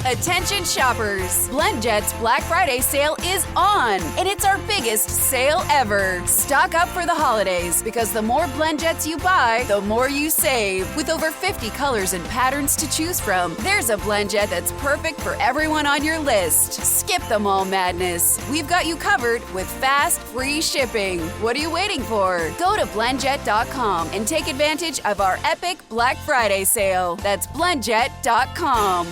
Attention shoppers! BlendJet's Black Friday sale is on, and it's our biggest sale ever. Stock up for the holidays, because the more BlendJets you buy, the more you save. With over 50 colors and patterns to choose from, there's a BlendJet that's perfect for everyone on your list. Skip the mall madness. We've got you covered with fast, free shipping. What are you waiting for? Go to blendjet.com and take advantage of our epic Black Friday sale. That's blendjet.com.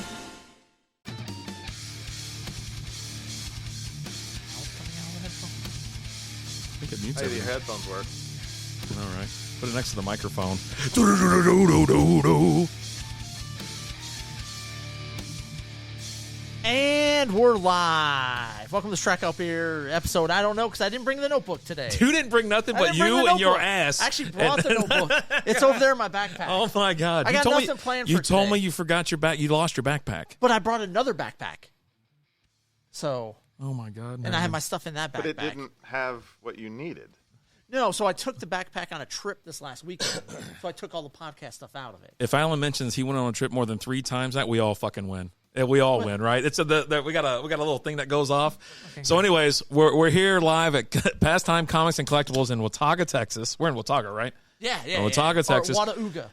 Hey, your headphones work. All right. Put it next to the microphone. And we're live. Welcome to Strikeout Beer episode. I don't know because I didn't bring the notebook today. You didn't bring nothing but you and your ass. I actually brought the notebook. It's over there in my backpack. Oh, my God. I got nothing planned for today. You told me today. you forgot your back. You lost your backpack. But I brought another backpack. So. Oh, my God. And I had my stuff in that backpack. But it didn't have what you needed. No, so I took the backpack on a trip this last weekend. So I took all the podcast stuff out of it. If Alan mentions he went on a trip more than 3 times, that we all fucking win. Yeah, we all win, right? It's we got a little thing that goes off. Okay. So, anyways, we're here live at Pastime Comics and Collectibles in Watauga, Texas. We're in Watauga, right? Yeah. Watauga, Texas. Watauga.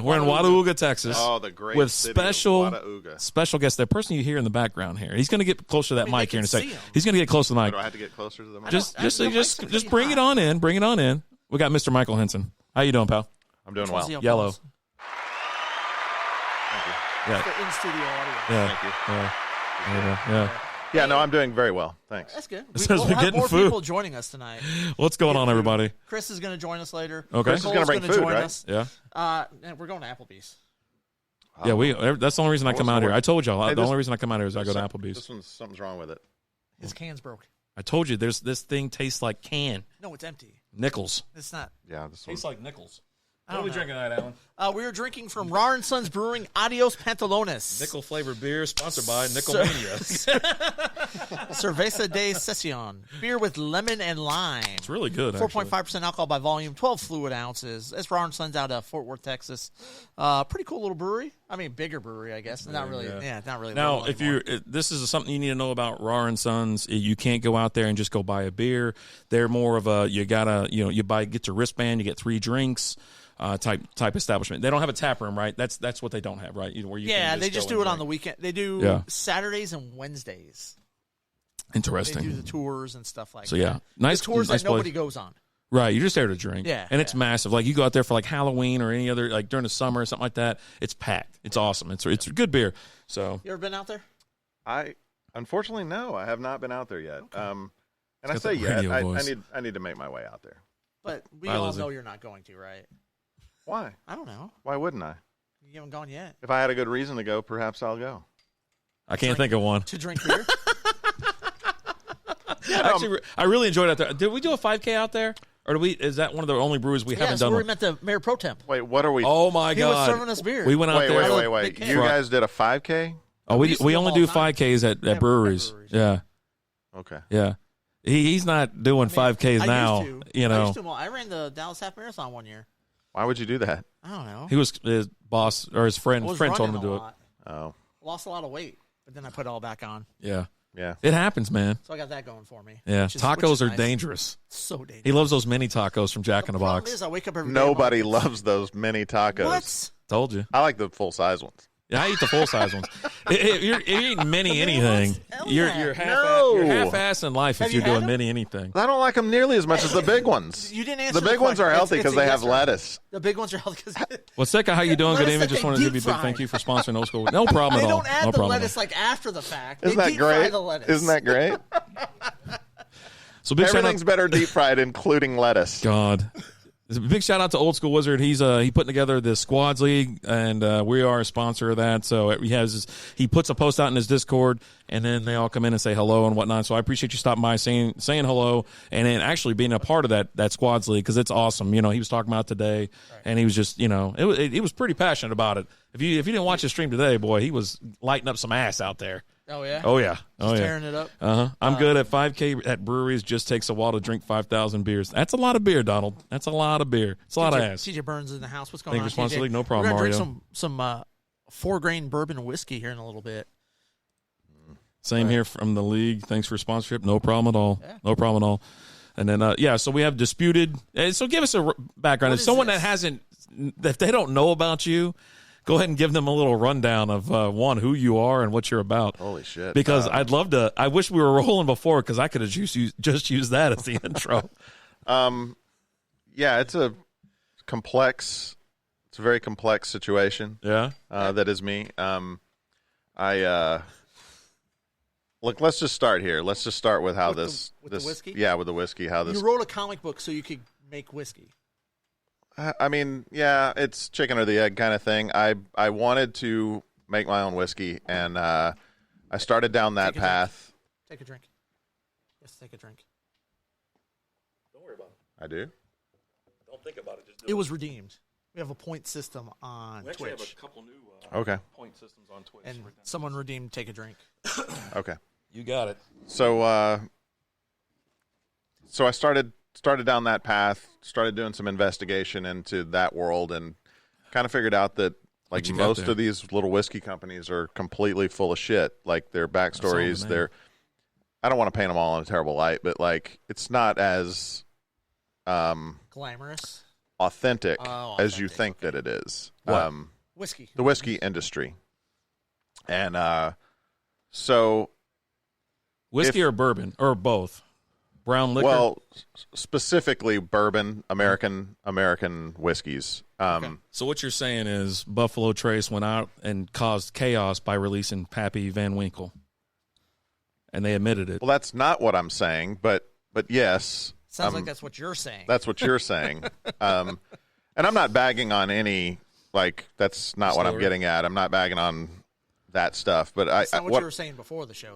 We're in Watauga, Texas. Oh, the great with city special of Watauga. Special guest, the person you hear in the background here. He's going to get closer to that mic here in a second. Him. He's going to get close to the mic. Do I have to get closer to the mic? Just bring it on in. Bring it on in. We got Mr. Michael Henson. How you doing, pal? I'm doing well. Yellow. Thank you. Yeah. The in-studio audio. Yeah. Thank you. Yeah. Yeah, no, I'm doing very well. Thanks. That's good. Says We'll we're have getting more food. people joining us tonight. What's going on, everybody? Chris is going to join us later. Okay. Chris is going to bring food, join right? us. Yeah. And we're going to Applebee's. Yeah, that's the only reason I come out here. I told y'all, Hey, the only reason I come out here is I go to Applebee's. Something's wrong with it. His can's broke. I told you, this thing tastes like can. No, it's empty. Nickels. It's not. Yeah, this Tastes like nickels. I What are don't we know. drinking tonight, Alan? We were drinking from Rar & Sons Brewing Adios Pantalones. Nickel-flavored beer, sponsored by Nickelmania. Cerveza de Session. Beer with lemon and lime. It's really good, 4.5% alcohol by volume, 12 fluid ounces. It's Rar & Sons out of Fort Worth, Texas. Pretty cool little brewery. I mean, bigger brewery, I guess. Not really. Yeah, not really. Now, this is something you need to know about Rar & Sons. You can't go out there and just go buy a beer. They're more of a, you get your wristband, you get 3 drinks. Type establishment. They don't have a tap room, right? That's what they don't have, right? Where you they just do it on the weekend. They do Saturdays and Wednesdays. Interesting. They do the tours and stuff like that. So yeah, nice the tours nice that nobody place. goes on. Right, you're just there to drink. Yeah, and it's massive. Like you go out there for like Halloween or any other during the summer or something like that. It's packed. It's awesome. It's a good beer. So you ever been out there? Unfortunately no, I have not been out there yet. Okay. And I say yet, I need to make my way out there. But we all know you're not going to, right? Why? I don't know. Why wouldn't I? You haven't gone yet. If I had a good reason to go, perhaps I'll go. I can't think of one. To drink beer? Actually, I really enjoyed it out there. Did we do a 5K out there? Or is that one of the only breweries we haven't done? Yeah, we met the Mayor Pro Temp. Wait, what are we? Oh, my God. He was serving us beer. We went out there. Wait. You guys did a 5K? Oh, we only do 5Ks at breweries. Yeah. Okay. Yeah. He's not doing 5Ks now. I ran the Dallas Half Marathon one year. Why would you do that? I don't know. He was his boss or his friend. His friend told him to do it. Oh. Lost a lot of weight, but then I put it all back on. Yeah. Yeah. It happens, man. So I got that going for me. Yeah. Tacos are nice. dangerous. So dangerous. He loves those mini tacos from Jack in the Box. Problem is, I wake up every day. Nobody loves those mini tacos. What? Told you. I like the full size ones. Yeah, I eat the full size ones. If you're eating mini anything, you're half-ass in life if you're doing mini anything. I don't like them nearly as much as the big ones. You didn't answer the big ones are healthy because they have lettuce. The big ones are healthy because Well, Seka, how you doing? Good evening. Lettuce Just that wanted they to give you a big deep-fry. thank you for sponsoring Old School. No problem they at all. don't add No the problem lettuce like after the fact. Isn't they that deep fry great? the lettuce. Isn't that great? So big Everything's better deep fried, including lettuce. God. A big shout out to Old School Wizard. He's he putting together the Squads League, and we are a sponsor of that. So he puts a post out in his Discord, and then they all come in and say hello and whatnot. So I appreciate you stopping by, saying hello, and then actually being a part of that Squads League because it's awesome. He was talking about it today, and he was just he was pretty passionate about it. If you didn't watch his stream today, boy, he was lighting up some ass out there. Oh, yeah? Oh, yeah. Just tearing it up? Uh-huh. I'm good at 5K at breweries. Just takes a while to drink 5,000 beers. That's a lot of beer, Donald. That's a lot of beer. It's a lot of ass. CJ Burns in the house. What's going on, Responsibly, CJ? no problem, We're going to Mario. drink some 4-grain bourbon whiskey here in a little bit. Same here from the league. Thanks for sponsorship. No problem at all. Yeah. No problem at all. And then, so we have Disputed. So give us a background. If someone that hasn't, if they don't know about you, go ahead and give them a little rundown of, who you are and what you're about. Holy shit. Because I'd love to, I wish we were rolling before because I could have just used that as the intro. Yeah, it's a very complex situation. Yeah. That is me. Look, let's just start here. Let's just start with how the whiskey? Yeah, with the whiskey. How this. You wrote a comic book so you could make whiskey. I mean, yeah, it's chicken or the egg kind of thing. I wanted to make my own whiskey, and I started down that path. Take a drink. Yes, take a drink. Don't worry about it. I do? Don't think about it. Just do it. It was redeemed. We have a point system on Twitch. We actually have a couple new point systems on Twitch. And someone redeemed take a drink. Okay. You got it. So I started down that path, started doing some investigation into that world, and kind of figured out that like most of these little whiskey companies are completely full of shit. Like their backstories, I don't want to paint them all in a terrible light, but like it's not as glamorous, authentic as you think that it is. Whiskey. The whiskey industry. And so whiskey or bourbon or both? Brown liquor? Well, specifically bourbon, American whiskeys. So what you're saying is Buffalo Trace went out and caused chaos by releasing Pappy Van Winkle, and they admitted it. Well, that's not what I'm saying, but yes. Sounds like that's what you're saying. That's what you're saying. And I'm not bagging on any, like, that's not what I'm getting at. I'm not bagging on that stuff, but that's not what you were saying before the show.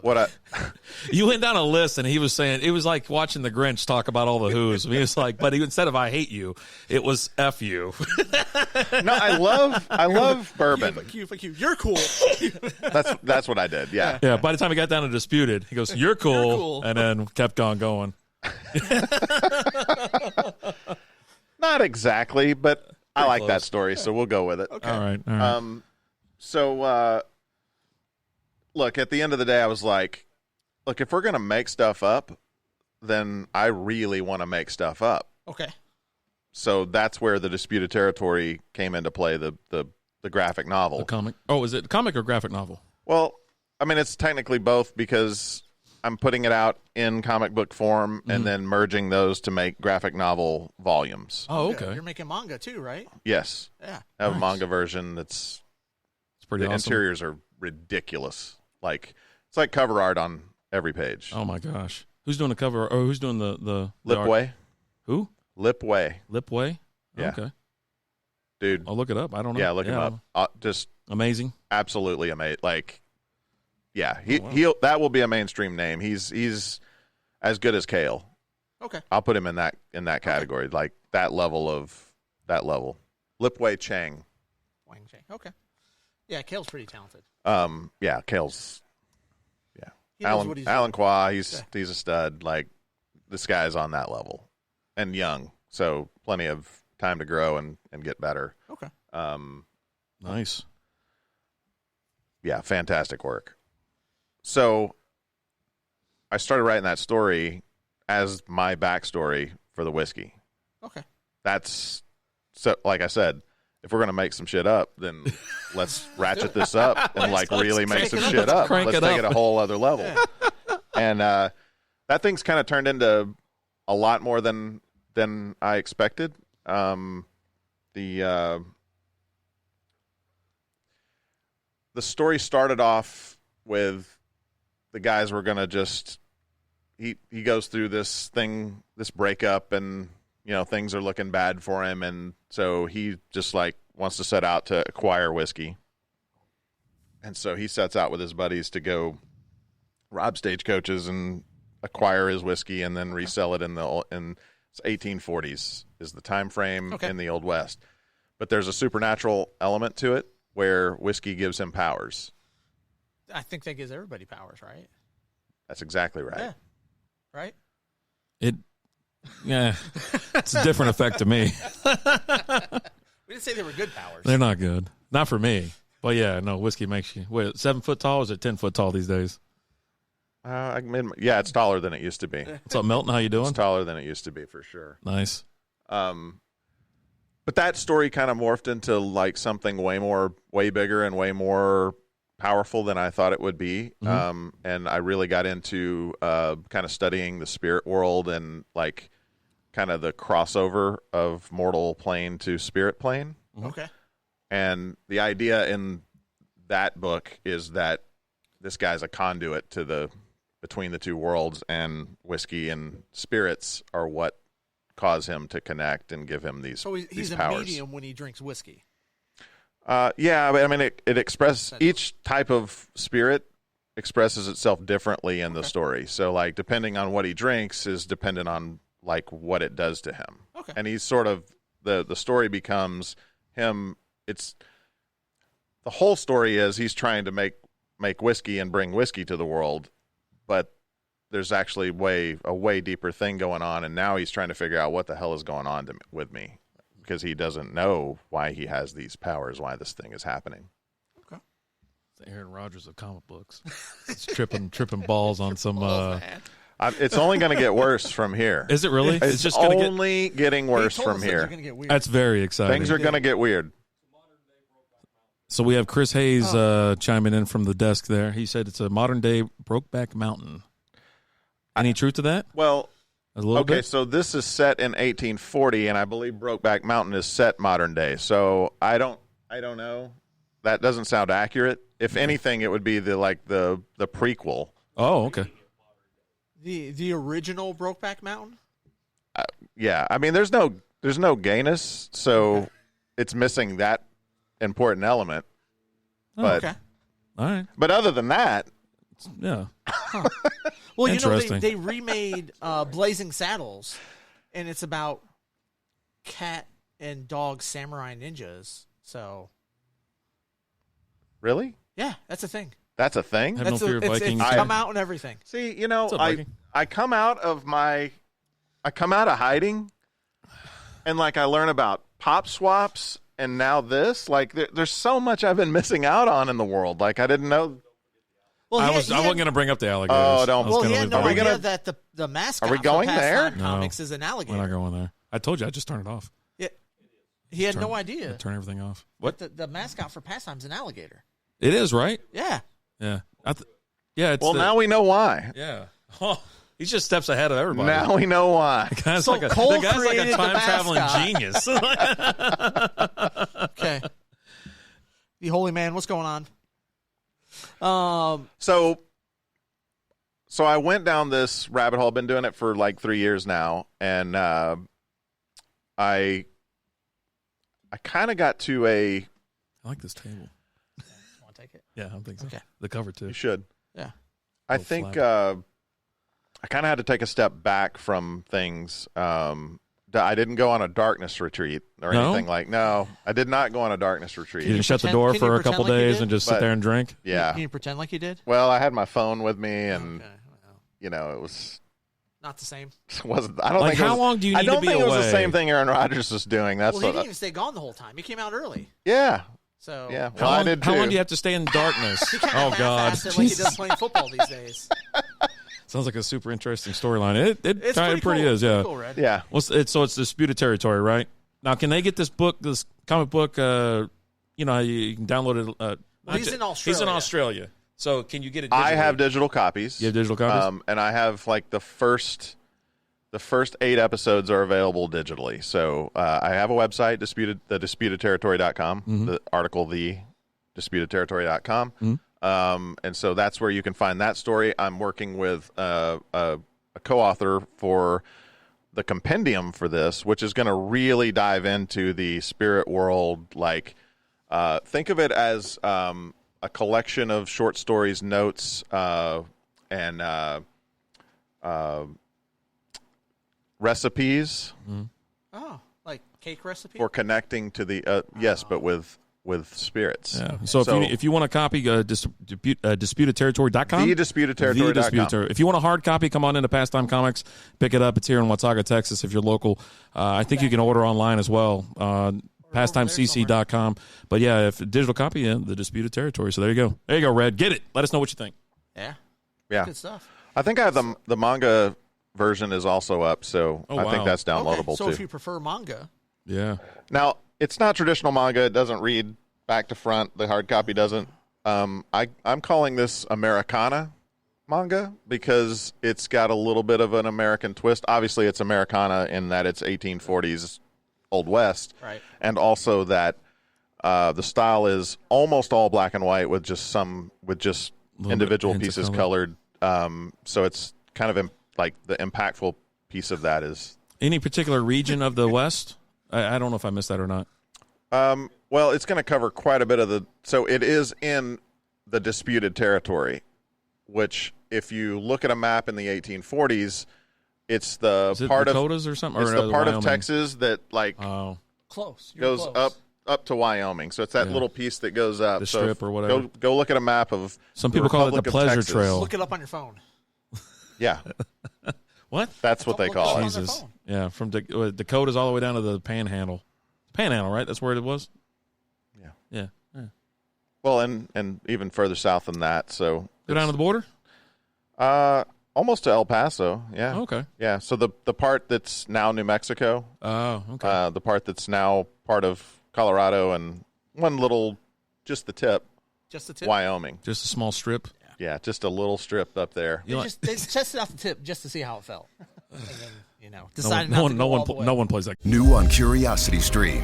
You went down a list, and he was saying it was like watching the Grinch talk about all the who's. I mean, it's like, but instead of "I hate you," it was "F you." No, I love bourbon. Fuck you. You're cool. That's what I did. Yeah. Yeah. By the time he got down to Disputed, he goes, "You're cool," and then kept on going. Not exactly, but I like that story, so we'll go with it. Okay. All right. So, look, at the end of the day, I was like, look, if we're going to make stuff up, then I really want to make stuff up. Okay. So that's where the Disputed Territory came into play, the graphic novel. The comic. Oh, is it comic or graphic novel? Well, I mean, it's technically both because I'm putting it out in comic book form and then merging those to make graphic novel volumes. Oh, okay. You're making manga too, right? Yes. Yeah. I have a manga version that's pretty awesome. Interiors are ridiculous. Like it's like cover art on every page. Oh my gosh. Who's doing the cover? Or who's doing the Lipway? Who? Lipway. Lipway? Yeah. Okay. Dude. I'll look it up. I don't know. Yeah, look him up. Just amazing. Absolutely amazing. Like yeah, he'll that will be a mainstream name. He's as good as Kale. Okay. I'll put him in that category. Okay. Like that level. Lipway Chang. Wang Chang. Okay. Yeah, Kale's pretty talented. Yeah, Kale's. Yeah, Alan Qua. He's a stud. Like this guy's on that level, and young, so plenty of time to grow and get better. Okay. Nice. Yeah, fantastic work. So, I started writing that story as my backstory for the whiskey. Okay. That's so. Like I said. If we're going to make some shit up, then let's ratchet this up and like really make some shit up. Let's take it a whole other level. Yeah. And that thing's kind of turned into a lot more than I expected. The story started off with the guys were going to just he goes through this breakup, and you know things are looking bad for him, and so he just like wants to set out to acquire whiskey. And so he sets out with his buddies to go rob stagecoaches and acquire his whiskey and then resell it in 1840s is the time frame in the Old West. But there's a supernatural element to it where whiskey gives him powers. I think that gives everybody powers, right? That's exactly right. Yeah. Right? Yeah, it's a different effect to me. We didn't say they were good powers. They're not good. Not for me. But yeah, no, whiskey makes you. Wait, 7 foot tall? Or is it 10 foot tall these days? Yeah, it's taller than it used to be. What's up, Milton? How you doing? It's taller than it used to be for sure. Nice. But that story kind of morphed into like something way bigger and way more powerful than I thought it would be. And I really got into kind of studying the spirit world and like kind of the crossover of mortal plane to spirit plane. Okay. And the idea in that book is that this guy's a conduit to between the two worlds, and whiskey and spirits are what cause him to connect and give him these So he's these a powers. medium when he drinks whiskey. Yeah, but I mean, it expresses, each type of spirit expresses itself differently in the story. So, like, depending on what he drinks is dependent on like what it does to him. Okay. And he's sort of the story becomes him. It's the whole story is he's trying to make whiskey and bring whiskey to the world, but there's actually a way deeper thing going on, and now he's trying to figure out what the hell is going on with me, because he doesn't know why he has these powers, why this thing is happening. Okay. It's Aaron Rodgers of comic books. It's tripping balls on some. It's only going to get worse from here. Is it really? It's just only getting worse from here. That's very exciting. Things are going to get weird. So we have Chris Hayes chiming in from the desk there. He said it's a modern day Brokeback Mountain. Any truth to that? Well, a little bit? so this is set in 1840, and I believe Brokeback Mountain is set modern day. So I don't know. That doesn't sound accurate. If anything, it would be the prequel. Oh, okay. The original Brokeback Mountain? Yeah, I mean, there's no gayness, so it's missing that important element. But okay. All right. But other than that, yeah. Well, Interesting. they remade Blazing Saddles, and it's about cat and dog samurai ninjas. So, really, yeah, that's a thing. That's a thing. I have no fear of Vikings. It's come out and everything. See, What's up, Viking? I come out of hiding, and like I learn about pop swaps, and now this. Like, there's so much I've been missing out on in the world. Like, I didn't know. Well, I wasn't going to bring up the alligators. Oh, don't. Well, he had no Are we idea gonna- that the mascot Are we going for there? Pastime Comics is an alligator. We're not going there. I told you, I just turned it off. Yeah, he had no idea. Turn everything off. What? The mascot for Pastime's an alligator. It is, right? Yeah. Yeah. Yeah. It's now we know why. Yeah. Oh, he's just steps ahead of everybody. Now we know why. The guy's So like Cole the guy's like a created the time-traveling mascot. genius. Okay. The holy man, what's going on? So I went down this rabbit hole. I've been doing it for like 3 years now, and I kind of got to a. I like this table. Want to take it? Yeah, I think so. Okay. The cover too. You should. Yeah. I Little think flap. I kind of had to take a step back from things. I didn't go on a darkness retreat or No? anything like. No, I did not go on a darkness retreat. You didn't shut the pretend- door can you for a pretend couple like you days did? and just sit But- there and drink. Yeah. Can you pretend like you did? Well, I had my phone with me, and Okay. Well, it was. not the same. Wasn't I don't Like, think it how was, long do you I need to don't be think it was away? the same thing Aaron Rodgers was doing. That's Well, he what. didn't even stay gone the whole time. He came out early. Yeah, So yeah. How, Well, I long, did how too. long do you have to stay in darkness? he kind Oh of God, half-assed it like he does playing football these days. sounds like a super interesting storyline. It It's kind of pretty pretty cool. is, yeah. Pretty cool, Red. Yeah. So it's disputed territory, right? Now, can they get this comic book? You can download it. Well, he's in He's in Australia. Australia. So can you get it? Digitally? I have digital copies. You have digital copies? And I have like the first 8 episodes are available digitally. So I have a website, disputedterritory.com. The article, disputedterritory.com. And so that's where you can find that story. I'm working with a co-author for the compendium for this, which is going to really dive into the spirit world. Like, think of it as a collection of short stories, notes, and recipes Oh, like cake recipe? for connecting to the but with spirits. Yeah. So if you want a copy, disputedterritory.com. TheDisputedTerritory.com. If you want a hard copy, come on into Pastime Comics, pick it up. It's here in Watauga, Texas. If you're local, I think you can order online as well. PastimeCC.com. But yeah, if a digital copy, the Disputed Territory. So there you go. There you go, Red. Get it. Let us know what you think. Yeah. Yeah. Good stuff. I think I have the manga version is also up, so I think that's downloadable so too. if you prefer manga. Yeah. Now, it's not traditional manga. It doesn't read back to front. The hard copy doesn't. I'm calling this Americana manga because it's got a little bit of an American twist. Obviously, it's Americana in that it's 1840s Old West. Right. And also that the style is almost all black and white with just individual pieces colored. So it's kind of like the impactful piece of that is. Any particular region of the West? I don't know if I missed that or not. Well, it's going to cover quite a bit of the. So it is in the disputed territory, which if you look at a map in the 1840s, it's the part of Dakotas or something. It's or the part Wyoming? of Texas that Close. goes close. up to Wyoming. So it's that little piece that goes up. The so strip or whatever. Go look at a map of. Some people call it the Republic of Pleasure Texas. Trail. Look it up on your phone. Yeah, What? that's what they call it. on their Jesus. phone. Yeah, from Dakota's all the way down to the Panhandle. Panhandle, right? That's where it was. Yeah. Well, and even further south than that. So Go down to the border. almost to El Paso. Yeah. Okay. Yeah. So the part that's now New Mexico, Oh, okay. the part that's now part of Colorado, and just the tip, Just the tip. Wyoming. Just a small strip. Yeah, just a little strip up there. You know, They tested out the tip just to see how it felt, and then no decided one, not to go all the way. no one plays that. New on Curiosity Stream.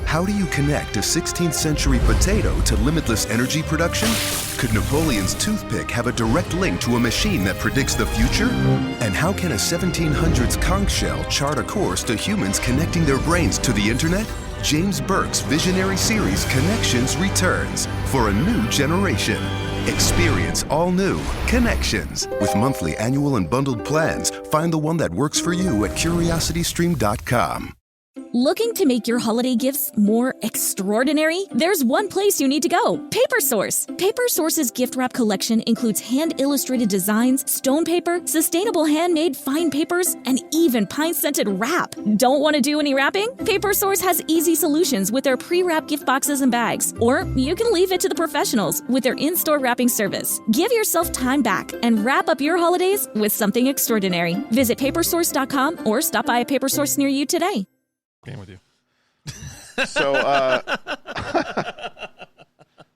How do you connect a 16th century potato to limitless energy production? Could Napoleon's toothpick have a direct link to a machine that predicts the future? And how can a 1700s conch shell chart a course to humans connecting their brains to the internet? James Burke's visionary series Connections returns for a new generation. Experience all new Connections. With monthly, annual, and bundled plans, find the one that works for you at curiositystream.com. Looking to make your holiday gifts more extraordinary? There's one place you need to go, PaperSource. PaperSource's gift wrap collection includes hand-illustrated designs, stone paper, sustainable handmade fine papers, and even pine-scented wrap. Don't want to do any wrapping? PaperSource has easy solutions with their pre-wrap gift boxes and bags. Or you can leave it to the professionals with their in-store wrapping service. Give yourself time back and wrap up your holidays with something extraordinary. Visit papersource.com or stop by a PaperSource near you today. Game with you. So,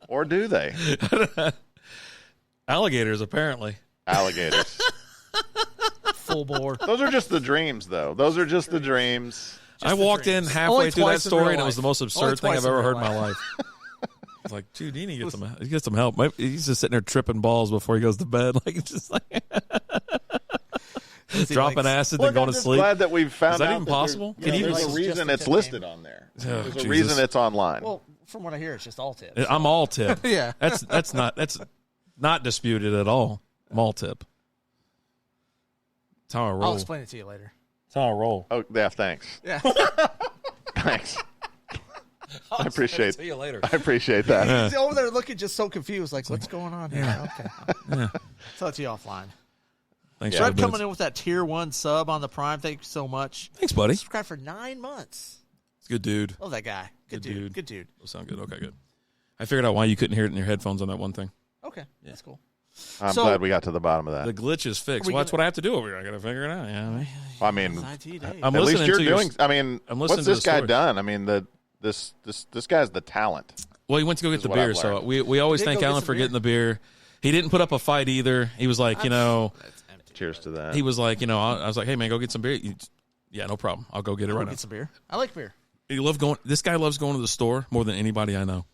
or do they? Alligators, apparently. Alligators. Full bore. Those are just the dreams, though. Those are just the dreams. I walked in halfway Only through that twice in real story, and it life. was the most Only absurd thing twice I've in ever real heard in my life. I was like, dude, you need to get some help. He's just sitting there tripping balls before he goes to bed. Like, it's just like dropping acid and going to sleep. Glad that we've found Is that out even possible? There's, Can you there's even- a reason it's listed on there. Oh, There's a Jesus. reason it's online. Well, from what I hear, it's just all tips. I'm all tip. Yeah. That's not disputed at all. I'm all tip. That's how I roll. I'll explain it to you later. That's how I roll. Oh, yeah, thanks. Yeah. Thanks. I appreciate See you later. I appreciate that. He's over there looking just so confused, like, what's going on here? Okay. Yeah. Tell it to you offline. Thanks, Fred Fred. coming in with that tier 1 sub on the Prime. Thank you so much. Thanks, buddy. Subscribed for 9 months. It's a good dude. Love that guy. Good dude. Good dude. Will sound good. Okay, good. I figured out why you couldn't hear it in your headphones on that one thing. Okay. That's cool. I'm So- glad we got to the bottom of that. The glitch is fixed. Are we Well, that's gonna- what I have to do over here. I got to figure it out. Yeah. I mean, It's IT day. I'm at least listening you're to your- doing. I mean, I'm what's listening to this the guy story. done? I mean, this guy's the talent. Well, he went to go get is the what beer, I've so learned. we always He did thank go get Alan some for beer? getting the beer. He didn't put up a fight either. He was like, That's empty. Cheers to that. he was like, I was like, hey man, go get some beer. Yeah, no problem. I'll go get it I'll right now. get some beer. I like beer. This guy loves going to the store more than anybody I know.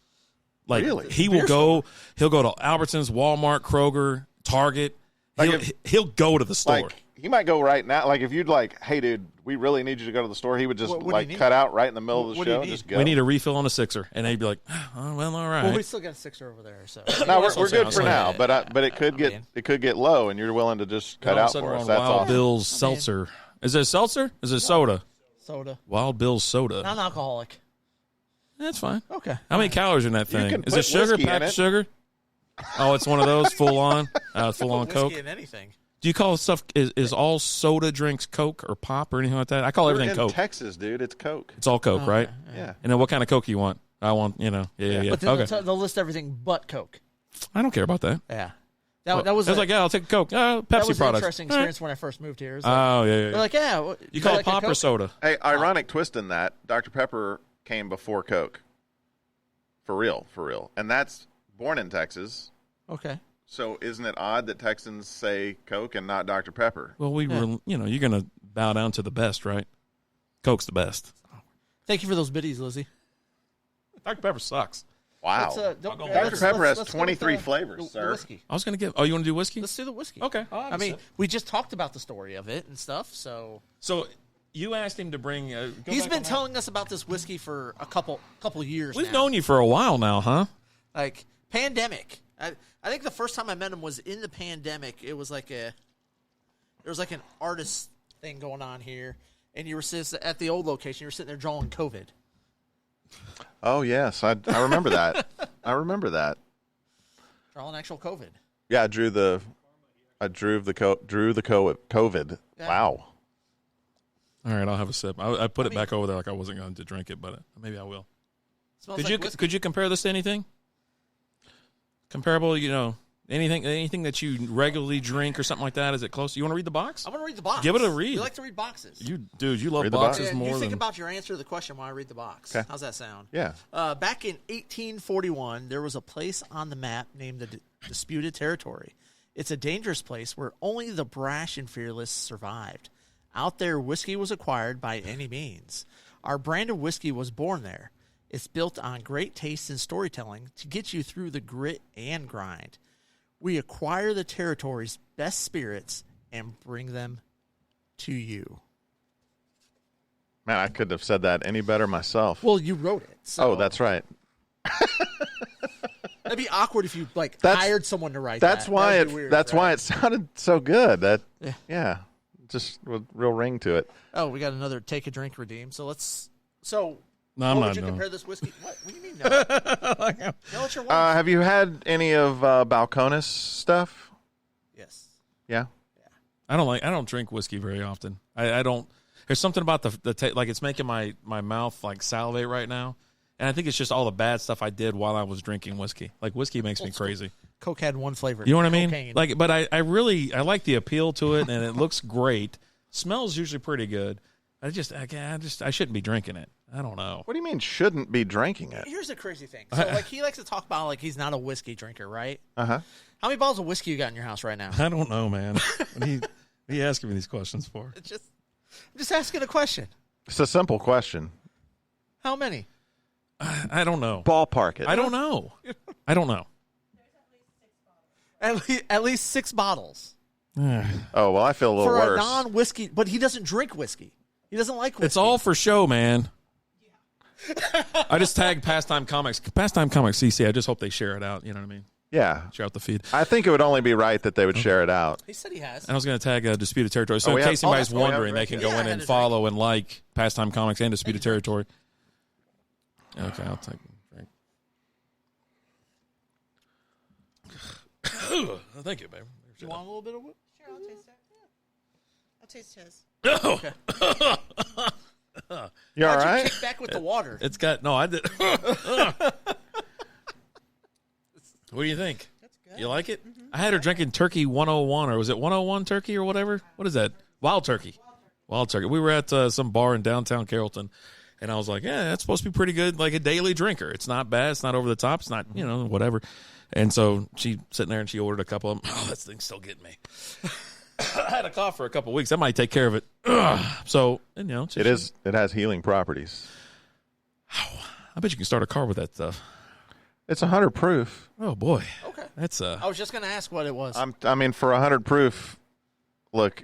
Like Really? he'll go to Albertsons, Walmart, Kroger, Target. Like He'll go to the store. like he might go right now. Like if you'd like, hey dude, we really need you to go to the store. He would just What do you like need? cut out right in the middle of What the do you show and need? just go. we need a refill on a sixer, and he'd be like, oh, well, all right. Well, we still got a 6er over there, so. No, we're what good I'm for saying. now, but it could get low, and you're willing to just cut All of a out sudden for we're us. on That's Wild awesome. Bill's seltzer. Is it a seltzer? Is it soda? Soda. Wild Bill's soda. Non-alcoholic. That's fine. Okay. How many calories in that thing? can Is put it sugar? whiskey in Packed it. sugar? Oh, it's one of those full on, full on Whiskey Coke. in anything. Do you call stuff is all soda drinks Coke or pop or anything like that? I call We're everything in Coke. Texas, dude. It's Coke. It's all Coke, right? Yeah. And then what kind of Coke you want? I want, yeah. But then Okay. they'll list everything but Coke. I don't care about that. Yeah. That was like, yeah, I'll take a Coke. Pepsi that was products. an interesting experience when I first moved here. Like, Yeah. they're like, yeah. You call it like pop or soda? Hey, ironic twist in that Dr. Pepper came before Coke. For real. And that's born in Texas. Okay. So isn't it odd that Texans say Coke and not Dr. Pepper? Well, you're going to bow down to the best, right? Coke's the best. Thank you for those biddies, Lizzie. Dr. Pepper sucks. Wow. Dr. Pepper has 23 flavors, sir. The whiskey. I was going to give. Oh, you want to do whiskey? Let's do the whiskey. Okay. I mean, we just talked about the story of it and stuff, so. So you asked him to bring. He's been telling us about this whiskey for a couple years. We've now. known you for a while now, huh? Like pandemic. I think the first time I met him was in the pandemic. It was like there was like an artist thing going on here, and you were sitting at the old location. You were sitting there drawing COVID. Oh yes, I remember that. I remember that. Drawing actual COVID. Yeah, I drew the COVID. Yeah. Wow. All right, I'll have a sip. I put it back over there like I wasn't going to drink it, but maybe I will. Smells Could you compare this to anything? Comparable, anything that you regularly drink or something like that? Is it close? You want to read the box? I want to read the box. Give it a read. You like to read boxes. You love Read the boxes box. more you than. think about your answer to the question while I read the box. Okay. How's that sound? Yeah. Back in 1841, there was a place on the map named the Disputed Territory. It's a dangerous place where only the brash and fearless survived. Out there, whiskey was acquired by any means. Our brand of whiskey was born there. It's built on great taste and storytelling to get you through the grit and grind. We acquire the territory's best spirits and bring them to you. Man, I couldn't have said that any better myself. Well, you wrote it. So Oh, that's right. that'd be awkward if you hired someone to write That's that. why That'd be weird, right? why it sounded so good. That Yeah. just with real ring to it. Oh, we got another take a drink redeem. So No, I'm what not would you doing. compare this whiskey? What do you mean no? No, it's your one. Have you had any of Balcones stuff? Yes. Yeah. I don't drink whiskey very often. I don't. There's something about like it's making my mouth like salivate right now, and I think it's just all the bad stuff I did while I was drinking whiskey. Like whiskey makes me crazy. Coke had one flavor. You know what I mean? Cocaine. Like, but I really like the appeal to it, and it looks great. Smells usually pretty good. I shouldn't be drinking it. I don't know. What do you mean shouldn't be drinking it? Here's the crazy thing. So he likes to talk about like he's not a whiskey drinker, right? Uh-huh. How many bottles of whiskey you got in your house right now? I don't know, man. What are you asking me these questions for? I'm just asking a question. It's a simple question. How many? I don't know. Ballpark it. I don't know. At least 6 bottles. Oh, well, I feel a little For worse. a non-whiskey, but he doesn't drink whiskey. He doesn't like whiskey. It's all for show, man. I just tagged Pastime Comics. Pastime Comics CC. I just hope they share it out. You know what I mean? Yeah. Share out the feed. I think it would only be right that they would share it out. He said he has. And I was going to tag Disputed Territory. So we in case have- anybody's that's what we have wondering, right they can here. go Yeah, in I had and to follow and like Pastime Comics and Disputed Territory. Okay, I'll take a drink. Thank you, babe. You want a little bit of it? Sure, I'll taste it. Yeah. I'll taste his. You all Why'd you right? kick back with the water? It's got I did. What do you think? That's good. You like it? I had her drinking Turkey 101, or was it 101 Turkey or whatever? What is that? Wild Turkey. Wild Turkey. We were at some bar in downtown Carrollton, and I was like, yeah, that's supposed to be pretty good, like a daily drinker. It's not bad. It's not over the top. It's not, whatever. And so she sitting there, and she ordered a couple of them. Oh, this thing's still getting me. I had a cough for a couple of weeks. That might take care of it. So, It has healing properties. I bet you can start a car with that stuff. It's 100 proof. Oh, boy. Okay. That's I was just going to ask what it was. I mean, for 100 proof, look.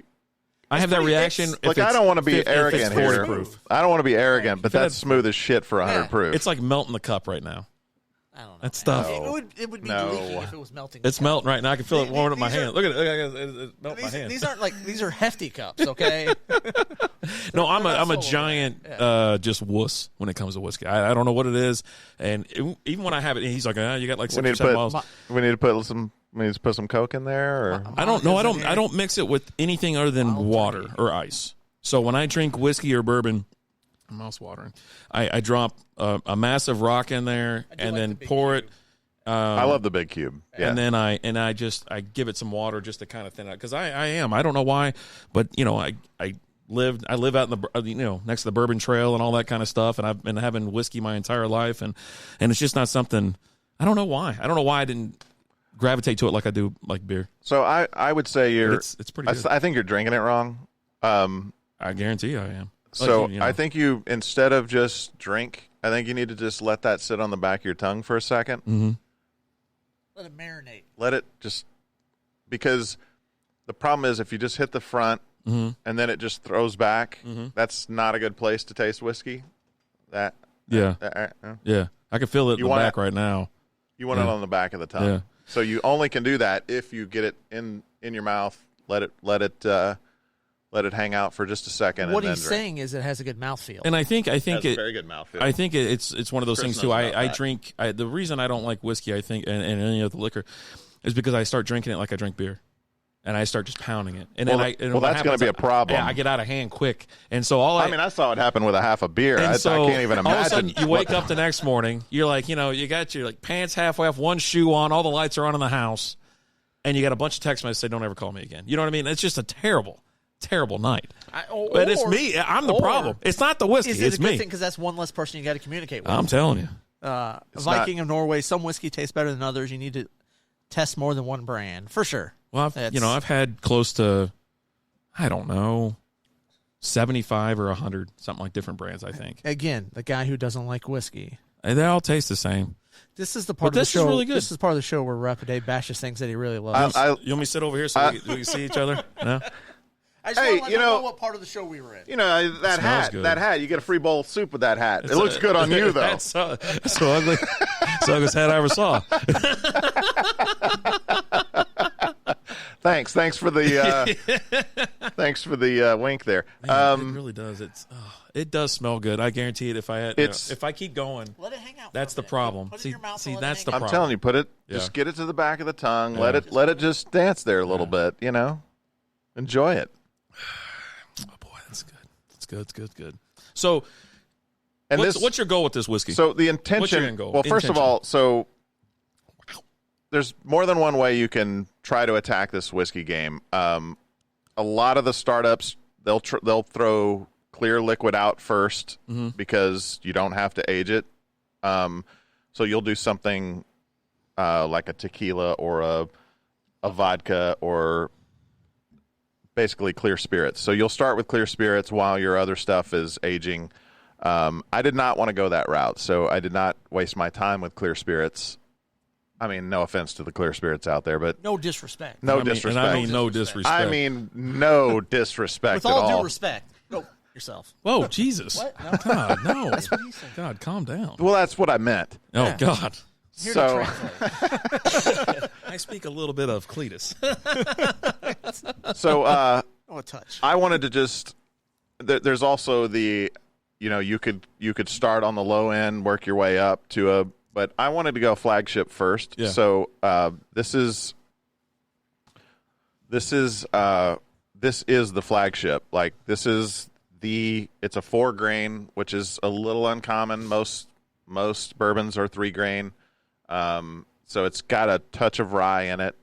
I have that reaction. Look, I don't want to be arrogant here. Proof. I don't want to be arrogant, but that's smooth as shit for 100 proof. It's like melting the cup right now. I don't know. That stuff. It would be No. leaking if it was melting. It's melting right now. I can feel it warming up my these are- hand. Look at it. It's melting my hand. These are hefty cups, okay? No, I'm They're a not so giant just wuss when it comes to whiskey. I don't know what it is, and even when I have it, he's like, you got like 6 or 7 bottles. we need to put some Coke in there, or I don't know. I don't mix it with anything other than water or ice. So when I drink whiskey or bourbon, I'm mouth watering. I drop a massive rock in there and like then the big pour it. cube. I love the big cube. Yeah. And then I give it some water just to kind of thin it out because I don't know why, but I live out in the next to the Bourbon Trail and all that kind of stuff, and I've been having whiskey my entire life, and it's just not something. I don't know why. I don't know why I didn't gravitate to it like I do like beer. So I would say it's pretty good. I think you're drinking it wrong. I guarantee you I am. So I think you, instead of just drink, I think you need to just let that sit on the back of your tongue for a second. Mm-hmm. Let it marinate. Let it just, because the problem is if you just hit the front and then it just throws back, that's not a good place to taste whiskey. Yeah, I can feel it in the back right now. You want it on the back of the tongue. Yeah. So you only can do that if you get it in your mouth. Let it hang out for just a second. What and he's saying is it has a good mouthfeel. And I think it has it a very good mouthfeel. I think it's one of those things too. I drink. The reason I don't like whiskey, I think, and any other liquor, is because I start drinking it like I drink beer, and I start just pounding it. And then that's going to be a problem. Yeah, I get out of hand quick, and so I saw it happen with a half a beer. I can't even imagine. All of a sudden, you wake up the next morning, you're like, you got your pants halfway off, one shoe on, all the lights are on in the house, and you got a bunch of text messages say, "Don't ever call me again." You know what I mean? It's just a terrible night. But it's me. I'm the problem. It's not the whiskey. Is it it's a good me. thing because that's one less person you got to communicate with? I'm telling you. Viking of Norway. Some whiskey tastes better than others. You need to test more than one brand for sure. Well, I've had close to, I don't know, 75 or 100, something like different brands. I think. Again, the guy who doesn't like whiskey. And they all taste the same. This is the part of the show. Really good. This is part of the show where Rapidae bashes things that he really loves. You want me to sit over here so we can see each other? No. I just want to let you know what part of the show we were in. That hat. Good. That hat. You get a free bowl of soup with that hat. It looks good on you, though. That's so ugly. So ugliest hat I ever saw. Thanks for the wink there. Man, it really does. It does smell good. I guarantee it. If I keep going, let it hang out. That's the problem. Put it in your mouth. See, that's the problem. I'm telling you, just get it to the back of the tongue. Yeah. Let it just dance there a little bit. Enjoy it. Oh boy, that's good. It's good. So, what's your goal with this whiskey? So the intention. What's your end goal? Well, first of all, there's more than one way you can try to attack this whiskey game. A lot of the startups they'll throw clear liquid out first because you don't have to age it. So you'll do something like a tequila or a vodka or basically clear spirits. So you'll start with clear spirits while your other stuff is aging. I did not want to go that route, so I did not waste my time with clear spirits. I mean, no offense to the clear spirits out there, but no disrespect. No disrespect. I mean no disrespect. I mean no disrespect at all. With all due respect. Go yourself. Whoa, Jesus. What? No. God, no. That's what he said. God, calm down. Well, that's what I meant. Oh, yeah. God. Here to translate. I speak a little bit of Cletus. So, a touch. I wanted to just. There's also the, you could start on the low end, work your way up to a. But I wanted to go flagship first. Yeah. So this is the flagship. Like it's a 4 grain, which is a little uncommon. Most bourbons are 3 grain. So it's got a touch of rye in it.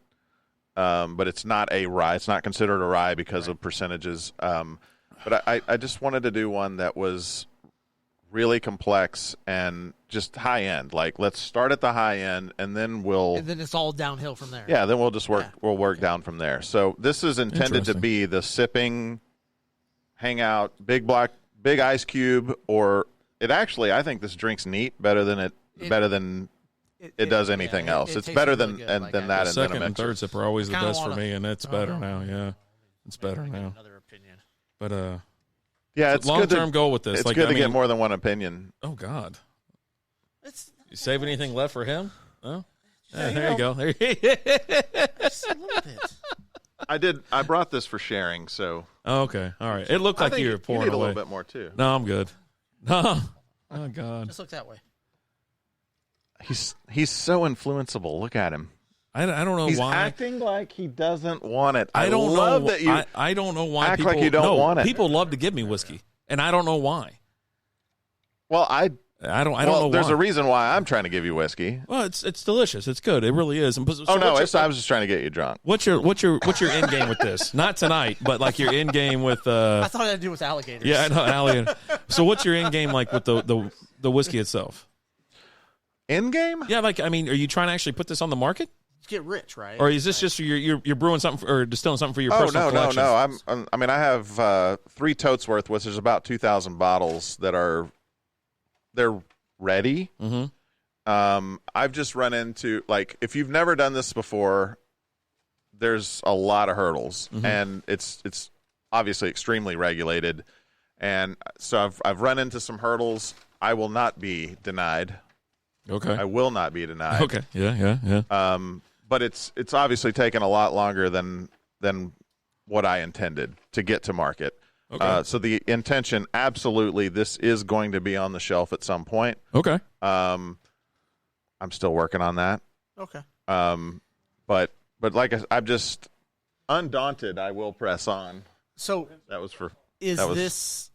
But it's not a rye. It's not considered a rye because of percentages. But I just wanted to do one that was really complex and just high end. Like, let's start at the high end, and then it's all downhill from there. Yeah, then we'll just work. Yeah. We'll work down from there. So this is intended to be the sipping, hangout, big ice cube, or it actually. I think this drink's neat better than it does anything else. It's better really than that. The and second then and third sip are always the best for me, and it's better now. Yeah, it's better now. Another opinion, but yeah, it's long-term goal with this. It's good to get more than one opinion. Oh God! You save anything left for him? Oh, yeah, there you go. There just a little bit. I brought this for sharing. So. Oh, okay. All right. It looked like you were pouring you need away. A little bit more too. No, I'm good. No. Oh God. Just look that way. He's so influenceable. Look at him. I don't know He's why. He's acting like he doesn't want it. I don't love know that you. I don't know why act people like you don't want it. People love to give me whiskey, and I don't know why. Well, I I don't know. There's why. a reason why I'm trying to give you whiskey. Well, it's delicious. It's good. It really is. And so I was just trying to get you drunk. What's your end game with this? Not tonight, but like your end game with. I thought it had to do with alligators. Yeah, I know alligator. So what's your end game like with the whiskey itself? End game? Yeah, like I mean, are you trying to actually put this on the market? Get rich, right? Or is this just you're brewing something or distilling something for your personal collection? No. I have 3 totes worth, which is about 2,000 bottles they're ready. Mm-hmm. I've just run into, like, if you've never done this before, there's a lot of hurdles, and it's obviously extremely regulated, and so I've run into some hurdles. I will not be denied. Okay. I will not be denied. Okay. Yeah. But it's obviously taken a lot longer than what I intended to get to market. Okay. So the intention, absolutely, this is going to be on the shelf at some point. Okay. I'm still working on that. Okay. But like I'm just undaunted. I will press on. So That was for. is that was, this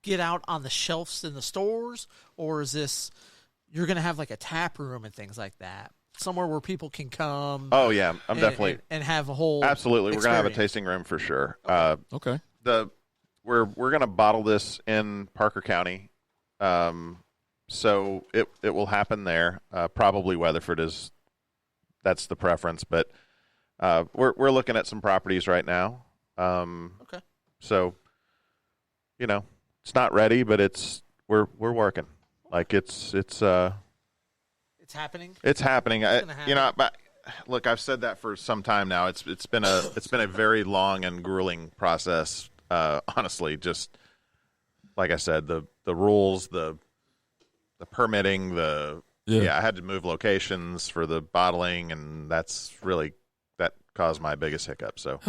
get out on the shelves in the stores, or is this you're going to have like a tap room and things like that? Somewhere where people can come. Oh yeah, I'm definitely and have a whole absolutely. We're gonna have a experience. tasting room for sure. Okay. We're gonna bottle this in Parker County, so it will happen there. Probably Weatherford that's the preference, but we're looking at some properties right now. Okay. So, it's not ready, but we're working. Like it's happening. It's happening. gonna happen. But look, I've said that for some time now. It's been a very long and grueling process. Honestly, just like I said, the rules, the permitting, I had to move locations for the bottling, and that caused my biggest hiccup. So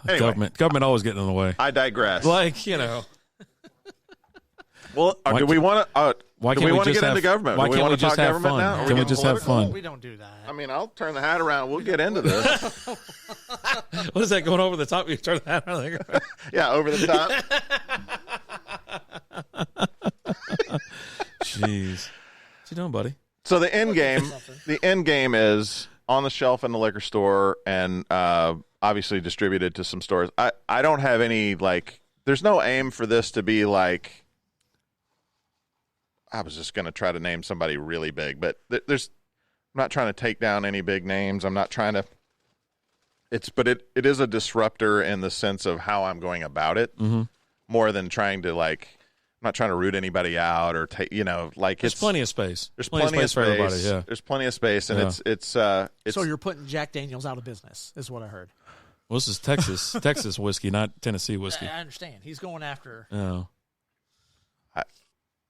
anyway, government always getting in the way. I digress. Well, do we want to? Why do can't we we want to just get have, into government? Why Do we can't want we to just talk have government fun? now? Are Can we getting just have political? fun? We don't do that. I mean, I'll turn the hat around. We'll get into this. What is that going over the top? You turn that around. Yeah, over the top. Jeez. What you doing, buddy? So the end game is on the shelf in the liquor store and obviously distributed to some stores. I don't have any, there's no aim for this to be like, I was just going to try to name somebody really big, but I'm not trying to take down any big names. I'm not trying to, but it is a disruptor in the sense of how I'm going about it, more than trying to I'm not trying to root anybody out or take, There's plenty of space. There's plenty of space for everybody. Yeah. There's plenty of space, and it's. So you're putting Jack Daniels out of business, is what I heard. Well, this is Texas whiskey, not Tennessee whiskey. I understand. He's going after. Oh.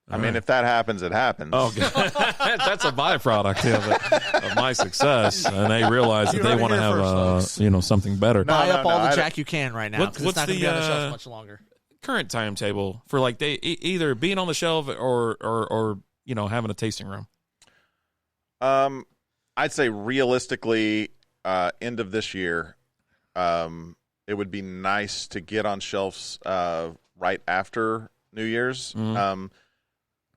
I mean, if that happens, it happens. Oh, that's a byproduct of my success, and they realize that they want to have something better. Buy up all the Jack you can right now. Because it's not going to be on the shelf much longer. Current timetable for they either being on the shelf or having a tasting room? I'd say realistically, end of this year. It would be nice to get on shelves right after New Year's.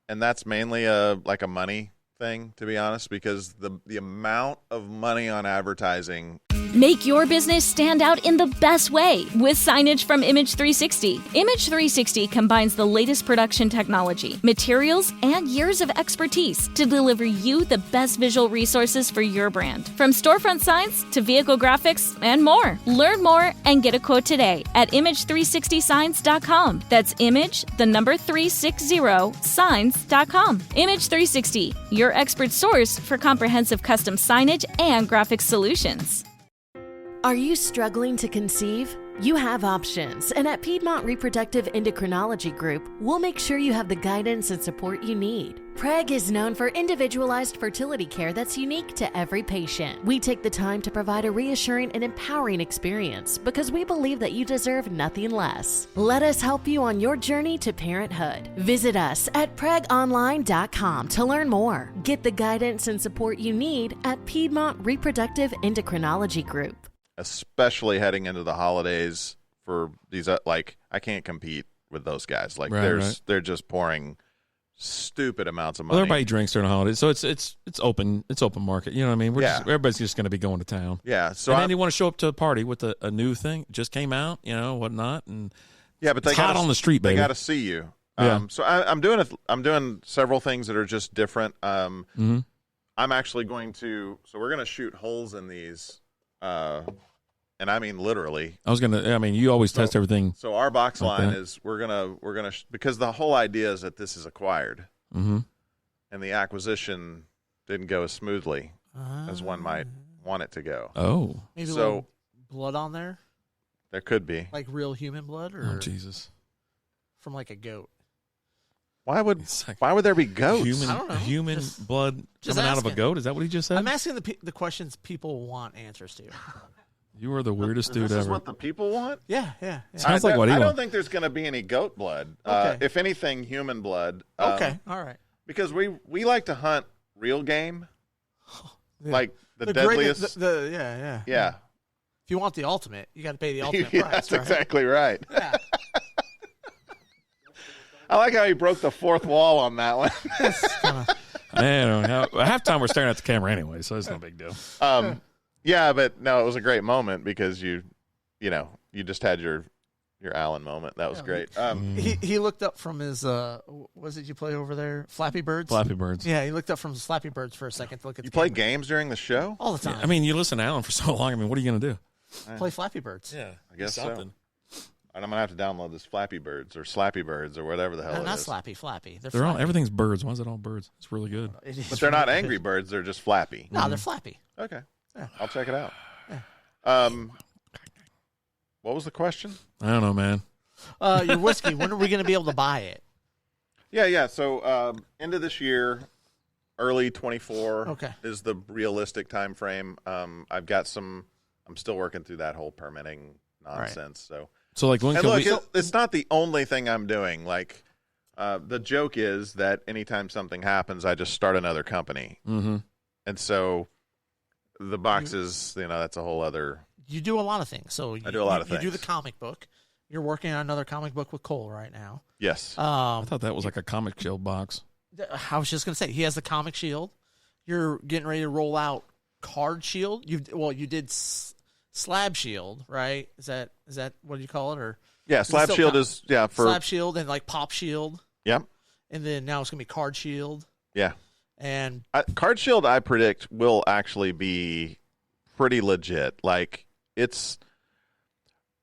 And that's mainly a money thing, to be honest, because the amount of money on advertising. Make your business stand out in the best way with signage from Image 360. Image 360 combines the latest production technology, materials, and years of expertise to deliver you the best visual resources for your brand. From storefront signs to vehicle graphics and more. Learn more and get a quote today at image360signs.com. That's image, the number 360, signs.com. Image 360, your expert source for comprehensive custom signage and graphic solutions. Are you struggling to conceive? You have options, and at Piedmont Reproductive Endocrinology Group, we'll make sure you have the guidance and support you need. Preg is known for individualized fertility care that's unique to every patient. We take the time to provide a reassuring and empowering experience because we believe that you deserve nothing less. Let us help you on your journey to parenthood. Visit us at pregonline.com to learn more. Get the guidance and support you need at Piedmont Reproductive Endocrinology Group. Especially heading into the holidays for these, I can't compete with those guys. They're just pouring stupid amounts of money. Well, everybody drinks during the holidays, so it's open market. You know what I mean? Everybody's just going to be going to town. Yeah. So and then you want to show up to a party with a new thing just came out, whatnot, and but they it's hot on the street, baby. They got to see you. Yeah. So I'm doing several things that are just different. I'm actually going to. So we're going to shoot holes in these, and I mean literally. You always test everything. So our box like line that. is we're gonna because the whole idea is that this is acquired, and the acquisition didn't go as smoothly as one might want it to go. Oh, maybe a little blood on there. There could be like real human blood, or Jesus, from like a goat. Why would there be goats? I don't know. Human blood coming out of a goat? Is that what he just said? I'm asking the questions people want answers to. You are the weirdest dude This ever. is what the people want? Yeah. Sounds like what he I wants. don't think there's going to be any goat blood. Okay. If anything, human blood. Okay, all right. Because we like to hunt real game, Yeah. like the deadliest. Yeah. If you want the ultimate, you got to pay the ultimate price. That's right? exactly right. Yeah. I like how he broke the fourth wall on that one. Half time we're staring at the camera anyway, so it's no big deal. Yeah, but no, it was a great moment because you just had your Allen moment. That was great. He looked up from his what did you play over there? Flappy Birds. Flappy Birds. Yeah, he looked up from his Flappy Birds for a second to look at. You the play camera. games during the show all the time. Yeah, you listen to Alan for so long. What are you going to do? Play Flappy Birds. Yeah, I guess something. So. And I'm gonna have to download this Flappy Birds or Slappy Birds or whatever the hell it is. Not Slappy, Flappy. They're all everything's birds. Why is it all birds? It's really good. But they're not Angry Birds. They're just Flappy. No, they're Flappy. Okay, Yeah. I'll check it out. Yeah. What was the question? I don't know, man. Your whiskey. When are we going to be able to buy it? Yeah. So end of this year, early 24 Okay. is the realistic time frame. I've got some. I'm still working through that whole permitting nonsense. Right. So like, when and can look, it's not the only thing I'm doing. Like, the joke is that anytime something happens, I just start another company. Mm-hmm. And so the boxes, that's a whole other. You do a lot of things. So I do a lot of things. You do the comic book. You're working on another comic book with Cole right now. Yes. I thought that was like a Comic Shield box. I was just going to say, he has the Comic Shield. You're getting ready to roll out Card Shield. You did Slab Shield, right? Is that what do you call it? Or yeah, Slab Shield is for Slab Shield and like Pop Shield. Yep. And then now it's going to be Card Shield. Yeah. And Card Shield, I predict, will actually be pretty legit. Like, it's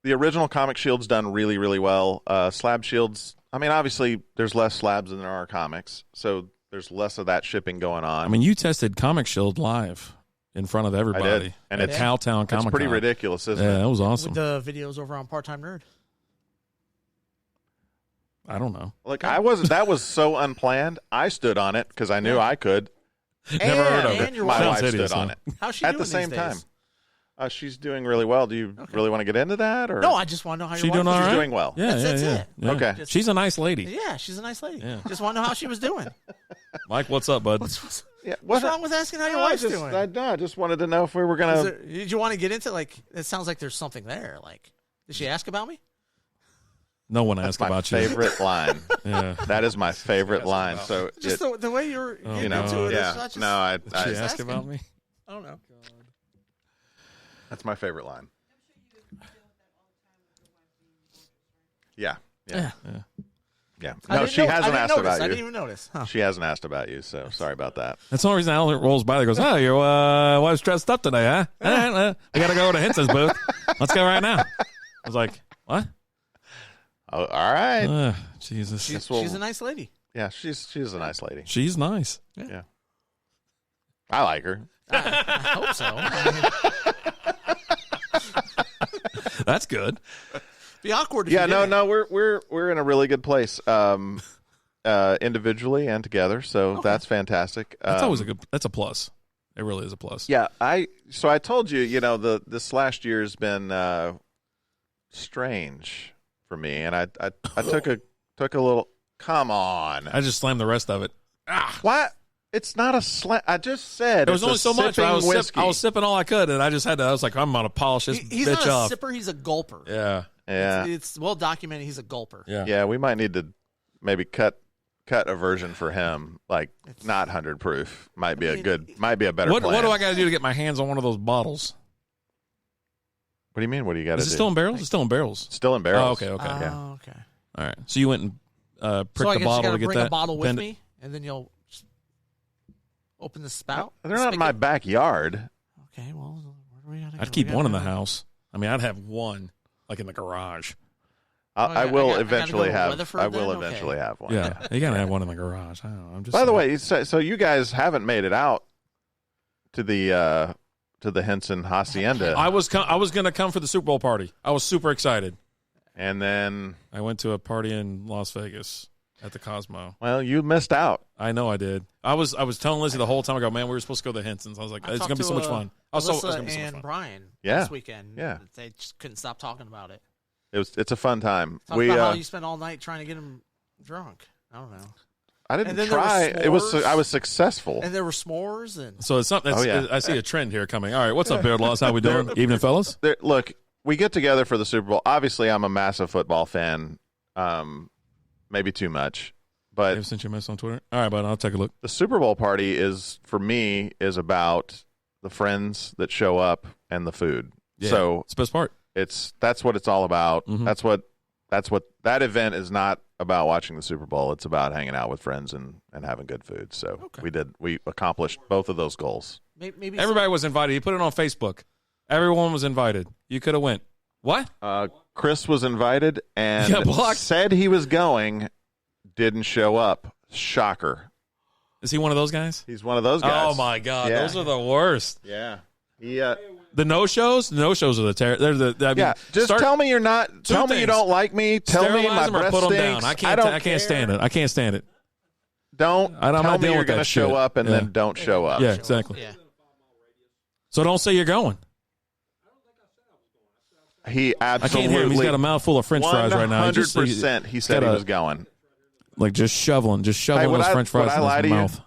the original Comic Shield's done really, really well. Slab Shields, obviously there's less slabs than there are comics, so there's less of that shipping going on. You tested Comic Shield live in front of everybody. I did. And at Cowtown Comic-Con. It's pretty ridiculous, isn't it? Yeah, that was awesome. with the videos over on Part-Time Nerd. I don't know. Look, that was so unplanned. I stood on it because I knew I could. Never heard of it. My wife stood on it. How's she at doing the same these days? time? She's doing really well. Do you really want to get into that? Or No, I just want to know how She your doing wife all is right? She's doing well. Yeah, That's it. yeah. Okay. She's a nice lady. Yeah, she's a nice lady. Yeah. Just want to know how she was doing. Mike, what's up, bud? What's Yeah, wrong with asking how your wife's doing? I just wanted to know if we were gonna. Did you want to get into it sounds like there's something there. Like, did she ask about me? No one asked my about you. favorite line. Yeah. That is my favorite line. So Just the way you're getting no. into it. Yeah. It's not just, No, I Did she ask asking. about me? I don't know. that's my favorite line. Yeah. Yeah. No, she hasn't asked about I you. didn't even notice. Huh. She hasn't asked about you, so sorry about that. That's the only reason Alan rolls by there goes, oh, your wife's dressed up today, huh? We got to go to Hintz's booth. Let's go right now. I was like, what? Oh, all right. Jesus. She's a nice lady. Yeah, she's a nice lady. She's nice. Yeah. I like her. I hope so. That's good. Be awkward. If Yeah, you no, didn't. we're in a really good place, individually and together. So that's fantastic. That's always that's a plus. It really is a plus. Yeah, I told you, this last year's been strange for me, and I took a little. Come on, I just slammed the rest of it. What? It's not a slam. I just said There was only so much. I was sipping all I could, and I was like, I'm gonna polish this He's bitch not a off. sipper. He's a gulper. Yeah. Yeah, It's well documented. He's a gulper. Yeah. yeah. We might need to maybe cut cut a version for him, like not 100 proof. Might be a better What plan. do I got to do to get my hands on one of those bottles? What do you mean? What do you got to do? Is it still in barrels? It's still in barrels. Still in barrels. Oh, okay. Yeah. Okay. All right. So you went and pricked So I the guess you bottle got to to get bring that. a bottle with me, and then you'll just open the spout. They're not in my backyard. Okay, well, where do we gotta I'd go? keep We one in the gotta go. house. I mean, I'd have one like in the garage. I will eventually go to have. Weatherford I will then? Okay. eventually have one. Yeah, you gotta have one in the garage. I don't know. I'm just. By the saying. way, so you guys haven't made it out to the Henson Hacienda, I was going to come for the Super Bowl party. I was super excited. and then I went to a party in Las Vegas at the Cosmo. well, you missed out. I know I did. I was telling Lizzie the whole time ago, man, we were supposed to go to the Hensons. I was like, it's talked going to be so to, much fun. It's going to Alyssa be so much and fun. Brian Yeah. this weekend. Yeah. They just couldn't stop talking about it. It's a fun time. Talk about how you spent all night trying to get them drunk. I don't know. I and didn't then there try. were It was s'mores. I was successful. And there were s'mores and So it's something. Oh, yeah. I see a trend here coming. All right, what's up, Beard Laws? How we doing? Evening, fellas. Look, we get together for the Super Bowl. Obviously, I'm a massive football fan. Maybe too much, but Ever since you messed on Twitter. All right, bud, I'll take a look. the Super Bowl party is for me is about the friends that show up and the food. Yeah, So it's the best part. that's what it's all about. Mhm. That's what that event is not about watching the Super Bowl. It's about hanging out with friends and having good food. So we accomplished both of those goals. maybe Everybody was invited. He put it on Facebook. Everyone was invited. You could have went. What? Chris was invited and Yeah, blocked. said he was going, didn't show up. Shocker. Is he one of those guys? He's one of those guys. Oh my God, Yeah. those are the worst. Yeah. The no shows. The no shows are the terror. They're the. I mean, Yeah, just tell me you're not. Tell me you things. don't like me. Tell me my sterilize them or breath put them stinks. down. I can't stand it. I can't stand it. Don't I'm tell not me dealing you're with that going to show shit. up and Yeah. then don't show up. Yeah, exactly. Yeah. So don't say you're going. He I absolutely. can't hear him. He's got a mouthful of French fries right now. 100%. He said he was going. Like just shoveling Hey, those would French fries would I in lie his to you? mouth.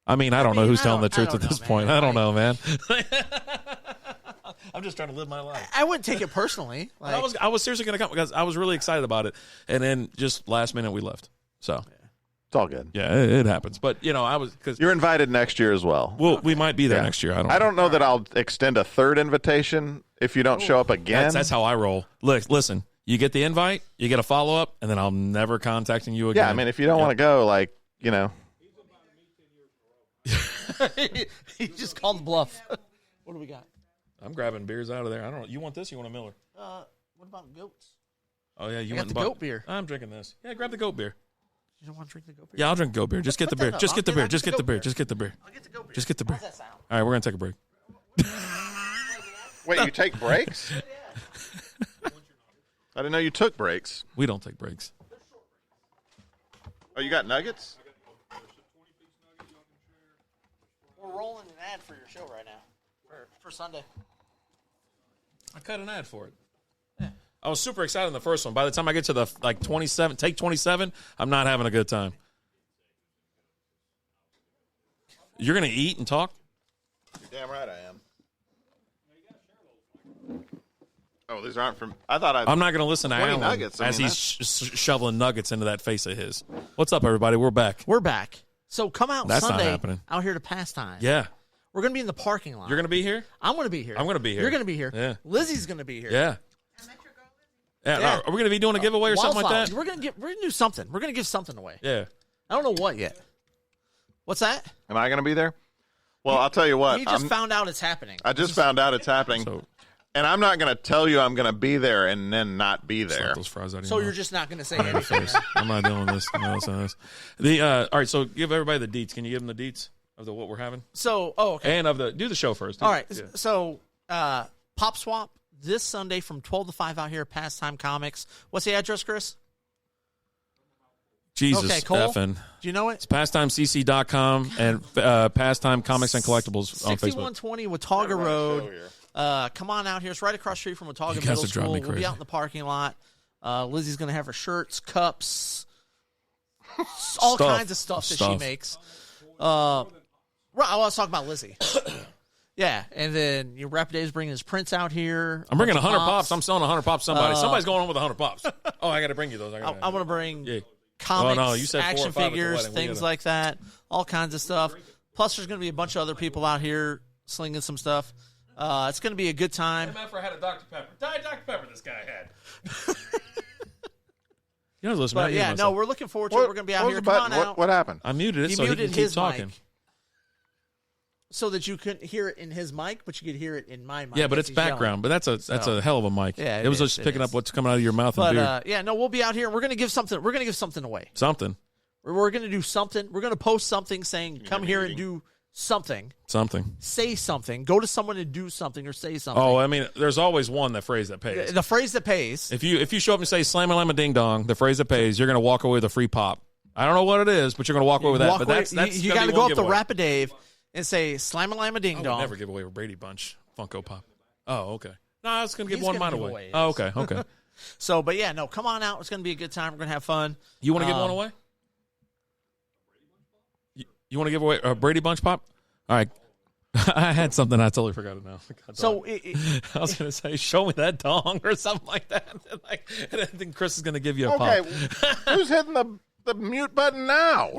I mean, I don't know who's telling the truth I at don't this know, point. man. I don't know, man. I'm just trying to live my life. I wouldn't take it personally. Like, I was seriously going to come because I was really excited about it, and then just last minute we left. So It's all good. yeah, it happens. But I was because You're invited next year as well. we might be there Yeah. next year. I don't know that I'll extend a third invitation if you don't show up again. That's how I roll. Look, listen. You get the invite, you get a follow up, and then I'm never contacting you again. Yeah, I mean, if you don't want to go, he just called the bluff. What do we got? I'm grabbing beers out of there. I don't know. You want this? You want a Miller? What about goats? Oh yeah, you I got want the goat beer. I'm drinking this. Yeah, grab the goat beer. You don't want to drink the goat beer? Yeah, I'll drink goat beer. Just get the Put that beer. up. Just get the I'll beer. get Just the get the goat beer. beer. Just get the beer. I'll get the goat beer. Just get the beer. How's that sound? All right, we're gonna take a break. Wait, you take breaks? I didn't know you took breaks. We don't take breaks. Oh, you got nuggets? We're rolling an ad for your show right now for Sunday. I cut an ad for it. Yeah. I was super excited in the first one. By the time I get to the 27, take 27, I'm not having a good time. You're gonna eat and talk? You're damn right I am. Oh, these aren't from. I thought I'm not gonna listen to 20 Alan nuggets. I as mean, he's shoveling nuggets into that face of his. What's up, everybody? We're back. We're back. So come out That's not Sunday happening. out here to Pastime. Yeah, We're going to be in the parking lot. you're gonna be here. I'm going to be here. I'm gonna be here. You're going to be here. Yeah. Lizzie's going to be here. Yeah. Yeah. Yeah. Are we gonna be doing a giveaway or something like Wildflowers. that? We're going to do something. We're going to give something away. Yeah. I don't know what yet. What's that? Am I going to be there? Well, I'll tell you what. He just found out it's happening. I just found out it's happening. So And I'm not going to tell you I'm going to be there and then not be there. slap those fries out of So your you're mouth. just not going to say anything. I'm not doing this. No, it's not this. All right, so give everybody the deets. Can you give them the deets of what we're having? So, okay. And do the show first. All right. Yeah. So, Pop Swap this Sunday from 12 to 5 out here at Pastime Comics. What's the address, Chris? Jesus Okay, Cole? effing. Do you know it? It's pastimecc.com and Pastime Comics and Collectibles on Facebook. 6120 Watauga Road. Come on out here. It's right across the street from Watauga You guys Middle are driving School. me We'll be crazy. out in the parking lot. Lizzie's going to have her shirts, cups, all Stuff. kinds of stuff that she Stuff. makes. Right, I was talking about Lizzie. Yeah, and then Rap Dave's bringing his prints out here. I'm bringing Bunch of 100 pops. I'm selling 100 pops to somebody. Somebody's going on with 100 pops. Oh, I got to bring you those. I want to bring Yeah. comics, you said 4 or action 5 at the figures, wedding. things like that, all kinds of stuff. Plus, there's going to be a bunch of other people out here slinging some stuff. It's going to be a good time. Hey, man, I had a Dr. Pepper. Diet Dr. Pepper this guy had. You know, listen, But yeah, no, we're looking forward to it. We're going to be out here. Come on out. What happened? I muted it He so he muted can keep his talking. mic so that you couldn't hear it in his mic, but you could hear it in my mic. Yeah, but as it's he's background. yelling. But that's a hell of a mic. Yeah, it was is, just it picking is. up what's coming out of your mouth and But beer. yeah, no, we'll be out here. We're going to give something. We're going to give something away. Something. We're going to do something. We're going to post something saying, "Come here and do something." Something. Say something. Go to someone and do something or say something. Oh, I mean, there's always that phrase that pays. The phrase that pays. If you show up and say "slam a ding dong," the phrase that pays, you're going to walk away with a free pop. I don't know what it is, but you're going to walk away with that. But that's you got to go up to Rapid-Dave and say "slam-a-lam-a-ding dong." I would never give away a Brady Bunch Funko Pop. Oh, okay. No, I was going to give He's one of gonna mine give away. away Oh, his. okay. So, but yeah, no, come on out. It's going to be a good time. We're going to have fun. You want to give one away? You want to give away a Brady Bunch Pop? All right. I had something. I totally forgot it now. So I was going to say, show me that dong or something like that. And I think Chris is going to give you a Okay, pop. who's hitting the mute button now?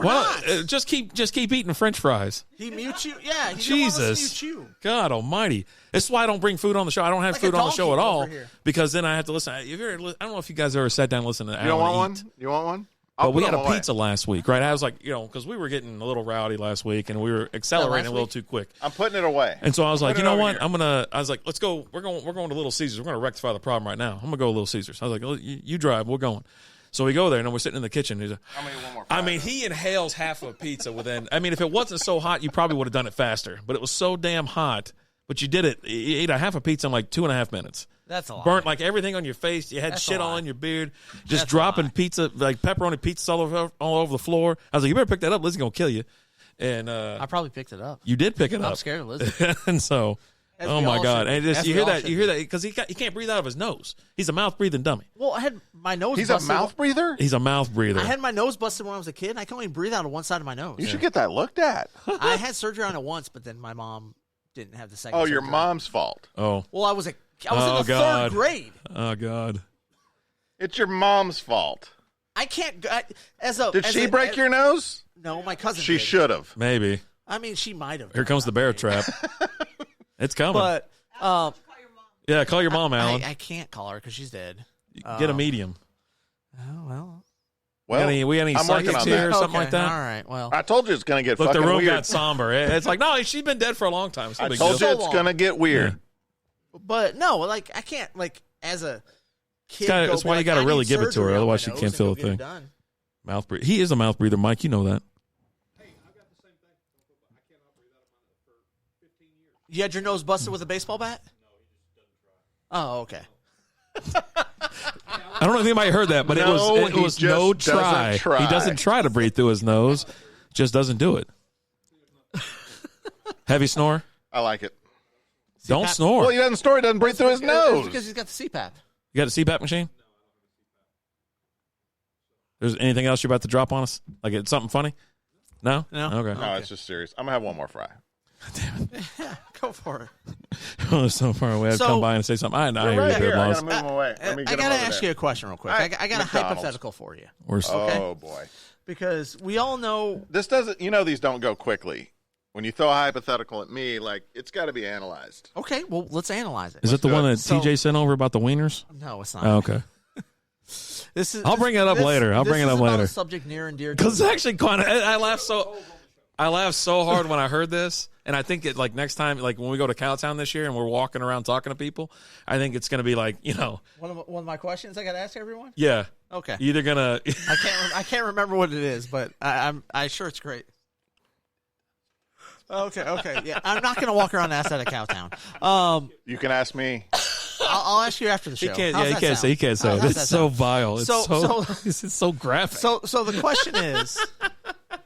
Just keep eating French fries. he mutes you. Yeah, he Jesus. don't want us to mute you. God almighty. That's why I don't bring food on the show. I don't have Like a food on the show at donkey all over here. because then I have to listen. I don't know if you guys ever sat down and listened to You don't Alan want eat. one? You want one? But we put had them a away. pizza last week, right? I was like, because we were getting a little rowdy last week and we were accelerating a little week? too quick. I'm putting it away. And so I was like, Put you it know over what? here. I was like, let's go. We're going to Little Caesars. We're going to rectify the problem right now. I'm going to go to Little Caesars. I was like, well, you drive. We're going. So we go there and we're sitting in the kitchen. He's like, one more I mean, he inhales half of a pizza within. I mean, if it wasn't so hot, you probably would have done it faster. But it was so damn hot. But you did it. You ate a half a pizza in like 2.5 minutes. That's a lot. Burnt like everything on your face. You had That's shit a all lot. in your beard. Just That's a dropping lot. pizza, like pepperoni pizzas all over the floor. I was like, you better pick that up. Lizzie's going to kill you. And I probably picked it up. you did pick it up. I'm scared of Lizzie. And so, As oh we my all God. should And be. just, As you we hear all that? should You hear that? Because he can't breathe out of his nose. He's a mouth breathing dummy. Well, I had my nose. He's a busted. mouth breather? He's a mouth breather. I had my nose busted when I was a kid. And I can only breathe out of one side of my nose. You should get that looked at. I had surgery on it once, but then my mom didn't have the second. Oh, your surgery. mom's fault. Oh. Well, I was in Oh, the God. third grade. Oh, God. It's your mom's fault. I can't. Did she break your nose? No, my cousin. She did. should have. Maybe. I mean, she might have. Here comes the bear trap. It's coming. But Yeah, call your mom, Alan. I can't call her because she's dead. Get a medium. Oh well. Well, we got any I'm working psychics on here or that. something like that? All right. Well, I told you it's going to get Look, the fucking room weird. got somber. It's like, no, she's been dead for a long time. It's no I big told deal. you So it's long. going to get weird. but no, like I can't like as a kid. gotta- go that's be why you like, gotta I really need give it to her, surgery on otherwise my she nose can't and feel go a get it thing. done. Mouth breather. He is a mouth breather, Mike. You know that. You had your nose busted with a baseball bat? Oh, okay. I don't know if anybody heard that, but No, it he was just no doesn't try. try. He doesn't try to breathe through his nose. Just doesn't do it. Heavy snore? I like it. Don't CPAP? snore. Well, he doesn't snore. He doesn't breathe through his It's nose. because he's got the CPAP. You got a CPAP machine? There's anything else you're about to drop on us? Like it's something funny? No? No. Okay. No, it's just serious. I'm going to have one more fry. Go for it. Oh, so far away. I'd So- come by and say something. I hear you, Right good here. I boss. got to move him away. Let me I get him got to over ask there. you a question real quick. All right, I got a McDonald's. hypothetical for you We're Oh, boy. because we all know. This doesn't, these don't go quickly. When you throw a hypothetical at me, like, it's got to be analyzed. Okay, well, let's analyze it. Is it the do one it. that So- TJ sent over about the wieners? No, it's not. Oh, okay. This is. I'll bring it up later. I'll bring it up This is about later. a subject near and dear. to Because me. it's actually kind of, I laughed so hard when I heard this, and I think it like next time, like when we go to Cowtown this year and we're walking around talking to people, I think it's going to be like one of my questions I got to ask everyone. yeah, Okay, either gonna I can't remember what it is, but I'm sure it's great. Okay, yeah. I'm not going to walk around and ask that at Cowtown. You can ask me. I'll ask you after the show. he can't, How's yeah, that he can't sound? say, he can't say. How's It. It's that so sound? vile. It's it's so graphic. So the question is,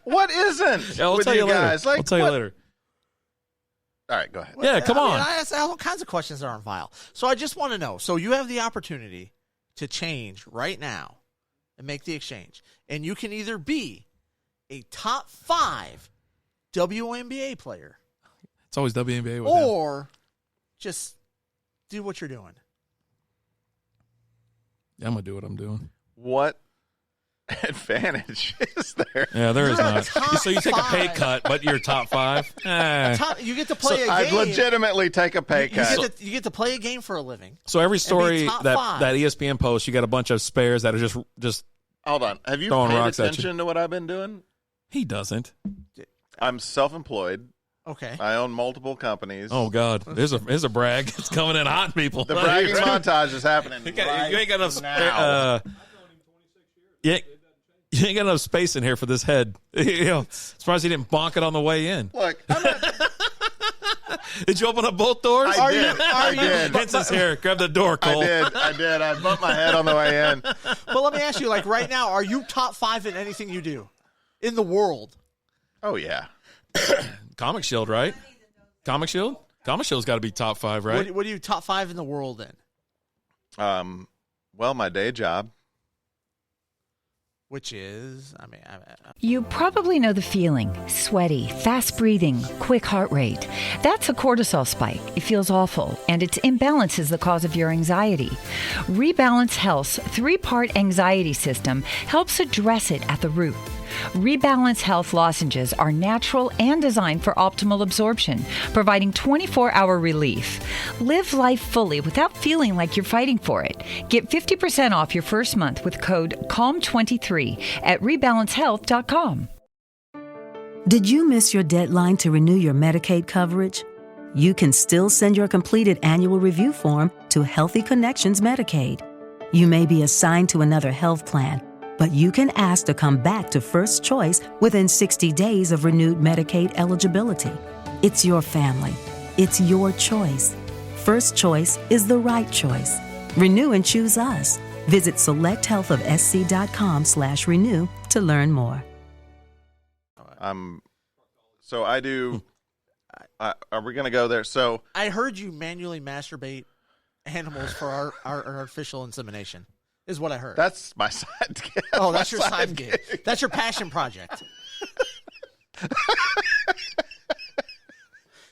What isn't? Yeah, I'll with tell you later. guys? Like, I'll tell you what- later. All right, go ahead. Yeah, come on. I ask all kinds of questions that are on file. So I just want to know. So you have the opportunity to change right now and make the exchange, and you can either be a top 5 WNBA player It's always WNBA with him. or just do what you're doing. Yeah, I'm gonna do what I'm doing. What? advantage is there? Yeah, there is You're not. top So you take a pay 5. cut, but you're top 5. You get to play a game. I'd legitimately take a pay cut. You get to play a game for a living. So every story top that 5. ESPN posts, you got a bunch of spares that are just. Hold on. Have you throwing paid rocks at you. attention to what I've been doing? He doesn't. I'm self-employed. Okay. I own multiple companies. Oh God, there's a brag. It's coming in hot, people. The bragging montage is happening You right ain't got enough now. You ain't got enough space in here for this head. Surprised he didn't bonk it on the way in. Look, I'm not, Did you open up both doors? I did. Vincent's here. Grab the door, Cole. I did. I bumped my head on the way in. But let me ask you, like right now, are you top 5 in anything you do in the world? Oh, yeah. Comic Shield, right? Comic Shield? Comic Shield's got to be top 5, right? What are you top 5 in the world in? Well, my day job. Which is, You probably know the feeling. Sweaty, fast breathing, quick heart rate. That's a cortisol spike. It feels awful, and its imbalance is the cause of your anxiety. Rebalance Health's 3-part anxiety system helps address it at the root. Rebalance Health lozenges are natural and designed for optimal absorption, providing 24-hour relief. Live life fully without feeling like you're fighting for it. Get 50% off your first month with code CALM23 at rebalancehealth.com. Did you miss your deadline to renew your Medicaid coverage? You can still send your completed annual review form to Healthy Connections Medicaid. You may be assigned to another health plan, but you can ask to come back to First Choice within 60 days of renewed Medicaid eligibility. It's your family. It's your choice. First Choice is the right choice. Renew and choose us. Visit selecthealthofsc.com/renew to learn more. So I do. Are we going to go there? So I heard you manually masturbate animals for our artificial insemination. Is what I heard. That's my side gig. Oh, that's your side gig. That's your passion project.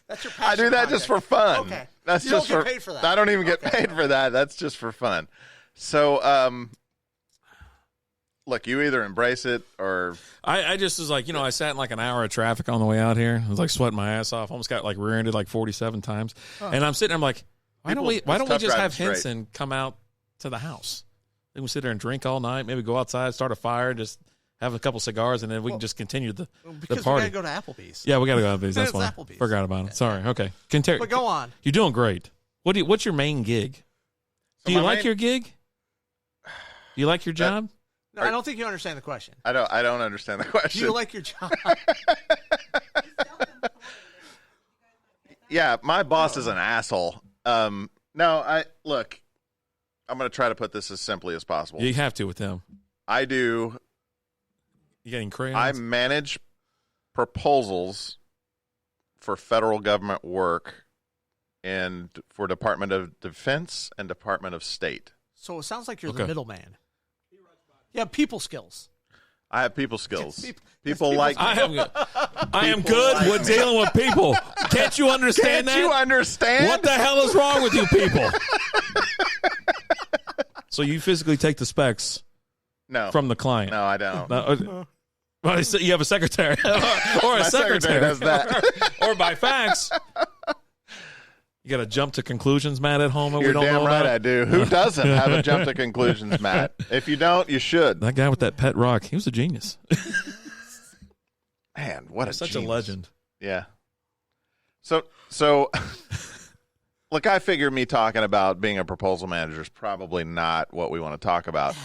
That's your passion I do that project. just for fun. Okay. That's you just don't get paid for that. I don't even get paid for that. That's just for fun. So, look, you either embrace it or I just was like, I sat in like an hour of traffic on the way out here. I was like sweating my ass off. Almost got like rear-ended like 47 times. And I'm sitting there, I'm like, why don't we just have Henson come out to the house? Then we sit there and drink all night, maybe go outside, start a fire, just have a couple cigars, and then we can just continue the party. Because we got to go to Applebee's. Yeah, we got to go to Applebee's. That's why. Applebee's. Forgot about it. Sorry. Okay. But go on. You're doing great. What's your main gig? Do you like your gig? Do you like your job? No, I don't think you understand the question. I don't understand the question. Do you like your job? Yeah, my boss is an asshole. Look, I'm going to try to put this as simply as possible. You have to with them. I do. You getting crayons? I manage proposals for federal government work and for Department of Defense and Department of State. So it sounds like you're the middleman. You have people skills. I have people skills. People like me. I am good with dealing with people. Can't you understand that? Can't you understand? What the hell is wrong with you people? So you physically take the specs from the client? No, I don't. Well, you have a secretary or a secretary does that. or by fax. You got to jump to conclusions, Matt, at home. You're damn right I do. Who doesn't have a jump to conclusions, Matt? If you don't, you should. That guy with that pet rock, he was a genius. Man, what such genius. a legend. Yeah. So, look, I figure me talking about being a proposal manager is probably not what we want to talk about.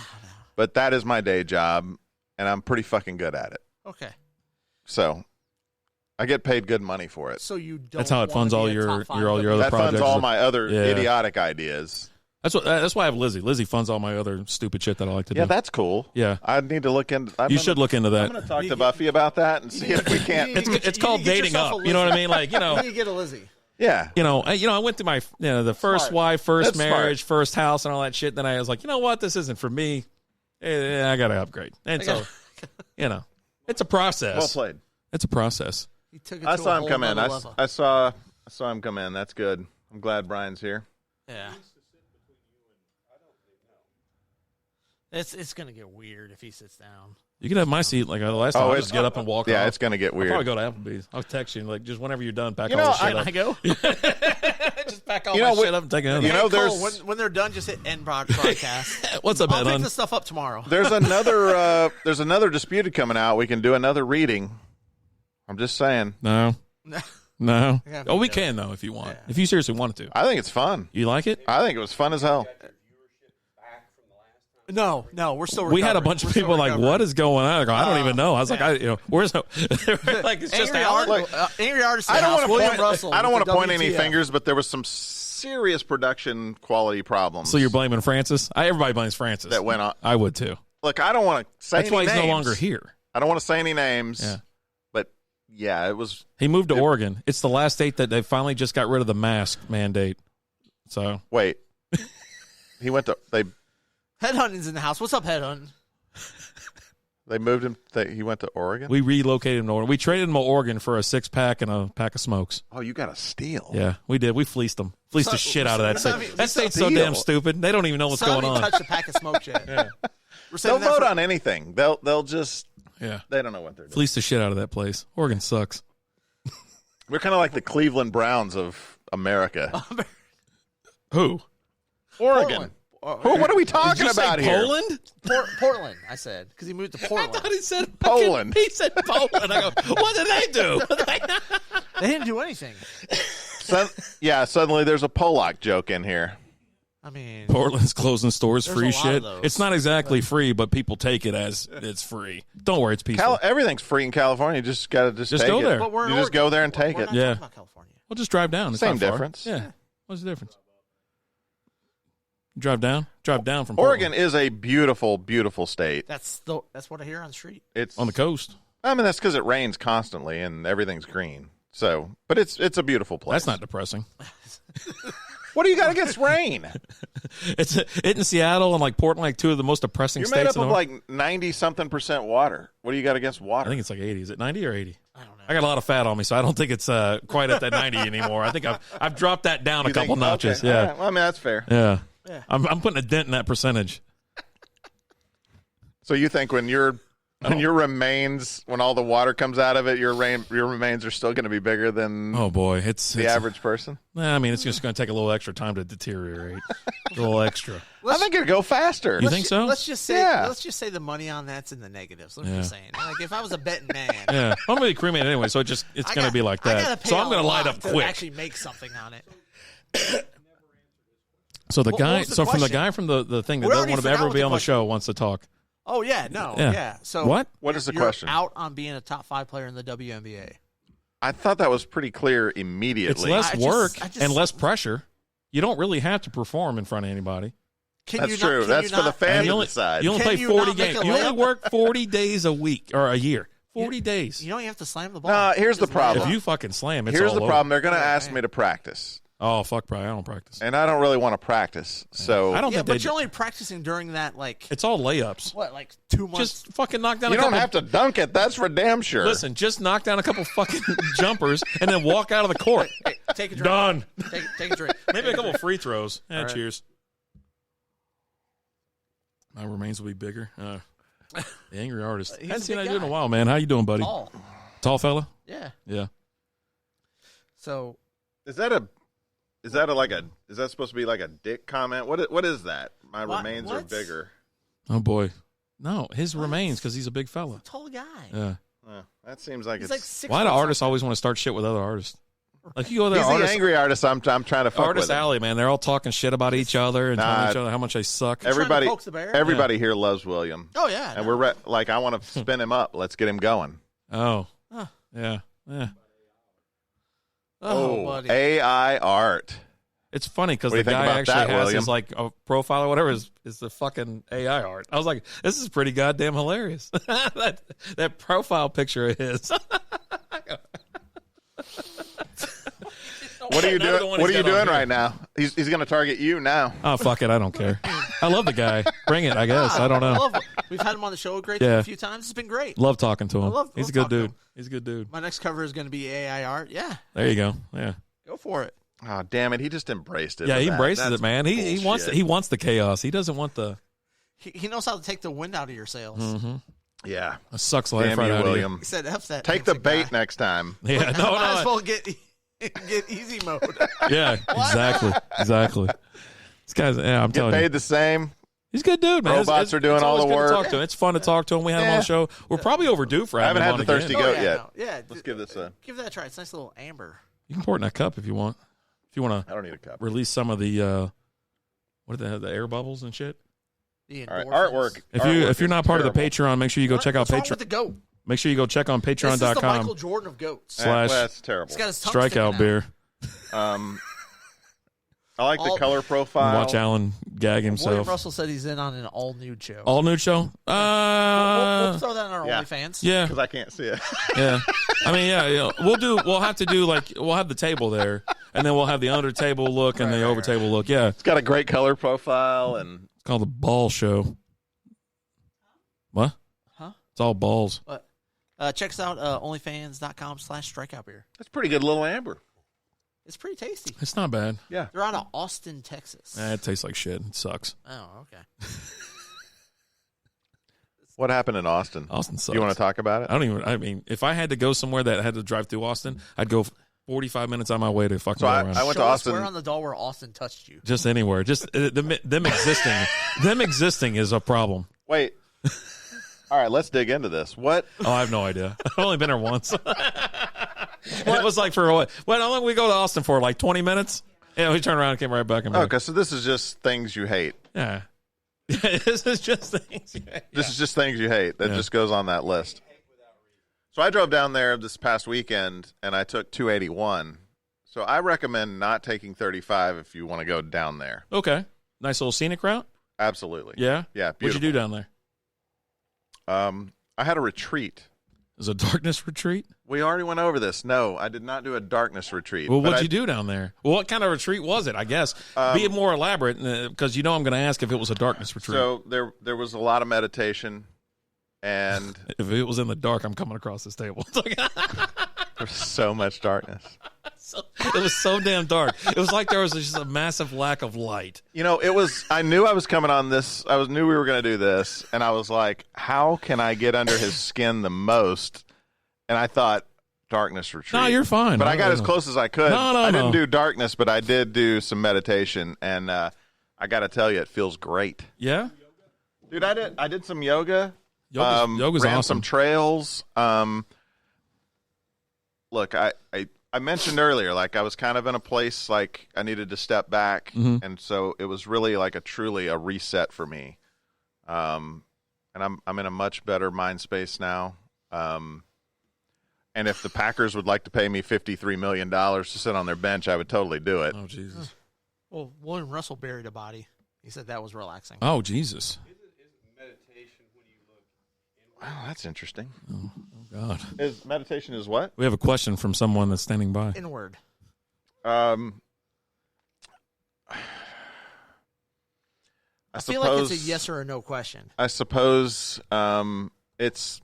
But that is my day job, and I'm pretty fucking good at it. Okay. So I get paid good money for it. So you don't. That's how it funds all your other that projects. Funds all my other idiotic ideas. That's why I have Lizzie. Lizzie funds all my other stupid shit that I like to do. Yeah, that's cool. Yeah, I need to look into. You should look into that. I'm going to talk to Buffy about that and see if we can't. It's called dating up. You know what I mean? Like you get a Lizzie. Yeah. I went through my the first wife, first marriage, first house, and all that shit. Then I was like, you know what? This isn't for me. I got to upgrade. And so, it's a process. Well played. It's a process. I saw him come in. I saw him come in. That's good. I'm glad Brian's here. Yeah. It's gonna get weird if he sits down. You can have my seat like the last time. I just get up and walk off. Yeah, it's going to get weird. I'll probably go to Applebee's. I'll text you like just whenever you're done, pack all the shit up. I go? Just pack all my shit up and take it home. You know, when they're done, just hit end broadcast. What's up, I'll Ed? pick the stuff up tomorrow. There's another Disputed coming out. We can do another reading. I'm just saying. No. No. Yeah, Oh, we can though if you want. If you seriously wanted to. I think it's fun. You like it? I think it was fun as hell. No, we're still. We had a bunch of people like, "What is going on?" I don't even know. I was like, where's like it's just Angry Artist. I don't want to point WTF. any fingers, but there was some serious production quality problems. So you're blaming Francis? Everybody blames Francis. That went on. I would too. Look, I don't want to say. That's any why he's names. no longer here. I don't want to say any names. Yeah. But yeah, it was. He moved to Oregon. It's the last state that they finally just got rid of the mask mandate. So wait, he went to Headhunting's in the house. What's up, Headhunting? They moved him. He went to Oregon? We relocated him to Oregon. We traded him to Oregon for a 6-pack and a pack of smokes. Oh, you got a steal. Yeah, we did. We fleeced them. Fleeced the shit out of that state. That state's so damn stupid. They don't even know what's going on. Touched a pack of smokes yet. Yeah. They'll vote on anything. They'll just. Yeah. They don't know what they're doing. Fleeced the shit out of that place. Oregon sucks. We're kind of like the Cleveland Browns of America. Who? Oregon. What are we talking about here? Poland? Portland, I said, because he moved to Portland. I thought he said Poland. He said Poland. I go, what did they do? They didn't do anything. Suddenly there's a Polak joke in here. I mean, Portland's closing stores, there's free a lot shit. of those. It's not exactly free, but people take it as it's free. Don't worry, it's peaceful. Everything's free in California. You just got to just take go it. there. But we're in You just Oregon. go there and take We're it. not Yeah. talking about California. We'll just drive down. It's Same not far. difference. Yeah. What's the difference? Drive down? Drive down from Oregon Portland. is a beautiful, beautiful state. That's what I hear on the street. It's On the coast. I mean, that's because it rains constantly and everything's green. So, but it's a beautiful place. That's not depressing. What do you got against rain? It's in Seattle and like Portland, like two of the most depressing You're states. made up in of the like 90-something% water. What do you got against water? I think it's like 80. Is it 90 or 80? I don't know. I got a lot of fat on me, so I don't think it's quite at that 90 anymore. I think I've dropped that down a couple notches. Okay. Yeah. All right. Well, I mean, that's fair. Yeah. Yeah. I'm putting a dent in that percentage. So you think when your remains, when all the water comes out of it, your remains are still going to be bigger than Oh boy, it's the average person? I mean, it's just going to take a little extra time to deteriorate. A little extra. I think it'd go faster. You think so? Let's just say Yeah. let's just say the money on that's in the negatives. I'm just saying. Like if I was a betting man, Yeah, I'm going to be cremated anyway, so it's going to be like I gotta that. pay So I'm a going to light lot up to quick. actually make something on it. So the What guy, was the so from the question? guy from the thing that We doesn't already want to forgot ever what be the on the question show wants to talk. Oh yeah, no, Yeah. yeah. So What? What is the you're question? out on being a top 5 player in the WNBA. I thought that was pretty clear immediately. It's less I just- work I just- and less pressure. You don't really have to perform in front of anybody. Can That's you true. Not, That's you for the not, fans And to decide. you only Can play you 40 not make games. a You only layup? work 40 days a week or a year. 40 days. You don't even have to slam the ball. Nah, here's the Just lay it problem. If up. you fucking slam, it's Here's all the over. problem. They're going to ask man. me to practice, Oh, fuck, probably. I don't practice. and I don't really want to practice. So I don't Yeah, think but they you're only practicing during that It's all layups. what, like 2 months? Just fucking knock down you a couple. don't have to dunk it. That's for damn sure. Listen, just knock down a couple fucking jumpers and then walk out of the court. Hey, take a drink. Done. Take a drink. Maybe a couple free throws. All right. Cheers. My remains will be bigger. The angry artist. He's Hadn't a seen big that dude in a guy. while, man. How you doing, buddy? Tall fella? Yeah. Yeah. So Is that supposed to be like a dick comment? What is that? My remains are what? bigger. Oh, boy. No, his remains because he's a big fella. tall guy. Yeah. That seems like He's it's like 6 Why do foot artists something. always want to start shit with other artists? Like you go there, he's the artist, angry artist. I'm trying to fuck artist with him. alley, man. They're all talking shit about each other and telling each other how much they suck. Everybody, poke the bear? everybody here loves William. Oh yeah. And we're like, I want to spin him up. Let's get him going. Oh, Huh. yeah. Oh, buddy. AI art. It's funny because What do the you think guy about actually that, has William? his like a profile or whatever is the fucking AI art. I was like, this is pretty goddamn hilarious. that profile picture of his. What are you Another doing? one What are he's you got on doing here. right now? He's going to target you now. Oh fuck it, I don't care. I love the guy. Bring it, I guess. I don't I know. love him. We've had him on the show Yeah. a few times. It's been great. Love talking to him. love He's a good talking to dude. him. He's a good dude. My next cover is going to be AI art. Yeah, There you go. Yeah. go for it. Oh, damn it. He just embraced it. Yeah, with he that. embraces That's it, man. He wants bullshit. he wants the chaos. He doesn't want the He knows how to take the wind out of your sails. Mm-hmm. Yeah. It sucks life Damn right you, out of you. William. He said, F that. Take the Mexican bait guy. next time. Yeah, Might as no. well get easy mode. Yeah, exactly. This guy's, I'm Get telling you. paid the same. He's a good dude, man. Robots are doing it's all always the good to work. talk to him. It's fun to talk to him. We had him on the show. We're probably overdue for I having haven't him had on the again. thirsty goat yeah, yet. no. Yeah, Let's give this a. Give that a try. It's a nice little amber. You can pour it in that cup if you want. If you want I don't need a cup. to release some of the what are the air bubbles and shit. The All right, endorphins. artwork. If you're not part of the Patreon, make sure you go check out What's wrong with the Patreon. goat? Make sure you go check on This is the patreon.com Michael Jordan of goats. slash That's terrible. He's got his tongue sticking strikeout out. beer. I like the All- color profile. Watch Alan gag William himself. Russell said he's in on an all-nude show. All nude show? We'll throw that on our yeah. OnlyFans. Yeah. Because I can't see it. Yeah. I mean, yeah. We'll have to do we'll have the table there, and then we'll have the under table look and the over table look. Yeah. It's got a great color profile and It's called the ball show. What? Huh? It's all balls. Check us out, onlyfans.com/strikeoutbeer. that's a pretty good little amber. It's pretty tasty. It's not bad. Yeah. They're out of Austin, Texas. It tastes like shit. It sucks. Oh, okay. What happened in Austin? Austin sucks. You want to talk about it? I mean, if I had to go somewhere that had to drive through Austin, I'd go 45 minutes on my way to fucking So go I around. went to Show us Austin. where on the doll where Austin touched you. Just anywhere. Just them existing is a problem. Wait. All right, let's dig into this. What? Oh, I have no idea. I've only been there once. And it was like for what? How long did we go to Austin for? Like 20 minutes? Yeah, we turned around and came right back. And Okay, so this is just things you hate. yeah. This is just things. This is just things you hate. That Yeah. just goes on that list. So I drove down there this past weekend, and I took 281. So I recommend not taking 35 if you want to go down there. Okay. Nice little scenic route? Absolutely. Yeah? Yeah, What'd you beautiful. do down there? I had a retreat. It was a darkness retreat? We already went over this. No, I did not do a darkness retreat. Well, but what'd you do down there? Well, what kind of retreat was it, I guess? Be more elaborate, because you know I'm going to ask if it was a darkness retreat. So there was a lot of meditation, and If it was in the dark, I'm coming across this table. It's like, there's so much darkness. it was so damn dark. It was like there was just a massive lack of light. You know, it was. I knew I was coming on this. Knew we were going to do this, and I was like, "How can I get under his skin the most?" And I thought, darkness retreat. No, you're fine. But No, I got no, as no. close as I could. No, I didn't no. do darkness, but I did do some meditation, and I got to tell you, it feels great, Yeah? dude. I did some yoga. Yoga's ran awesome. some trails. Look, I mentioned earlier, like I was kind of in a place like I needed to step back, Mm-hmm. and so it was really like truly a reset for me. And I'm in a much better mind space now. And if the Packers would like to pay me $53 million to sit on their bench, I would totally do it. Oh, Jesus. Well, William Russell buried a body. He said that was relaxing. Oh, Jesus. Wow, that's interesting. Oh, God. Is meditation is what? We have a question from someone that's standing by. Inward. I I feel like it's a yes or a no question. I suppose it's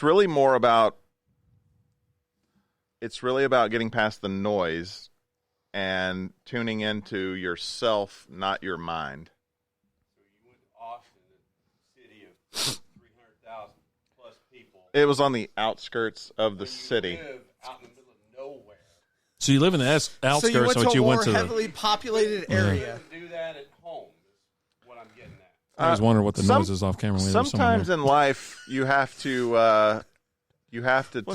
really more about getting past the noise and tuning into yourself, not your mind. So you went to Austin, a city of 300,000 plus people. It was on the outskirts of the city. Live out in the middle of nowhere. So you live in the outskirts, So you went to a you more went to heavily populated area. Do that at home is what I'm getting at. I was wondering what the noise is off camera. Sometimes in life, you have to What's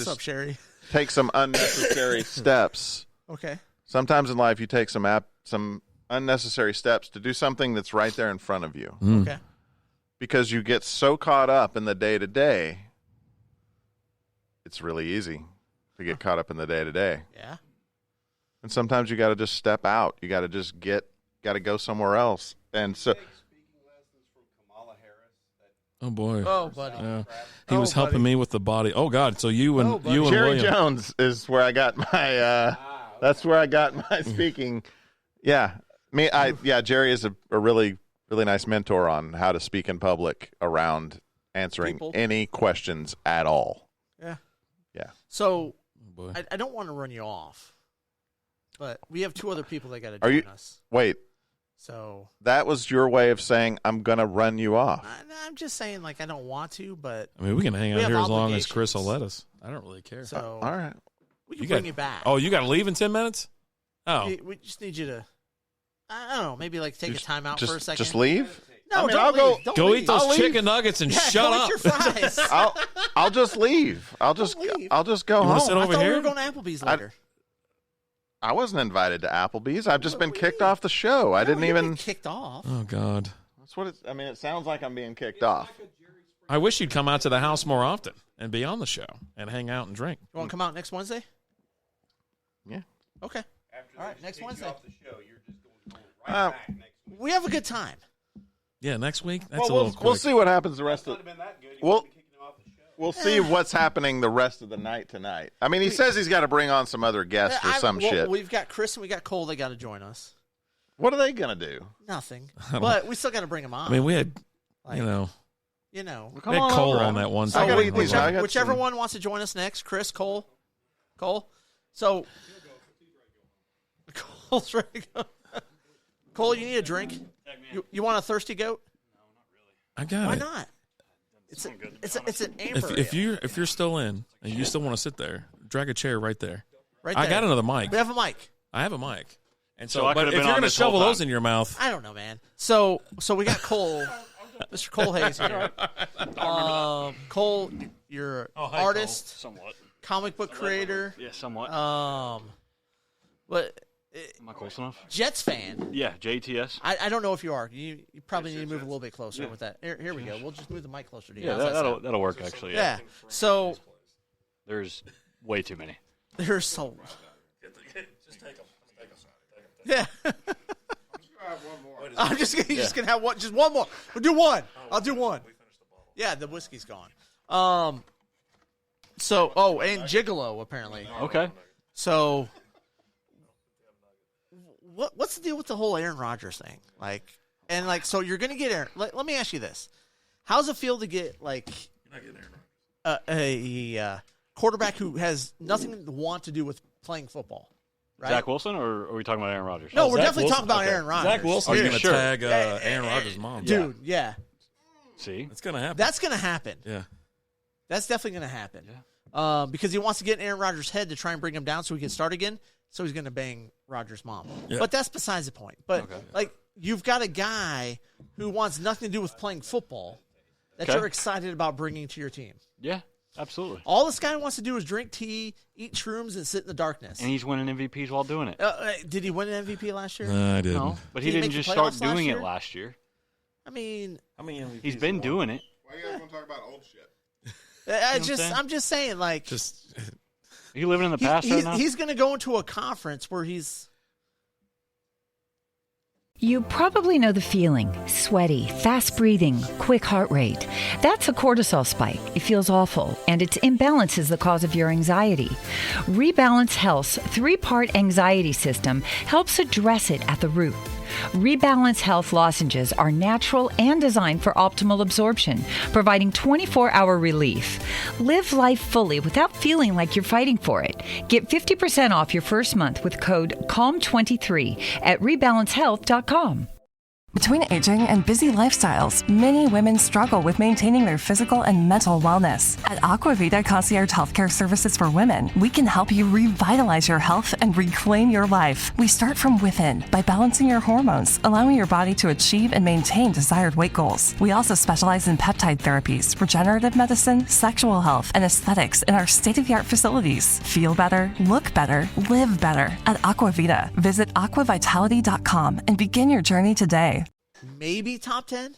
just up, Sherry? take some unnecessary steps. Okay. Sometimes in life, you take some unnecessary steps to do something that's right there in front of you. Okay. Because you get so caught up in the day-to-day, it's really easy to get caught up in the day-to-day. Yeah. And sometimes you got to just step out. You got to just got to go somewhere else. And so, Speaking lessons from Kamala Harris. Oh, boy. Oh, buddy. Yeah. He was helping me with the body. Oh, God. So you and Jerry William. Jones is where I got my that's where I got my speaking. Yeah. Jerry is a really, really nice mentor on how to speak in public around answering People. any questions at all. Yeah. Yeah. So boy. I don't want to run you off, but we have two other people that got to Are join you- us. Wait. So that was your way of saying I'm going to run you off. I'm just saying, like, I don't want to, but I mean, we can hang out have here as long as Chris will let us. I don't really care. So all right, we can bring you back. Oh, you got to leave in 10 minutes? Oh, we just need you to. I don't know. Maybe like take a time out for a second. Just leave. No, I mean, don't I'll leave. Don't go leave. eat those chicken nuggets and shut go up. Eat your fries. I'll just leave. I'll just go You home. wanna sit I over thought here? we were going to Applebee's later. I wasn't invited to Applebee's. I've just been kicked off the show. I didn't you've even been kicked off. Oh, God. That's what I mean, it sounds like I'm being kicked off. I wish you'd come out to the house more often and be on the show and hang out and drink. You want to come out next Wednesday? Yeah. Okay. After All right, next Wednesday. off the show, you're just going right back next week. We have a good time. Yeah, next week? That's Well, a little quick. we'll see what happens the rest of Not been that good. You We'll- won't be kicking him off the show. We'll see what's happening the rest of the night tonight. I mean, he says he's got to bring on some other guests or some shit. We've got Chris and we got Cole. They got to join us. What are they going to do? Nothing. But we still got to bring them on. I mean, we had, Like, you know, we we had Cole on that one. So I gotta eat these. whichever one wants to join us next, Chris, Cole. So Cole's ready to go. Cole, you need a drink? You want a thirsty goat? I got Why it. not? It's an amber. If you're still in and you still want to sit there, drag a chair right there. Right I there. got another mic. We have a mic. I have a mic. And So so, I but could've if been you're on going to this whole shovel those time. in your mouth, I don't know, man. So we got Cole, Mr. Cole Hayes here. Cole, you're an artist, Somewhat. comic book creator. Yeah, somewhat. But Am I close enough? Jets fan. Yeah, JTS. I don't know if you are. You probably need to move a little bit closer with that. Here we go. We'll just move the mic closer to you. Yeah, How's that sound? that'll work actually. Yeah. So There's way too many. there's so. Yeah. I'm just gonna have one. Just one more. We'll do one. I'll do one. Yeah, the whiskey's gone. So and Gigolo apparently. Okay. So what's the deal with the whole Aaron Rodgers thing? So you're gonna get Aaron. Let me ask you this: how's it feel to get a quarterback who has nothing to want to do with playing football? Right? Zach Wilson, or are we talking about Aaron Rodgers? No, we're Zach definitely Wilson? talking about Okay. Aaron Rodgers. Zach Wilson is Yeah, going to sure. tag Aaron Rodgers' mom. Dude, yeah. See? It's going to happen. That's going to happen. Yeah. That's definitely going to happen. Because he wants to get in Aaron Rodgers' head to try and bring him down so he can start again. So he's going to bang Rodgers' mom. Yeah. But that's besides the point. But, you've got a guy who wants nothing to do with playing football that Okay. you're excited about bringing to your team. Yeah, absolutely. All this guy wants to do is drink tea, eat shrooms, and sit in the darkness. And he's winning MVPs while doing it. Did he win an MVP last year? I didn't. No, but he Did he didn't make just the start playoffs last doing year? it last year. I mean, How many MVPs He's been doing it. Why you guys want to talk about old shit? I'm just saying, Just Are you living in the past right now? he's going to go into a conference where he's. You probably know the feeling sweaty, fast breathing, quick heart rate. That's a cortisol spike. It feels awful, and its imbalance is the cause of your anxiety. Rebalance Health's 3-part anxiety system helps address it at the root. Rebalance Health lozenges are natural and designed for optimal absorption, providing 24-hour relief. Live life fully without feeling like you're fighting for it. Get 50% off your first month with code CALM23 at rebalancehealth.com. Between aging and busy lifestyles, many women struggle with maintaining their physical and mental wellness. At Aquavita Concierge Healthcare Services for Women, we can help you revitalize your health and reclaim your life. We start from within by balancing your hormones, allowing your body to achieve and maintain desired weight goals. We also specialize in peptide therapies, regenerative medicine, sexual health, and aesthetics in our state-of-the-art facilities. Feel better, look better, live better at Aquavita. Visit aquavitality.com and begin your journey today. Maybe top 10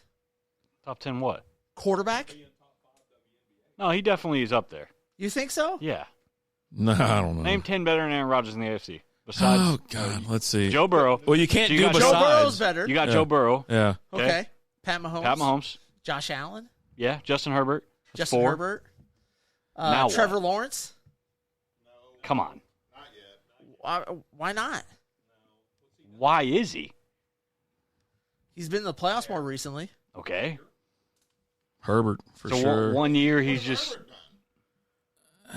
Top 10 what? quarterback. No, he definitely is up there. You think so? Yeah. no, I don't know. Name 10 better than Aaron Rodgers in the AFC. Besides Oh God, let's see. Joe Burrow. Well, you can't So you do got besides. Joe Burrow's better. You got Yeah. Joe Burrow. Yeah. Okay. Pat Mahomes. Pat Mahomes. Josh Allen. Yeah. Justin Herbert. That's Justin 4. Herbert. Now what? Trevor Lawrence. Come on. Why not? Why is he? He's been in the playoffs more recently. Okay. Herbert for so sure. one year he's just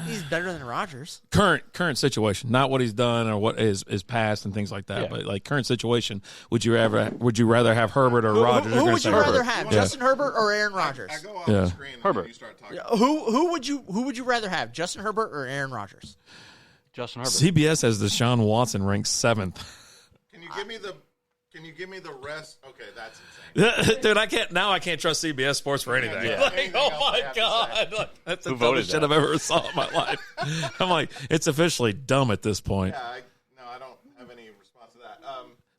He's better than Rodgers. Current situation, not what he's done or what is past and things like that. Yeah. But like current situation, would you rather have Herbert or Rodgers? Who would you rather have, Justin Herbert or Aaron Rodgers? I go off the screen and Herbert. you start talking. Who would you rather have, Justin Herbert or Aaron Rodgers? Justin Herbert. CBS has Deshaun Watson ranked 7th. Can you give me the rest? Okay, that's insane. Dude, I can't trust CBS Sports for anything. Yeah. Like, Anything oh else my I have to God. Like, that's the Who voted dumbest shit that? I've ever saw in my life. I'm like, it's officially dumb at this point. Yeah, I don't have any response to that.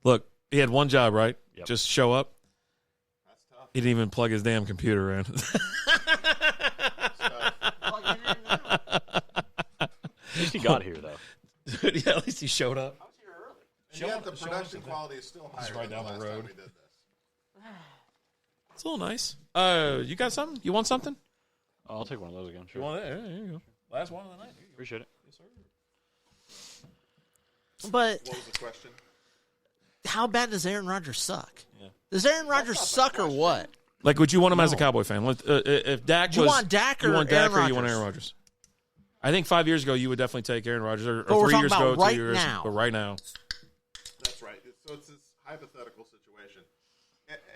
Look, he had one job, right? Yep. Just show up. That's tough. He didn't even plug his damn computer in. At least he got here, though. Dude, yeah, at least he showed up. And yet the production quality is still higher right than down the the last road. time we did this. It's a little nice. You got something? You want something? Oh, I'll take one of those again. Sure. You want it? Yeah, here you go. Last one of the night. Appreciate it. Yes, sir. But What was the question? how bad does Aaron Rodgers suck? Yeah. Does Aaron Rodgers suck or what? Like, would you want him as a Cowboy fan? If Dak Do you was, want Dak or you want Dak Aaron or you want Rodgers? Aaron Rodgers? I think 5 years ago you would definitely take Aaron Rodgers, or But we're 3 talking years about ago, right 2 years. now. But right now, That's right. So it's this hypothetical situation.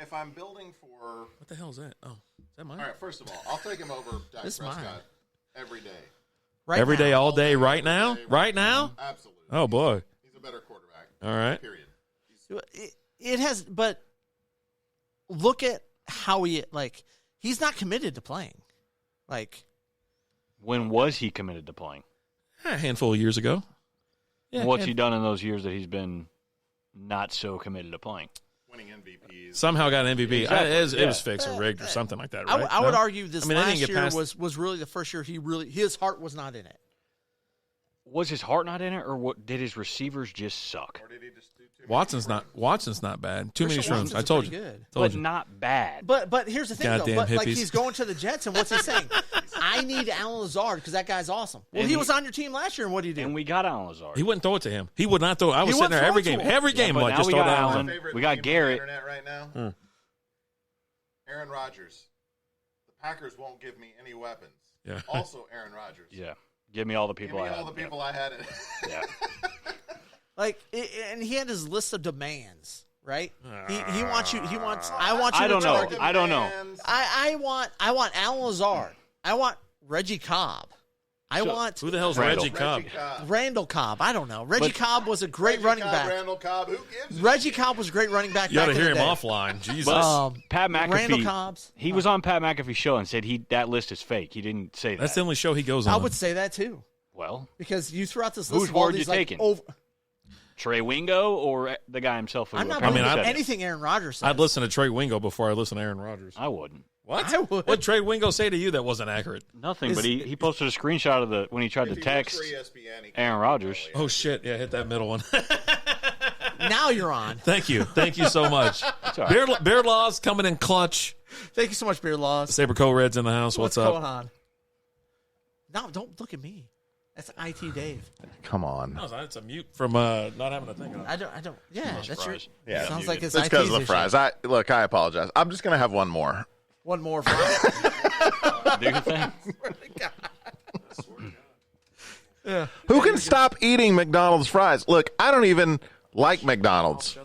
If I'm building for... what the hell is that? Oh, is that mine? All right, first of all, I'll take him over Dak This is mine. Prescott every day. Right Every now. day, all day, right now, Every day, right now. Absolutely. Oh boy! He's a better quarterback. All right. Period. It has, but look at how he's not committed to playing. Like, When was he committed to playing? A handful of years ago. Yeah, What's he done in those years that he's been not so committed to playing? Winning MVPs. Somehow got an MVP. Exactly. It was fixed or rigged or something like that, right? I would No? argue this I mean, they didn't last get year past- was really the first year his heart was not in it. Was his heart not in it, or what? Did his receivers just suck? Or did he just do too many Watson's not bad. Too many Christian shrooms. Watson's I told pretty you. good. Told But you. not bad. But here's the thing, Goddamn though. But like hippies. he's going to the Jets, and what's he saying? I need Alan Lazard because that guy's awesome. Well, And he he- was on your team last year, and what do you do? And we got Alan Lazard. He wouldn't throw it to him. He would not throw it. I was He sitting there wouldn't every throw game. it to him. Every game, but like, now just we throw got that Allen. on. favorite We got meme on Garrett. the internet right now. Aaron Rodgers. The Packers won't give me any weapons. Yeah. Also, Aaron Rodgers. Yeah. Give me all the Give people me I all have. the people I had. Yeah. Like, and he had his list of demands, right? He wants you. He wants. I want you I to don't know. target. I don't know. I want Alan Lazard. I want Reggie Cobb. I want Who the hell's Randall. Reggie Cobb? Randall Cobb. I don't know. Reggie Cobb was a great Reggie running Cobb, back. Randall Cobb. Who gives a Reggie Cobb was a great running back. You got back to in hear the him day. offline. Jesus. But Pat Randall McAfee, Cobb's. he was on Pat McAfee's show and said that list is fake. He didn't say that. That's the only show he goes on. I would say that too, Well, because you threw out this Whose list of all word these you like taking? over. Trey Wingo or the guy himself? Who I'm not apparently believing said it? anything Aaron Rodgers says. I'd listen to Trey Wingo before I listen to Aaron Rodgers. I wouldn't. What? I would. What Trey Wingo say to you that wasn't accurate? Nothing, but he posted a screenshot of when he tried to text Aaron Rodgers. Oh shit! Yeah, hit that middle one. Now you're on. Thank you so much. all right. Beard Laws coming in clutch. Thank you so much, Beer Laws. Saber Co Reds in the house. What's up? going on? No, don't look at me. That's IT Dave. Come on. No, it's a mute from not having a thing on. I don't. Yeah, that's your. fries. Yeah, sounds like it's It's because of the IT's fries. issue. I apologize. I'm just going to have one more. One more fry. Do you think? Who can stop eating McDonald's fries? Look, I don't even like McDonald's,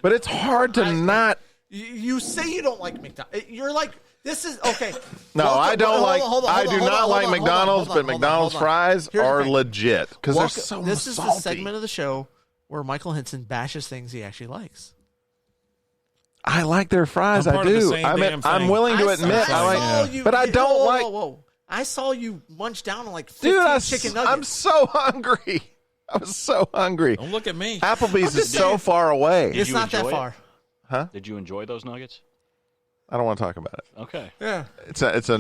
but it's hard to not. You say you don't like McDonald's. You're like, this is okay. No, Welcome- I don't hold on, like. hold on, I hold do on, not hold like on, hold on, McDonald's, hold on, but hold on, McDonald's hold on. fries Here's the are thing. legit because they're Welcome- so This is salty. the segment of the show where Michael Henson bashes things he actually likes. I like their fries. I'm I part of the do. same I'm damn thing. willing to I admit saw I like, you, but I don't whoa, like. Whoa, whoa. I saw you munch down on like 15 Dude, chicken I'm nuggets. so hungry. I was so hungry. Don't look at me. Applebee's is so far away. It's you not that enjoy it? far. Huh? Did you enjoy those nuggets? I don't want to talk about it. Okay. Yeah. I'm not Sure as hell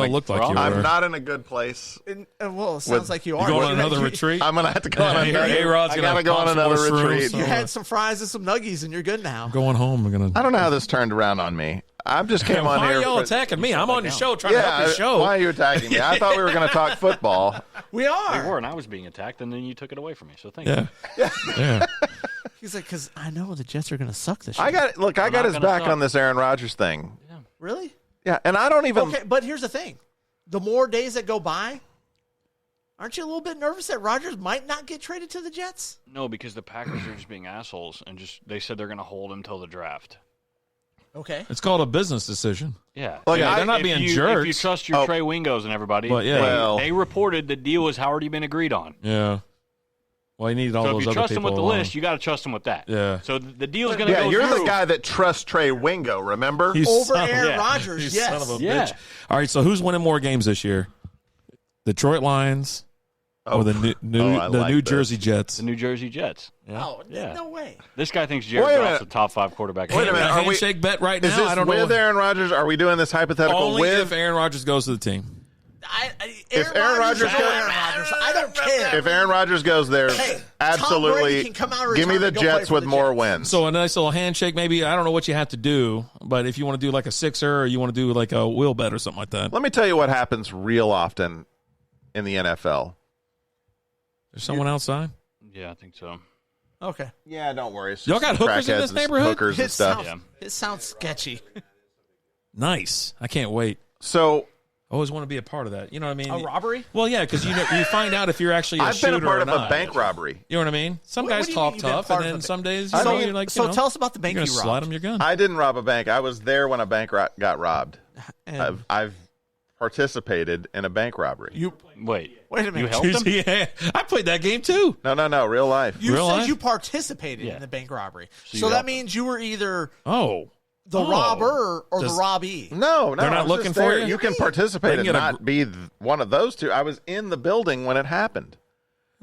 in a, looked like you I'm were. not in a good place. Well, it sounds like you are. You going on You- another you- retreat? I'm gonna have to go on Hey, another. A-Rod's I gonna gotta go pop on some another more shrooms. retreat. You had some fries and some nuggies, and you're good now. I'm going home. I'm gonna. I don't know how this turned around on me. I just came on Why here. are y'all for- attacking me? I'm on your show trying to help Yeah, your show. why are you attacking me? I thought we were going to talk football. We are. We were, and I was being attacked, and then you took it away from me. So thank you. Yeah. He's like, because I know the Jets are going to suck this year. I got not his gonna back suck. on this Aaron Rodgers thing. Really? Yeah, and I don't even. Okay, but here's the thing: the more days that go by, Aren't you a little bit nervous that Rodgers might not get traded to the Jets? No, because the Packers are just being assholes, and they said they're going to hold him till the draft. Okay. It's called a business decision. Yeah. Like, they're not being jerks. If you trust your Trey Wingos and everybody, But, yeah. they reported the deal has already been agreed on. Yeah. Well, you need all so those if you other trust him people with the along. list, you got to trust him with that. Yeah. So the deal's going to go you're through. the guy that trusts Trey Wingo, remember? Over Aaron Rodgers, You yes. son of a bitch. All right, so who's winning more games this year? Detroit Lions or the New Jersey Jets? The New Jersey Jets. Yeah. Oh, no way. This guy thinks Jared Goff's a top 5 quarterback. Wait a minute. A handshake bet right now? Is this I don't know. with Aaron Rodgers? Are we doing this hypothetical Only with? if Aaron Rodgers goes to the team. If Aaron Rodgers goes, I don't care. if Aaron Rodgers goes there, Tom Brady absolutely can come out of give me the retirement and go play Jets for with the more Jets. wins. So a nice little handshake, maybe. I don't know what you have to do, but if you want to do like a sixer or you want to do like a wheel bet or something like that. Let me tell you what happens real often in the NFL. There's someone outside? Yeah, I think so. Okay. Yeah, don't worry. It's Y'all just got hookers in crackheads this and neighborhood? Hookers and stuff. It sounds sketchy. Nice. I can't wait. So I always want to be a part of that. You know what I mean? A robbery? Well, yeah, because you find out if you're actually a I've shooter been a part or of not. a bank robbery. You know what I mean? Some What guys do you talk mean you've been tough, part and of then it? some days So- you're like, so you know, tell us about the bank you're you gonna robbed. slide them your gun. I didn't rob a bank. I was there when a bank got robbed. And I've participated in a bank robbery. Wait a minute. You helped him? Yeah, I played that game too. No, real life. You Real said life? you participated Yeah. in the bank robbery. So So you that helped means you were either Oh, the robber or the robbie. No, They're not I was looking just for there. you? You can They participate can and get a not be one of those two. I was in the building when it happened.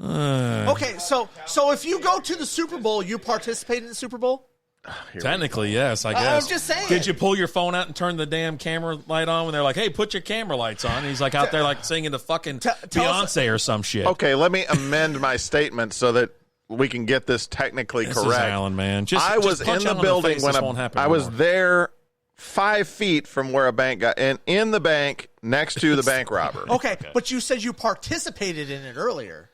Okay, so if you go to the Super Bowl, you participate in the Super Bowl? technically, yes, I guess. I'm just saying. Did you pull your phone out and turn the damn camera light on when they're like, "Hey, put your camera lights on"? And he's like out there like singing the fucking Beyonce or some shit. Okay, let me amend my statement so that we can get this technically This correct. is Alan, man. I was in the building when I was there 5 feet from where a bank got in the bank next to the bank robber. Okay, but you said you participated in it earlier,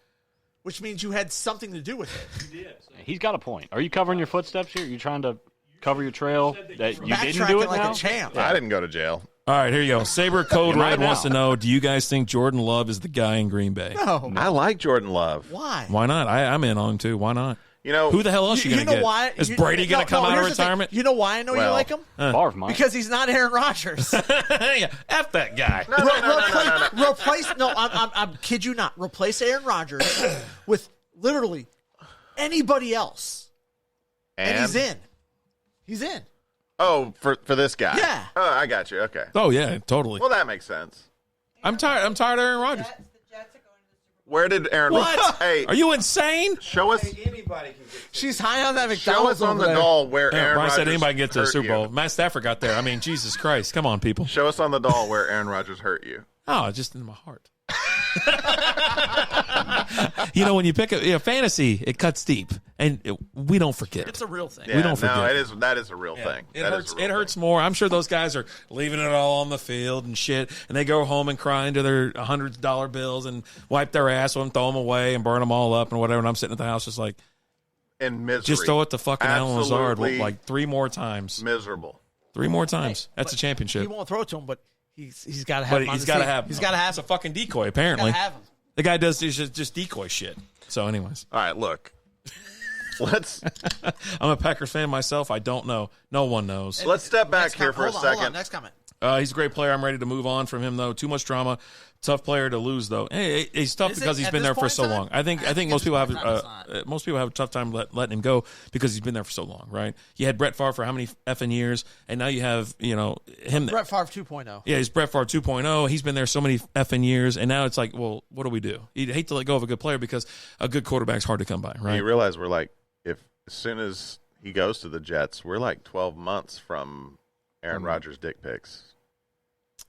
which means you had something to do with it. He's got a point. Are you covering your footsteps here? Are you trying to cover your trail that you didn't do it like now? a champ. I didn't go to jail. All right, here you go. Saber Code You might Red wants to now. know: do you guys think Jordan Love is the guy in Green Bay? No. I like Jordan Love. Why? Why not? I'm in on him too. Why not? You know, Who the hell else you going to know get? why? Is Brady going to come out of here's the thing. retirement? You know why I know you Well, like him? Favre might. Because he's not Aaron Rodgers. Yeah, F that guy. Replace. No, I'm kid you not. Replace Aaron Rodgers with literally anybody else, and he's in. He's in. Oh, for this guy. Yeah. Oh, I got you. Okay. Oh yeah, totally. Well, that makes sense. I'm tired of Aaron Rodgers. Where did Aaron? What? Hey, Are you insane? show us. Anybody can get She's high on that Show McDonald's us on over the there. doll where Yeah, Aaron Brian Rodgers said anybody can get to the hurt Super Bowl. you. Matt Stafford got there. I mean, Jesus Christ. Come on, people. Show us on the doll where Aaron Rodgers hurt you. Oh, just in my heart. You know, when you pick a fantasy, it cuts deep, and we don't forget. It's a real thing. Yeah, We don't forget. No, that is a real thing. It That is hurts. a real It hurts more. I'm sure those guys are leaving it all on the field and shit, and they go home and cry into their $100 bills and wipe their ass with them, throw them away, and burn them all up and whatever. And I'm sitting at the house just like, thing. In misery. just throw it to fucking Alan Lazard Absolutely like 3 more times. miserable. 3 more times. That's a He championship. won't throw it to him, but he's got to have But him on he's his got to team. have. He's got to have It's a him. fucking decoy. Got Apparently, to have him. the guy does just decoy shit. So, anyways, All right, look. Let's I'm a Packers fan myself. I don't know. No one knows. let's step back Next here comment. for a Hold on. second. Next comment. He's a great player. I'm ready to move on from him, though. Too much drama. Tough player to lose, though. Hey, he's tough Is because it he's at been this there for point so in time? long. I think most people have a tough time letting him go because he's been there for so long, right? You had Brett Favre for how many effing years, and now you have him. Brett Favre 2.0. Yeah, he's Brett Favre 2.0. He's been there so many effing years, and now it's like, well, what do? You'd hate to let go of a good player because a good quarterback's hard to come by, right? You realize we're like, as soon as he goes to the Jets, we're like 12 months from Aaron Rodgers' dick pics.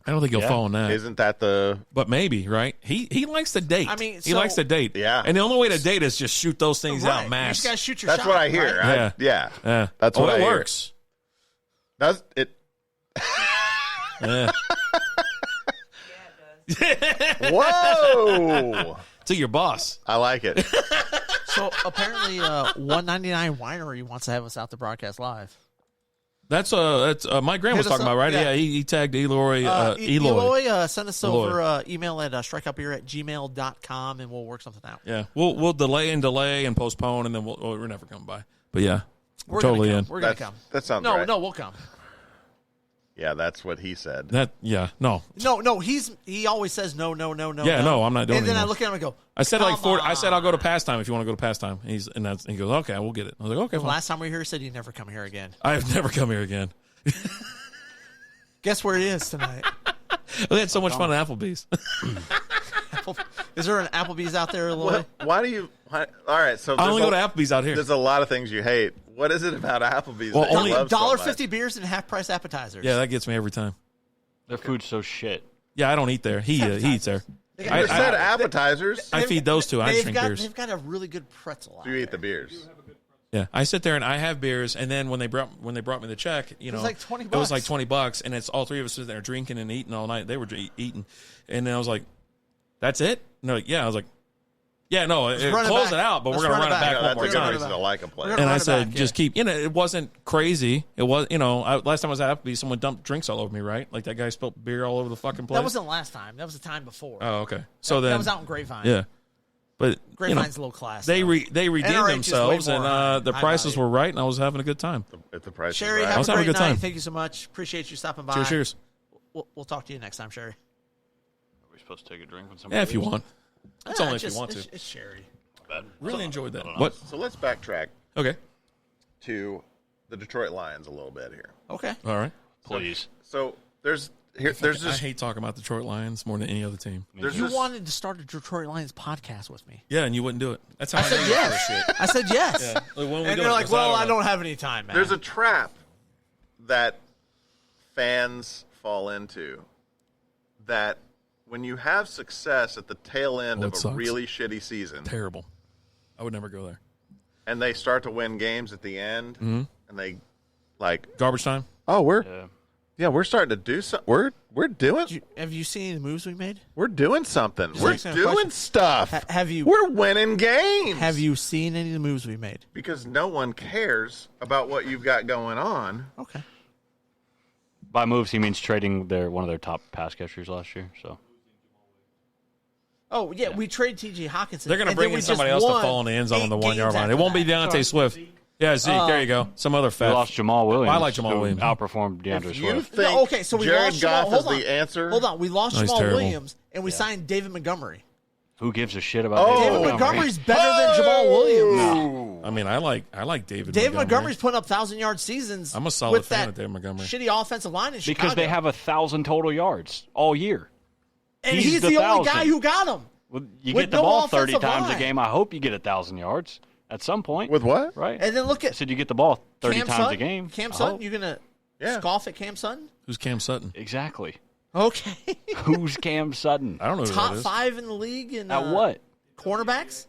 I don't think he'll fall on that. Isn't that the? But maybe, right? He likes to date. I mean, he likes to date. Yeah. And the only way to date is just shoot those things out You mass. just got to shoot your That's shot. what I hear. right? Yeah. Yeah. That's what I it hear. works. Does it? Yeah. Whoa! To your boss. I like it. So apparently, 199 Winery wants to have us out to broadcast live. That's Mike Graham was talking about, right? Yeah, he tagged Eloy. Eloy, send us over email at strikeoutbeer@gmail.com, and we'll work something out. Yeah, we'll delay and postpone, and then we're never coming by. But yeah, we're totally gonna in. We're gonna come. That sounds right. No, we'll come. Yeah, that's what he said. No. He always says no. Yeah, no, I'm not doing it. And then anymore. I look at him and go, I said I said I'll go to Pastime if you want to go to Pastime. He goes, okay, we'll get it. I was like, okay. Fine. Last time we were here, he said you'd never come here again. I've never come here again. Guess where he is tonight? We had so much fun at Applebee's. Is there an Applebee's out there, Lloyd? Why do you? All right, so I only go to Applebee's out here. There's a lot of things you hate. What is it about Applebee's? Well, that only you love so much? $1.50 beers and half-price appetizers. Yeah, that gets me every time. Their food's so shit. Yeah, I don't eat there. He eats there. You said appetizers. I feed those two. I just drink beers. They've got a really good pretzel. Do you eat the beers? Yeah, I sit there and I have beers, and then when they brought me the check, it was like $20. It was like $20, and it's all three of us sitting there drinking and eating all night. They were eating, and then I was like, "That's it?" And they're like, "Yeah." I was like, "Yeah, no, close it out, but we're gonna run it back one more That's a good time." reason to like a place. And I said, "Just keep." It wasn't crazy. It was, last time I was at Applebee's, someone dumped drinks all over me, right? Like that guy spilled beer all over the fucking place. That wasn't last time. That was the time before. Oh, okay. So that then was out in Grapevine. Yeah. But Grapevine's a little class. They redeemed themselves, and the prices were right, and I was having a good time. If the price Sherry, is right. I was have a having a great good night. time. Thank you so much. Appreciate you stopping by. Cheers. We'll talk to you next time, Sherry. Are we supposed to take a drink when somebody Yeah, if you leaves? want. It's only if you want to. It's Sherry. Really enjoyed that. What? So let's backtrack. Okay. To the Detroit Lions a little bit here. Okay. All right. Please. So there's I hate talking about Detroit Lions more than any other team. You wanted to start a Detroit Lions podcast with me. Yeah, and you wouldn't do it. That's how I said yes. I said yes. Yeah. Like, when we and do you're it, like, because well, I don't have any time, man. There's a trap that fans fall into that when you have success at the tail end of a really shitty season. Terrible. I would never go there. And they start to win games at the end, and they like garbage time. Oh, we're starting to do something. We're doing. Have you seen the moves we made? We're doing something. We're doing stuff. Have you? We're winning games. Have you seen any of the moves we made? Because no one cares about what you've got going on. Okay. By moves, he means trading one of their top pass catchers last year. So. Oh yeah, we trade T.J. Hawkinson. They're going to bring in somebody else to fall in the end zone on the 1 yard line. It won't be DeAndre Swift. Yeah, Zeke. There you go. Some other fat. We lost Jamal Williams. I like Jamal Williams. Outperformed DeAndre Swift. Okay, so we Jared lost Goff Jamal. is the answer. Hold on, we lost Jamal terrible. Williams, and we signed David Montgomery. Who gives a shit about David Montgomery's better than Jamal Williams. No. I mean, I like David. David Montgomery's putting up 1,000-yard seasons. I'm a solid with fan that of David Montgomery. Shitty offensive line in Chicago. Because they have 1,000 total yards all year. And he's the only guy who got them. Well, you With get the no ball 30 offensive times line. a game. I hope you get 1,000 yards at some point. With what? Right. And then look I at said you get the ball 30 Cam times Sutton? a game. Cam I Sutton, hope. you're going to scoff at Cam Sutton? Who's Cam Sutton? Exactly. Okay. Who's Cam Sutton? I don't know who Top that is. 5 in the league in At what? cornerbacks?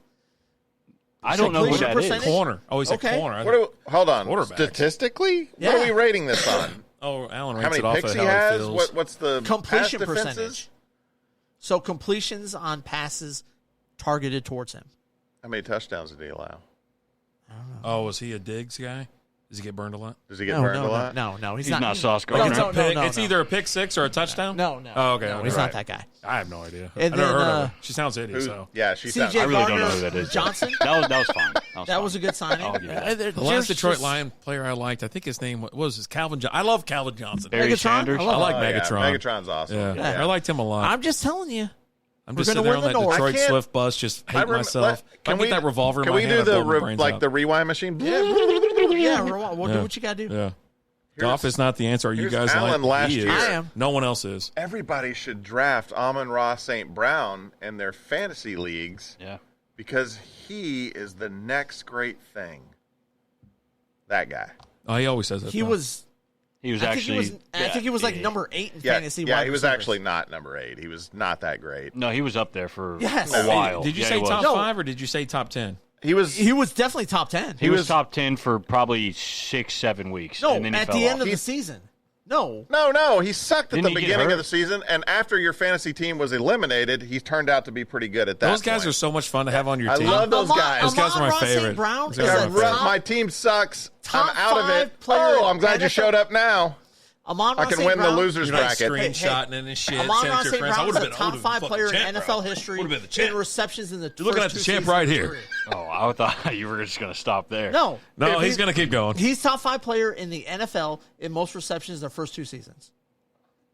I don't know who that is. Corner. Oh, he's Okay. a corner. Hold on. Quarterback. Statistically, Yeah. what are we rating this on? Oh, Alan How ranks many it off picks of he how has? he feels. What's the Completion pass defenses? percentage. So completions on passes targeted towards him. How many touchdowns did he allow? Oh, was he a Diggs guy? Does he get burned a lot? Does he get burned a lot? No, he's He's not Sauce No, Gardner. no, It's either a pick six or a touchdown? No. Oh, okay. No, okay. he's Right. not that guy. I have no idea. And I never then, heard of her. She sounds hideous, so. Yeah, she sounds. CJ I really don't Gardner know who that is. Johnson? That was fine. That was a good signing. I'll give you that. The last Detroit Lion player I liked, I think his name was Calvin Johnson. I love Calvin Johnson. Barry Megatron? Sanders. I like Oh, yeah. Megatron. Megatron's awesome. Yeah. I liked him a lot. I'm just telling you. I'm we're just sitting gonna there on win the that North. Detroit I can't- Swift bus, just hating myself. If I get that revolver in Can my we hand, do I the blow my brains out. the rewind machine? Yeah, we'll do what you got to do. Yeah. Goff is not the answer. Are you Here's guys Allen like last he is. year. I am. No one else is. Everybody should draft Amon-Ra St. Brown in their fantasy leagues Yeah. because he is the next great thing. That guy. Oh, he always says that. He though. was. He was I actually. think he was like number 8 in fantasy. Yeah, wide he was receivers. actually not number 8. He was not that great. No, he was up there for Yes. a while. Did you Yeah, say he was. top No. 5 or did you say top 10? He was. He was definitely top 10. He was top 10 for probably 6-7 weeks. No, and then he at fell the end off. of the season. No. He sucked at Didn't the he get beginning hurt? of the season, and after your fantasy team was eliminated, he turned out to be pretty good at that. Those guys point. are so much fun to have on your I team. love those guys. Those guys are my Amon-Ra St. favorite. Brown Those is guys a are my favorite. My team sucks. I'm Top out of it. 5 player Oh, I'm glad you NFL. showed up now. Amon-Ra I can St. win Brown, the losers You're like bracket. screenshotting it and shit. Amon-Ra sending it to St. your friends. I Brown is would a have been top 5 player in NFL history Would have been the champ. in receptions in the You're looking at first the 2 champ seasons right of his here. career. Oh, I thought you were just going to stop there. No, No, he's going to keep going. He's top 5 player in the NFL in most receptions in the first 2 seasons.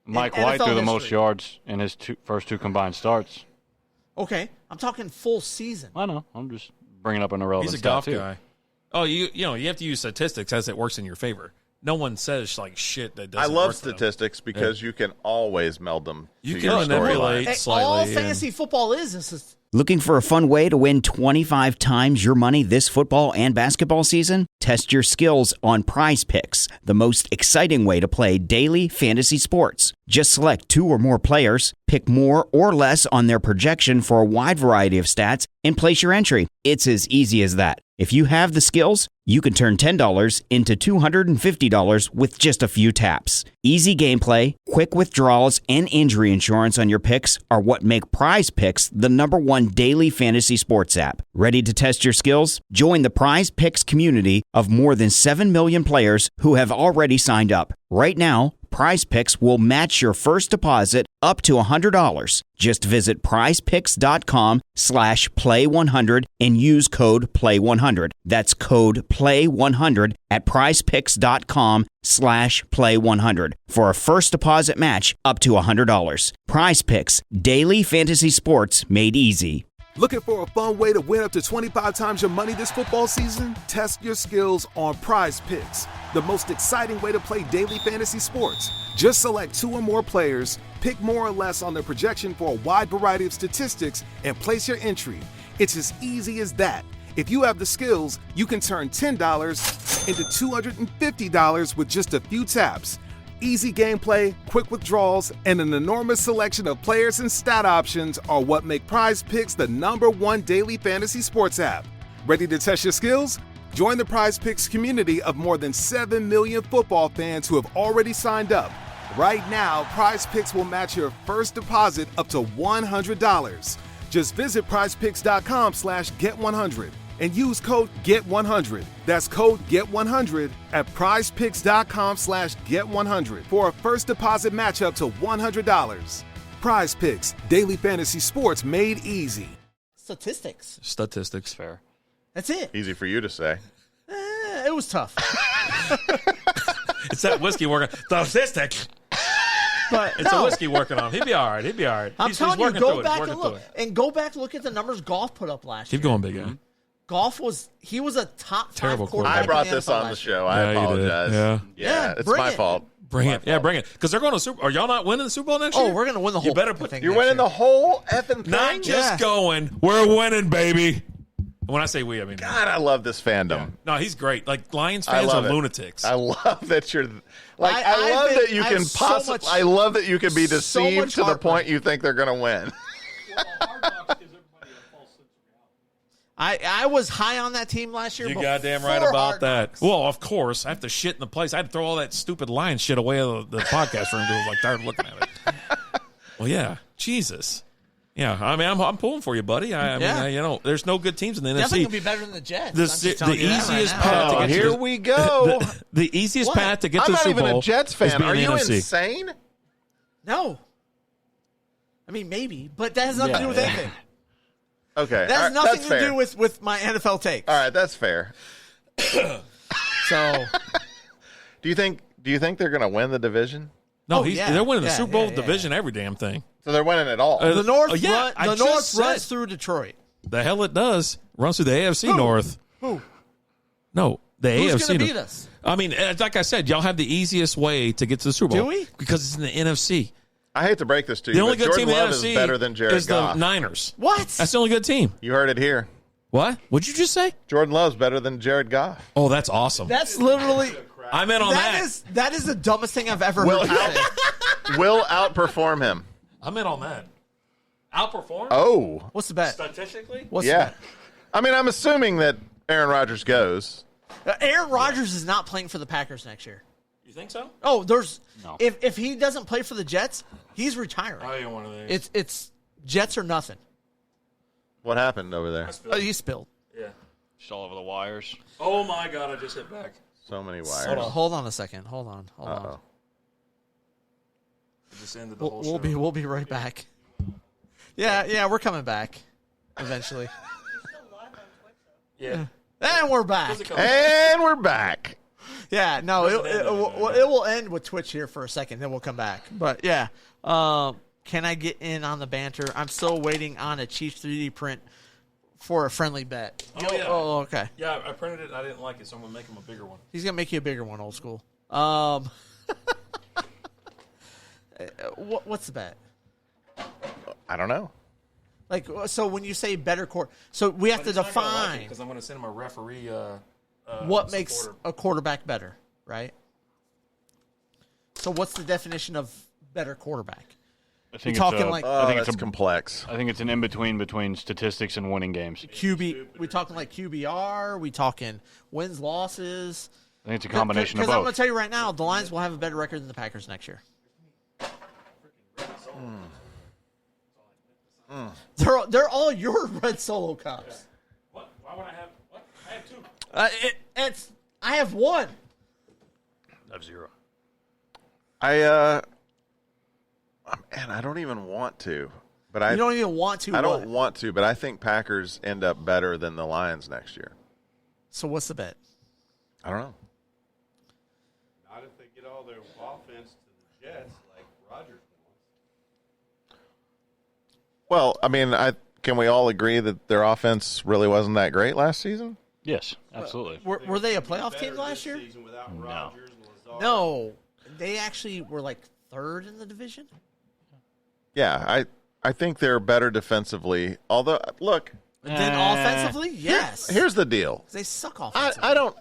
Mike in White NFL threw the most history. yards in his first 2 combined starts. Okay, I'm talking full season. I know. I'm just bringing up an irrelevant He's a golf stat, too. guy. Oh, you have to use statistics as it works in your favor. No one says like shit that doesn't I love work for them. statistics because you can always meld them. You to can your manipulate storyline. slightly. All and- fantasy football is Looking for a fun way to win 25 times your money this football and basketball season? Test your skills on Prize Picks, the most exciting way to play daily fantasy sports. Just select 2 or more players, pick more or less on their projection for a wide variety of stats, and place your entry. It's as easy as that. If you have the skills, you can turn $10 into $250 with just a few taps. Easy gameplay, quick withdrawals, and injury insurance on your picks are what make Prize Picks the #1 daily fantasy sports app. Ready to test your skills? Join the Prize Picks community of more than 7 million players who have already signed up. Right now, Prize Picks will match your first deposit up to $100. Just visit prizepicks.com/play100 and use code PLAY100. That's code PLAY100 at prizepicks.com/play100 for a first deposit match up to $100. Prize Picks, daily fantasy sports made easy. Looking for a fun way to win up to 25 times your money this football season? Test your skills on Prize Picks, the most exciting way to play daily fantasy sports. Just select 2 or more players, pick more or less on their projection for a wide variety of statistics, and place your entry. It's as easy as that. If you have the skills, you can turn $10 into $250 with just a few taps. Easy gameplay, quick withdrawals, and an enormous selection of players and stat options are what make Prize Picks the #1 daily fantasy sports app. Ready to test your skills? Join the Prize Picks community of more than 7 million football fans who have already signed up. Right now, Prize Picks will match your first deposit up to $100. Just visit prizepicks.com/get100 and use code GET100. That's code GET100 at prizepicks.com/get100 for a first deposit match up to $100. Prize Picks, daily fantasy sports made easy. statistics. Statistics. Fair. That's it. Easy for you to say. It was tough. It's that whiskey working. Statistic. But It's no. a whiskey working on him. He'll be all right. I'm He's telling you, working go through back it. and Working look. through it. And go back and look at the numbers Golf put up last year. Keep going, big guy. Golf was a top 5 Terrible quarterback. I brought in the this NFL on the last show. year. I Yeah, you did. apologize. Yeah. Yeah, it's bring my it. fault. Bring it. Yeah, bring it. Because they're going to Super. Are y'all not winning the Super Bowl next year? Oh, we're gonna win the whole. You better put. thing You're next winning year. the whole effing thing? Not just Yeah. going. We're winning, baby. When I say we, I mean God, I love this fandom. no. He's great. Like Lions I fans are love it. lunatics. I love that you're like. I I've love been- that you I can have so possibly. much- I love that you can be so deceived much to the heartburn. point you think they're going to win. I was high on that team last year. You're goddamn right before about Hard that. Knocks. Well, of course, I have to shit in the place. I had to throw all that stupid lion shit away out of the podcast room because I was like tired of looking at it. Well, yeah, Jesus. Yeah, I mean, I'm pulling for you, buddy. I mean, there's no good teams in the Definitely NFC. gonna be better than the Jets. The I'm just the telling you that right easiest now. path to get here to the, we go. the easiest What? path to get I'm to the not Super even Bowl a Jets is fan. being Are in you the NFC. insane? No. I mean, maybe, but that has nothing to do with anything. Okay, That all has right, nothing that's to fair. do with my NFL takes. All right, that's fair. So, Do you think they're going to win the division? No, Oh, they're winning the yeah, Super Bowl yeah. division, every damn thing. So they're winning it all. the North, I the just North said- runs through Detroit. The hell it does. Runs through the AFC North. Who? No, the Who's AFC going to North. beat us? I mean, like I said, y'all have the easiest way to get to the Super Bowl. Do we? Because it's in the NFC. I hate to break this to you, The only but good Jordan team in Love the NFC is better than Jared is Goff. the Niners. What? That's the only good team. You heard it here. What? What'd you just say? Jordan Love's better than Jared Goff. Oh, that's awesome. That's literally. I'm in on that. That is the dumbest thing I've ever Will heard you say. Will outperform him. I'm in on that. Outperform? Oh. What's the bet? Statistically? What's the Yeah. bet? I mean, I'm assuming that Aaron Rodgers goes. Aaron Rodgers is not playing for the Packers next year. You think so? Oh, there's No. If he doesn't play for the Jets, he's retiring. I ain't one of these. It's Jets or nothing. What happened over there? Oh, he spilled. Yeah. Just all over the wires. Oh my God! I just hit back. So many wires. Hold on a second. Hold on. Uh-oh. I just ended the whole show. We'll be right back. Yeah, we're coming back eventually. Yeah. And we're back. And we're back. Yeah, no, it will end with Twitch here for a second, then we'll come back. But yeah, can I get in on the banter? I'm still waiting on a Chiefs 3D print for a friendly bet. Oh, yeah. Oh, okay. Yeah, I printed it and I didn't like it, so I'm going to make him a bigger one. He's gonna make you a bigger one, old school. What's the bet? I don't know. Like, so when you say better court, so we have to define because I'm going to send him a referee. What makes a quarterback better, right? So what's the definition of better quarterback? I think it's complex. I think it's an in-between statistics and winning games. We talking like QBR? We talking wins, losses? I think it's a combination of Because I'm both. going to tell you right now, the Lions will have a better record than the Packers next year. They're all your red Solo cups. What? Why would I have? What? I have 2. I have 1. I have 0. Man, I don't even want to. But You don't even want to. I don't want to, but I think Packers end up better than the Lions next year. So what's the bet? I don't know. Not if they get all their offense to the Jets like Rodgers wants. Well, I mean, can we all agree that their offense really wasn't that great last season? Yes, absolutely. Were they a playoff team last year? No. No. They actually were like 3rd in the division. Yeah, I think they're better defensively. Although, look. Then offensively, yes. Here's the deal. They suck offensively. I don't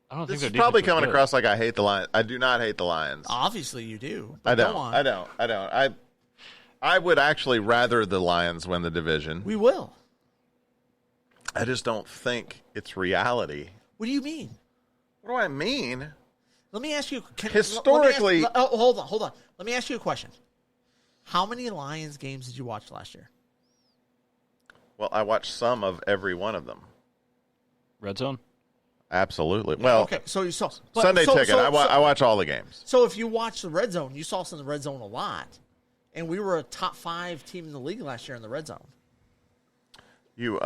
think this their is probably defense was coming good. across like I hate the Lions. I do not hate the Lions. Obviously you do. I Go don't. on. I don't. I would actually rather the Lions win the division. We will. I just don't think it's reality. What do you mean? What do I mean? Let me ask you. Historically. Hold on. Let me ask you a question. How many Lions games did you watch last year? Well, I watched some of every one of them. Red Zone? Absolutely. Well, okay, so you saw Sunday Ticket. I watch all the games. So if you watch the red zone, you saw us in the red zone a lot, and we were a top 5 team in the league last year in the red zone. You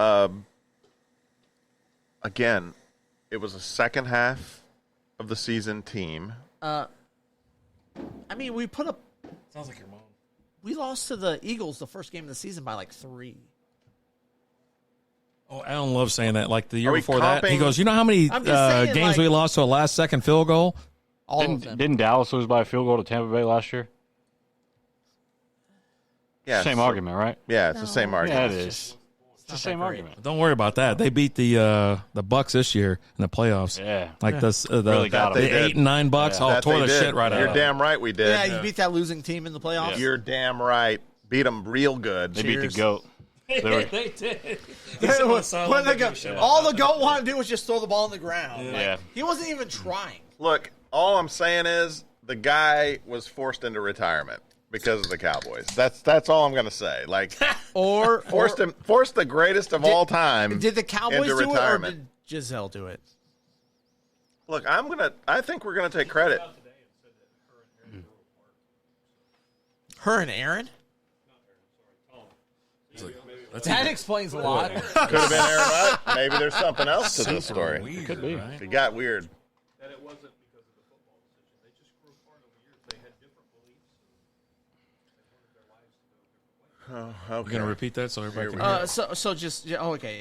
again, it was a second half of the season team. I mean, we put up. Sounds like your mom. We lost to the Eagles the first game of the season by like 3. Oh, Alan loves saying that. Like the year Are we before that, he comping- goes, "You know how many I'm just saying, games like- we lost to a last-second field goal?" All of them. Didn't Dallas lose by a field goal to Tampa Bay last year? Yeah, Same so- argument, right? Yeah, it's the same Yeah, argument. it is. It's the same argument. Don't worry about that. They beat the Bucks this year in the playoffs. Yeah. Like the Really got the them. 8 and 9 Bucks. That Tore they the did. shit right out. You're of damn right we did. Yeah, you beat that losing team in the playoffs. Yeah. You're damn right. Beat them real good. They beat the GOAT. They did. All the GOAT wanted to do was just throw the ball on the ground. Yeah. Like, he wasn't even trying. Look, all I'm saying is the guy was forced into retirement because of the Cowboys. That's all I'm going to say. Like, forced the greatest of all time. Did the Cowboys into do retirement. it, or did Giselle do it? Look, I think we're gonna take credit. Her and Aaron? That explains a lot. Could have been Aaron Rodgers. Maybe there's something else to this story. Weird, Could be. right? It got weird. That it wasn't because of the football decision. They just grew apart over years. They had different beliefs, and they wanted their lives to go different ways. Oh, We're gonna repeat that so everybody can hear.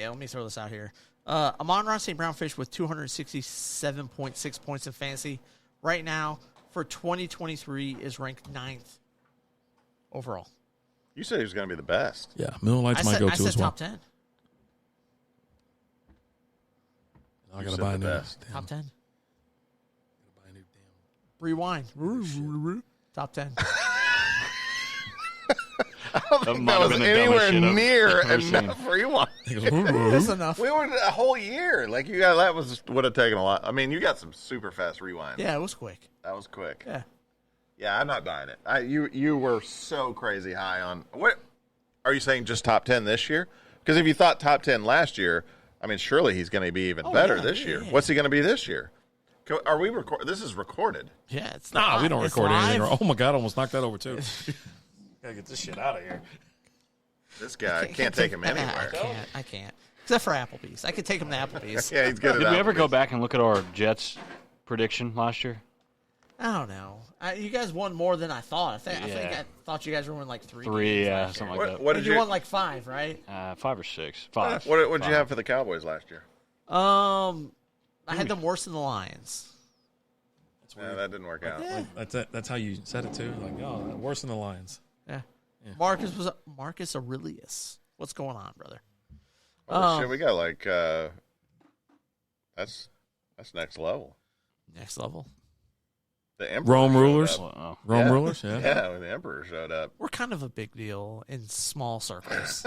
Let me throw this out here. Amon-Ra St. Brown finished with 267.6 points in fantasy. Right now, for 2023, is ranked 9th overall. You said he was going to be the best. Yeah, Moonlight's my I go-to said as well. top 10. I You gotta said buy a the new. best. Damn. Top 10. Buy a new damn. Rewind. Top 10. I don't don't think that was anywhere near enough rewind. It's enough. We were a whole year. Like that would have taken a lot. I mean, you got some super fast rewind. Yeah, it was quick. That was quick. Yeah. Yeah, I'm not buying it. You were so crazy high on what? Are you saying just top 10 this year? Because if you thought top 10 last year, I mean, surely he's going to be even better this year. Yeah. What's he going to be this year? Are we This is recorded. Yeah, it's Nah, we don't record anything. live. Oh my God, almost knocked that over too. Gotta get this shit out of here. This guy can't take him anywhere. I can't. Except for Applebee's. I could take him to Applebee's. Yeah, he's good at Did we ever Applebee's. go back and look at our Jets prediction last year? I don't know. You guys won more than I thought. I think I thought you guys were winning like three. Three, games last something year. like that. What did you you won like 5, right? 5 or 6. 5. What did you have for the Cowboys last year? I had them worse than the Lions. Yeah, that didn't work out. Yeah. That's how you said it too. Like, oh, worse than the Lions. Yeah. Marcus Aurelius. What's going on, brother? Oh shit, we got like that's next level. Next level. The Emperor Rome showed rulers. up. Rome rulers. Yeah. Yeah, when the Emperor showed up. We're kind of a big deal in small circles.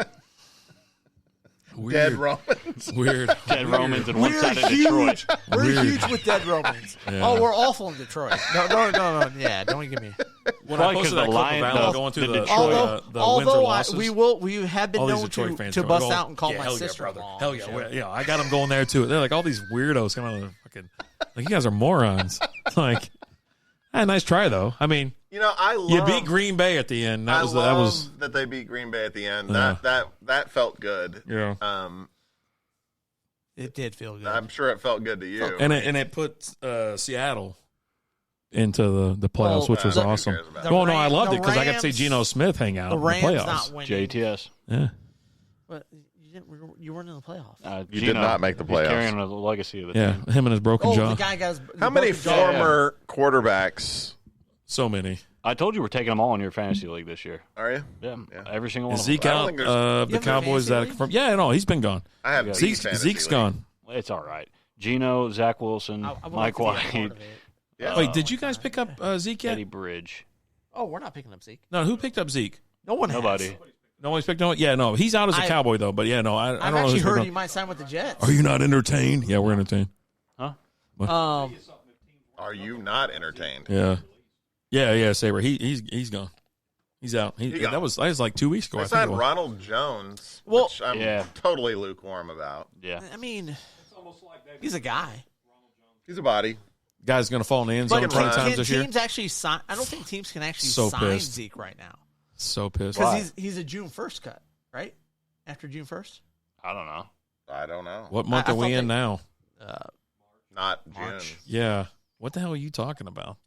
Dead Romans. Weird. Dead Romans and one We're side of huge. Detroit. We're Weird. huge with dead Romans. Yeah. Oh, we're awful in Detroit. No. Yeah, don't give me. When I Probably 'cause posted that the clip Lions- of Allen the- going through the the Detroit- wins or Although losses, we have been all these known Detroit fans to are bust like, out and call yeah, my hell yeah, sister. brother. Hell yeah, yeah, I got them going there too. They're like all these weirdos coming out of the fucking. Like you guys are morons. Like, nice try though. I mean, I love you beat Green Bay at the end. That was that they beat Green Bay at the end. Yeah. That felt good. Yeah. It did feel good. I'm sure it felt good to you. And it put Seattle into the playoffs, which was awesome. No, I loved it because I got to see Geno Smith hang out in the Rams playoffs. not winning. JTS. Yeah. But you weren't in the playoffs. You did not make the playoffs. Carrying the legacy of the Yeah, team. him and his broken jaw. The guy got How many former quarterbacks? So many. I told you we're taking them all in your fantasy league this year. Are you? Yeah, every single one. Is of them. Zeke out the Cowboys? That confirmed? Yeah, no, he's been gone. I have Zeke's gone. It's all right. Geno, Zach Wilson, Mike White. Wait, did you guys pick up Zeke yet? Eddie Bridge. Oh, we're not picking up Zeke. No, who picked up Zeke? No one. Nobody. Has. No one's picked up. Yeah, no, he's out as a Cowboy though. But yeah, no, I don't know. I've actually who's heard picked he up. might sign with the Jets. Are you not entertained? Yeah, we're entertained. Huh? Are you not entertained? Yeah, Saber. He's gone. He's out. That was like 2 weeks ago. They I think signed it was. Ronald Jones, which I'm totally lukewarm about. Yeah. I mean, he's a guy. He's a body. Guy's going to fall in the end zone 20 times this year. Teams actually sign. I don't think teams can actually So sign pissed. Zeke right now So pissed. because he's a June 1st cut, right? After June 1st. I don't know. I don't know. What month are we in now? Not June. March. Yeah. What the hell are you talking about?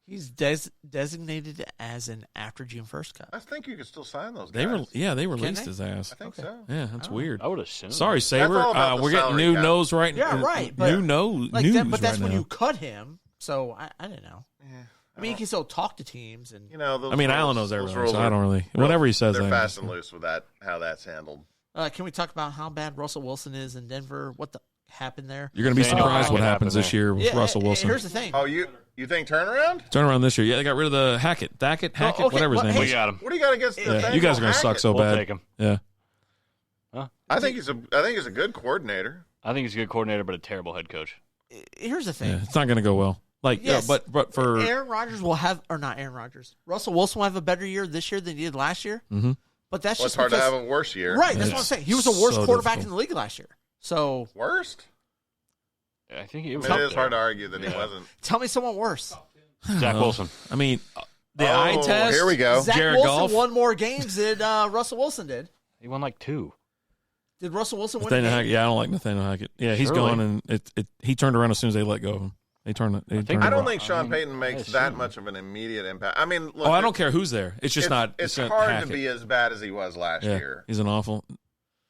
He's designated as an after June 1st cut. I think you could still sign those guys. They released they? his ass. I think so. Yeah, that's weird. I would assume. Sorry, Saber. all about the We're getting salary new cap. nose right now. Yeah, right. But New nose. like news that, but that's right when now. you cut him. So I don't know. Yeah. I mean, you can still talk to teams, and Those I mean, rules, Allen knows those everything, rules so I are- don't really. Whatever he says, they're I fast and understand. loose with how that's handled. can we talk about how bad Russell Wilson is in Denver? What the happened there? You're going to be Daniel surprised what Hackett happens happened this there. year with Russell Wilson. Here's the thing. Oh, you think turnaround? Turn around this year. Yeah, they got rid of the Hackett, okay, whatever his name We is. got him. What do you got against the Yeah, you guys are going to suck so We'll bad. take him. Yeah. I think he's a good coordinator. I think he's a good coordinator, but a terrible head coach. Here's the thing. Yeah, it's not going to go well. Like, Yes. but for Aaron Rodgers will have, or not Aaron Rodgers. Russell Wilson will have a better year this year than he did last year. Mhm. But that's Well, just it's hard to because, have a worse year. right? That's what I'm saying. He was the worst so quarterback difficult. in the league last year. So Worst? I think he I was mean, up it is there. hard to argue that he wasn't. tell me someone worse. Zach Wilson. I mean, the Oh, eye test. here we go. Zach Jared Wilson Goff. won more games than Russell Wilson did. He won like 2. Did Russell Wilson win? Nathaniel a game? Hackett. Yeah, I don't like Nathaniel Hackett. Yeah, he's Surely. gone, and he turned around as soon as they let go of him. They turned it. I don't around. think Sean I Payton makes assume. that much of an immediate impact. I mean, look, Oh, I don't care who's there. It's just not. It's not hard Hackett. to be as bad as he was last Yeah, year. he's an awful.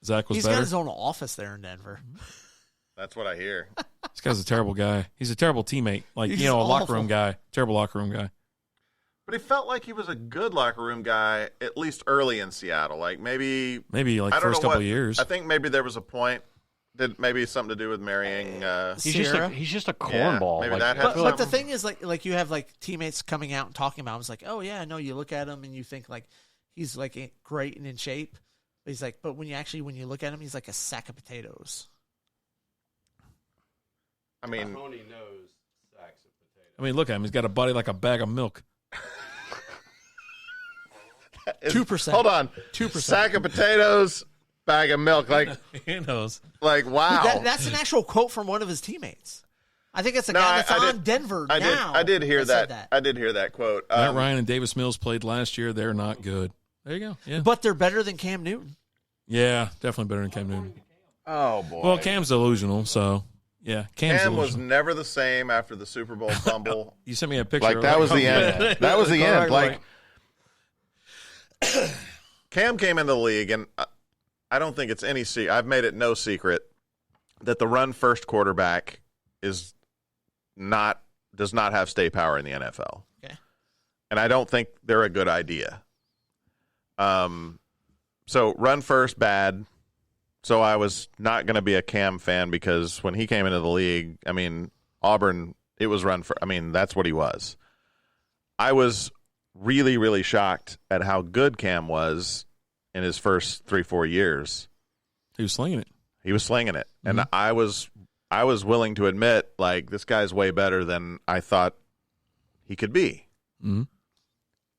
Zach was He's better. got his own office there in Denver. That's what I hear. This guy's a terrible guy. He's a terrible teammate. Like, He's a locker awful. room guy. Terrible locker room guy. But he felt like he was a good locker room guy, at least early in Seattle. Like maybe Maybe like I don't first know couple what- of years. I think maybe there was a point that maybe something to do with marrying. Sierra? He's just a cornball. maybe Like, that had But the something. thing is, like you have like teammates coming out and talking about him. It's like, oh yeah, no, you look at him and you think like he's like great and in shape. But he's like, but when you look at him, he's like a sack of potatoes. I mean, Tony knows sacks of potatoes. I mean, look at him. He's got a body like a bag of milk. 2%. Hold on. 2%. Sack of potatoes, bag of milk. Like he knows. Like wow. That's an actual quote from one of his teammates. I think it's a guy that's on Denver now. I did hear that. I did hear that quote. Matt Ryan and Davis Mills played last year. They're not good. There you go. Yeah. But they're better than Cam Newton. Yeah, definitely better than Cam Newton. Oh boy. Well, Cam's delusional, so yeah. Cam was never the same after the Super Bowl fumble. You sent me a picture. Like that was the end. That was the end. Like Cam came into the league, and I don't think it's any secret. I've made it no secret that the run first quarterback does not have stay power in the NFL. Okay. And I don't think they're a good idea. So run first, bad. So I was not going to be a Cam fan because when he came into the league, I mean, Auburn, it was run for. I mean, that's what he was. I was really, really shocked at how good Cam was in his first 3-4 years. He was slinging it. Mm-hmm. And I was willing to admit, like, this guy's way better than I thought he could be. Mm-hmm.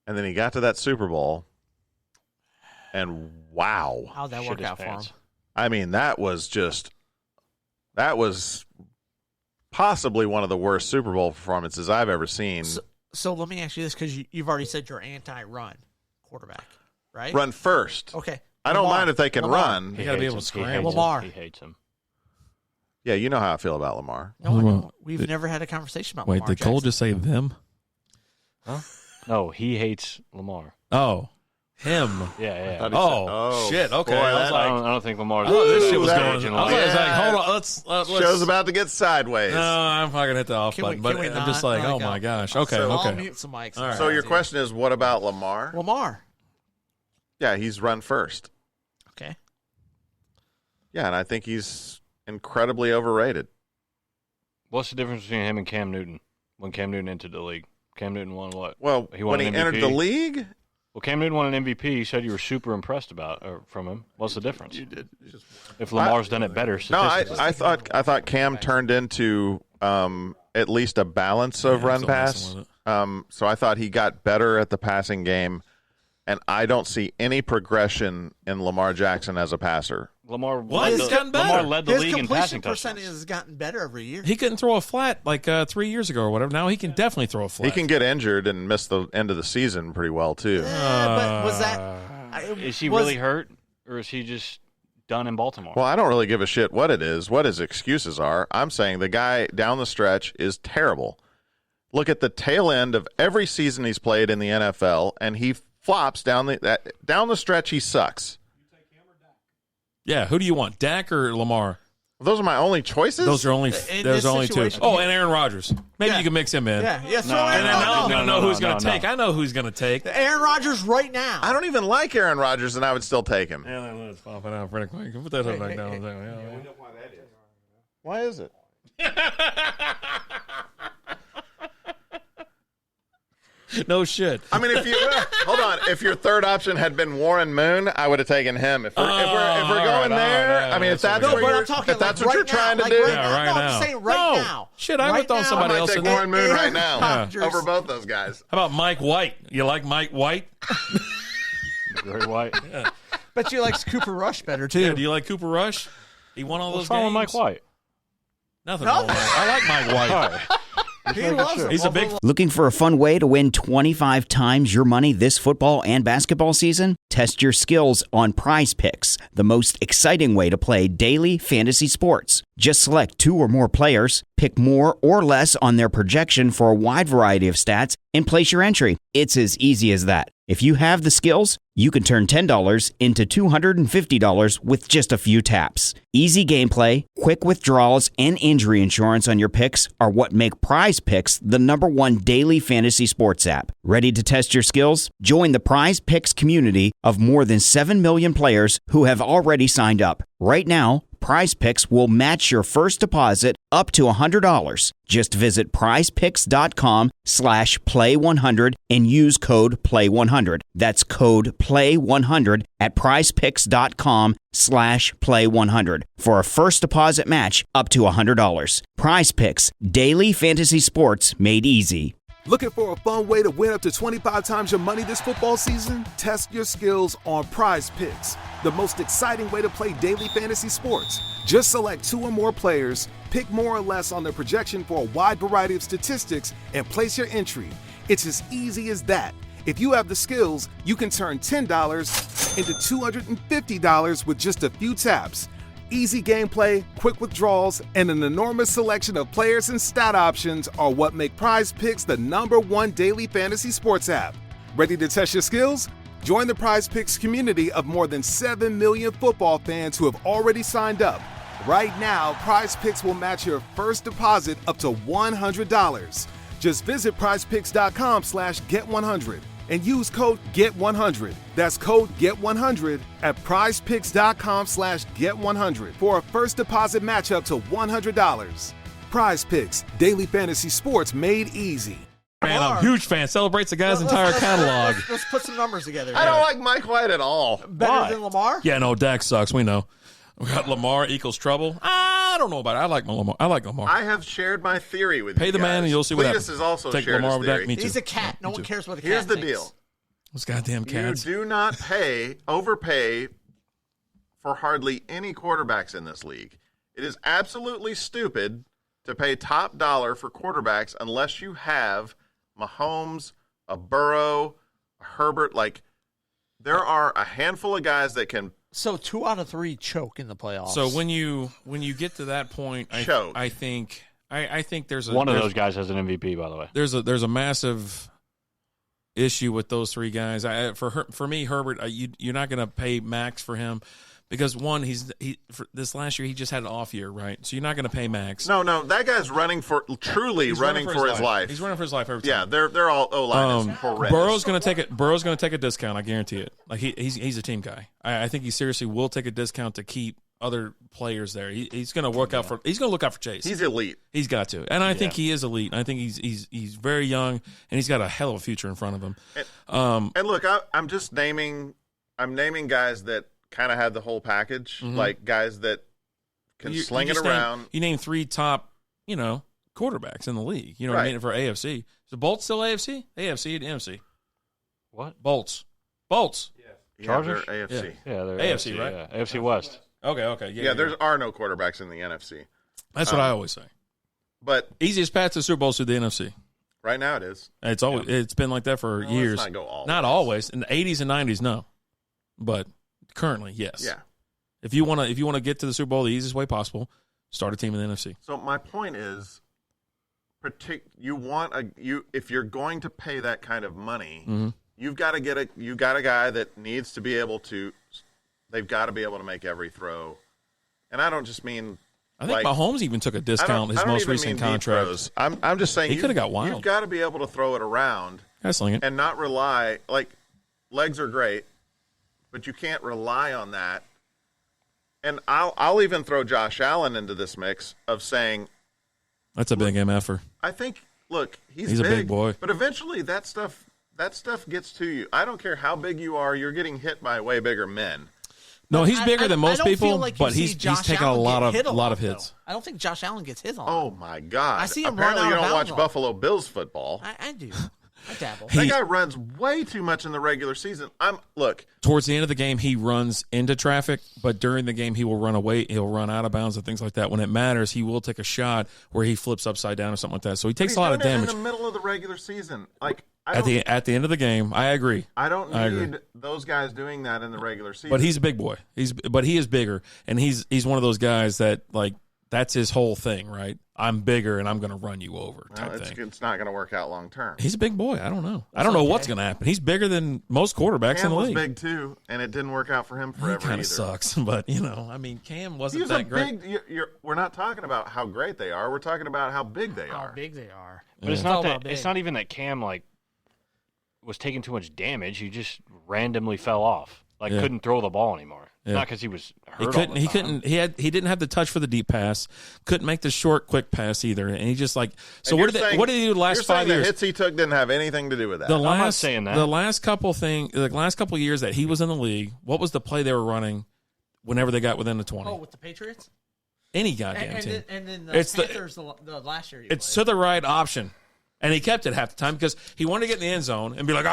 And then he got to that Super Bowl, and wow. How'd that work out for him? I mean, that was possibly one of the worst Super Bowl performances I've ever seen. So let me ask you this, because you've already said you're anti-run quarterback, right? Run first. Okay. I don't mind if they can run. You got to be able to scramble. Lamar. He hates him. Yeah, you know how I feel about Lamar. No, I don't. We've never had a conversation about Lamar. Wait, did Cole just say them? Huh? No, he hates Lamar. Oh, him. Yeah. Oh, shit. Okay. Boy, I was like, I don't think Lamar's. this shit was that- going. I was like, hold on. Let's. Show's about to get sideways. No, I'm not gonna hit the off Can button. we But I'm not? just like, No, oh go. my gosh. Okay. So I'll okay. mute some mics. All right. So your question is, what about Lamar? Lamar. Yeah, he's run first. Okay. Yeah, and I think he's incredibly overrated. What's the difference between him and Cam Newton when Cam Newton entered the league? Cam Newton won what? Well, when he entered the league? Well, Cam Newton won an MVP. You said you were super impressed from him. What's the difference? You did. If Lamar's done it better statistically. No, I thought Cam turned into at least a balance of run pass. So I thought he got better at the passing game, and I don't see any progression in Lamar Jackson as a passer. Lamar He's gotten better. Lamar led the league in passing His completion percentage touchdowns. has gotten better every year. He couldn't throw a flat like 3 years ago or whatever. Now he can definitely throw a flat. He can get injured and miss the end of the season pretty well too. But was that? Is he really hurt, or is he just done in Baltimore? Well, I don't really give a shit what it is, what his excuses are. I'm saying the guy down the stretch is terrible. Look at the tail end of every season he's played in the NFL, and he flops down the stretch. He sucks. Yeah, who do you want, Dak or Lamar? Those are my only choices. Those are only In there's this only two. situation. Oh, and Aaron Rodgers. Maybe Yeah. you can mix him in. Yeah, throw No, Aaron And then now I'm Rodgers. going to know who's going no, to no. take. I know who's going to take. Aaron Rodgers right now. I don't even like Aaron Rodgers, and I would still take him. Yeah, let's pop it out pretty quick. Put that hook back down. Why is it? No shit. I mean, if you hold on, if your third option had been Warren Moon, I would have taken him. If we're going there, I mean, if that's No, what but you're, I'm talking if that's like what you're right trying now, to like do, right now. right No, now. I'm saying right No. now. Shit, I would Right throw now. somebody I might else take in there. Warren Moon right now Rodgers. over both those guys. How about Mike White? You like Mike White? Very white. Bet you likes Cooper Rush better too. Yeah, do you like Cooper Rush? He won all What's those wrong with games. Mike White? Nothing wrong with Mike. I like Mike White. He loves him. He's a big Looking for a fun way to win 25 times your money this football and basketball season? Test your skills on Prize Picks, the most exciting way to play daily fantasy sports. Just select 2 or more players, pick more or less on their projection for a wide variety of stats, and place your entry. It's as easy as that. If you have the skills, you can turn $10 into $250 with just a few taps. Easy gameplay, quick withdrawals, and injury insurance on your picks are what make Prize Picks the #1 daily fantasy sports app. Ready to test your skills? Join the Prize Picks community of more than 7 million players who have already signed up. Right now, PrizePicks will match your first deposit up to $100. Just visit prizepicks.com/play100 and use code PLAY100. That's code PLAY100 at prizepicks.com/play100 for a first deposit match up to $100. PrizePicks, daily fantasy sports made easy. Looking for a fun way to win up to 25 times your money this football season? Test your skills on Prize Picks, the most exciting way to play daily fantasy sports. Just select 2 or more players, pick more or less on their projection for a wide variety of statistics, and place your entry. It's as easy as that. If you have the skills, you can turn $10 into $250 with just a few taps. Easy gameplay, quick withdrawals, and an enormous selection of players and stat options are what make Prize Picks the #1 daily fantasy sports app. Ready to test your skills? Join the Prize Picks community of more than 7 million football fans who have already signed up. Right now, Prize Picks will match your first deposit up to $100. Just visit prizepicks.com/get100 and use code GET100. That's code GET100 at prizepicks.com/get100 for a first deposit match up to $100. Prize Picks, daily fantasy sports made easy. Man, I'm a huge fan. Celebrates the guy's entire catalog. Let's put some numbers together. I don't like Mike White at all. Better than Lamar? Yeah, no, Dak sucks. We know. We got Lamar equals trouble. I don't know about it. I like Lamar. I have shared my theory with you. Pay the man and you'll see what happens. Cletus has also Take shared Lamar his with theory. Dak. Me too. He's a cat. No one cares what a cat Here's the thinks. deal. Those goddamn cats. You do not overpay for hardly any quarterbacks in this league. It is absolutely stupid to pay top dollar for quarterbacks unless you have Mahomes, a Burrow, a Herbert. Like, there are a handful of guys that can. So 2 out of 3 choke in the playoffs. So when you get to that point, I think there's a one of those guys has an MVP, by the way. There's a massive issue with those 3 guys. For me, Herbert, you're not going to pay max for him because one, for this last year he just had an off year, right? So you're not going to pay max. No, that guy's running for his life. He's running for his life every time. Yeah, they're all O-line. Burrow's going to take a discount. I guarantee it. Like he's a team guy. I think he seriously will take a discount to keep other players there. He's going to look out for Chase. He's elite. He's got to, and I think he is elite. I think he's very young, and he's got a hell of a future in front of him. And look, I'm just naming guys that kind of have the whole package, like guys that can sling it around. You name 3 top, quarterbacks in the league. You know what I mean for AFC. Is the Bolts still AFC? AFC and NFC. What? Bolts. Chargers? Yeah, they're AFC. Yeah, they're AFC, right? Yeah. AFC West. Okay. Yeah, there are no quarterbacks in the NFC. That's what I always say. But easiest path to the Super Bowl is through the NFC. Right now it is. It's been like that for years. Let's not go always. Not always. In the 80s and 90s, no. But currently, yes. Yeah. If you want to get to the Super Bowl the easiest way possible, start a team in the NFC. So my point is, if you're going to pay that kind of money, you've got to get a guy that needs to be able to. They've got to be able to make every throw, and I don't just mean. I think Mahomes even took a discount his most recent contract. I'm just saying he could have got wild. You've got to be able to throw it around and not rely. Like, legs are great, but you can't rely on that. And I'll even throw Josh Allen into this mix of saying that's a big MFer. I think. Look, he's a big boy, but eventually that stuff gets to you. I don't care how big you are; you're getting hit by way bigger men. No, he's bigger than most people, but he's taking a lot of hits. Though. I don't think Josh Allen gets hit a lot. Oh my God! I see him Apparently, run out you don't watch of Buffalo Bills football. I do. I dabble. That guy runs way too much in the regular season. Towards the end of the game, he runs into traffic, but during the game, he will run away. He'll run out of bounds and things like that. When it matters, he will take a shot where he flips upside down or something like that. So he takes a lot of damage in the middle of the regular season. At the end of the game, I agree. I don't need those guys doing that in the regular season. But he's a big boy. But he is bigger, and he's one of those guys that that's his whole thing, right? I'm bigger, and I'm going to run you over. It's not going to work out long term. He's a big boy. I don't know. I don't know what's going to happen. He's bigger than most quarterbacks in the league. Cam was big too, and it didn't work out for him forever. He kind of sucks, but Cam wasn't that great. We're not talking about how great they are. We're talking about how big they are. How big they are. But it's not even that Cam was taking too much damage. He just randomly fell off. Like Yeah. couldn't throw the ball anymore. Yeah. Not because he was hurt. He couldn't. He couldn't. He didn't have the touch for the deep pass. Couldn't make the short, quick pass either. And he just like. So And what did what did he do the last you're 5 saying years? The hits he took didn't have anything to do with that. I'm not saying that. The last couple years that he was in the league, what was the play they were running? Whenever they got within the 20. Oh, with the Patriots. Any goddamn team. And then the It's Panthers the last year. It's to the right option. And he kept it half the time because he wanted to get in the end zone and be like,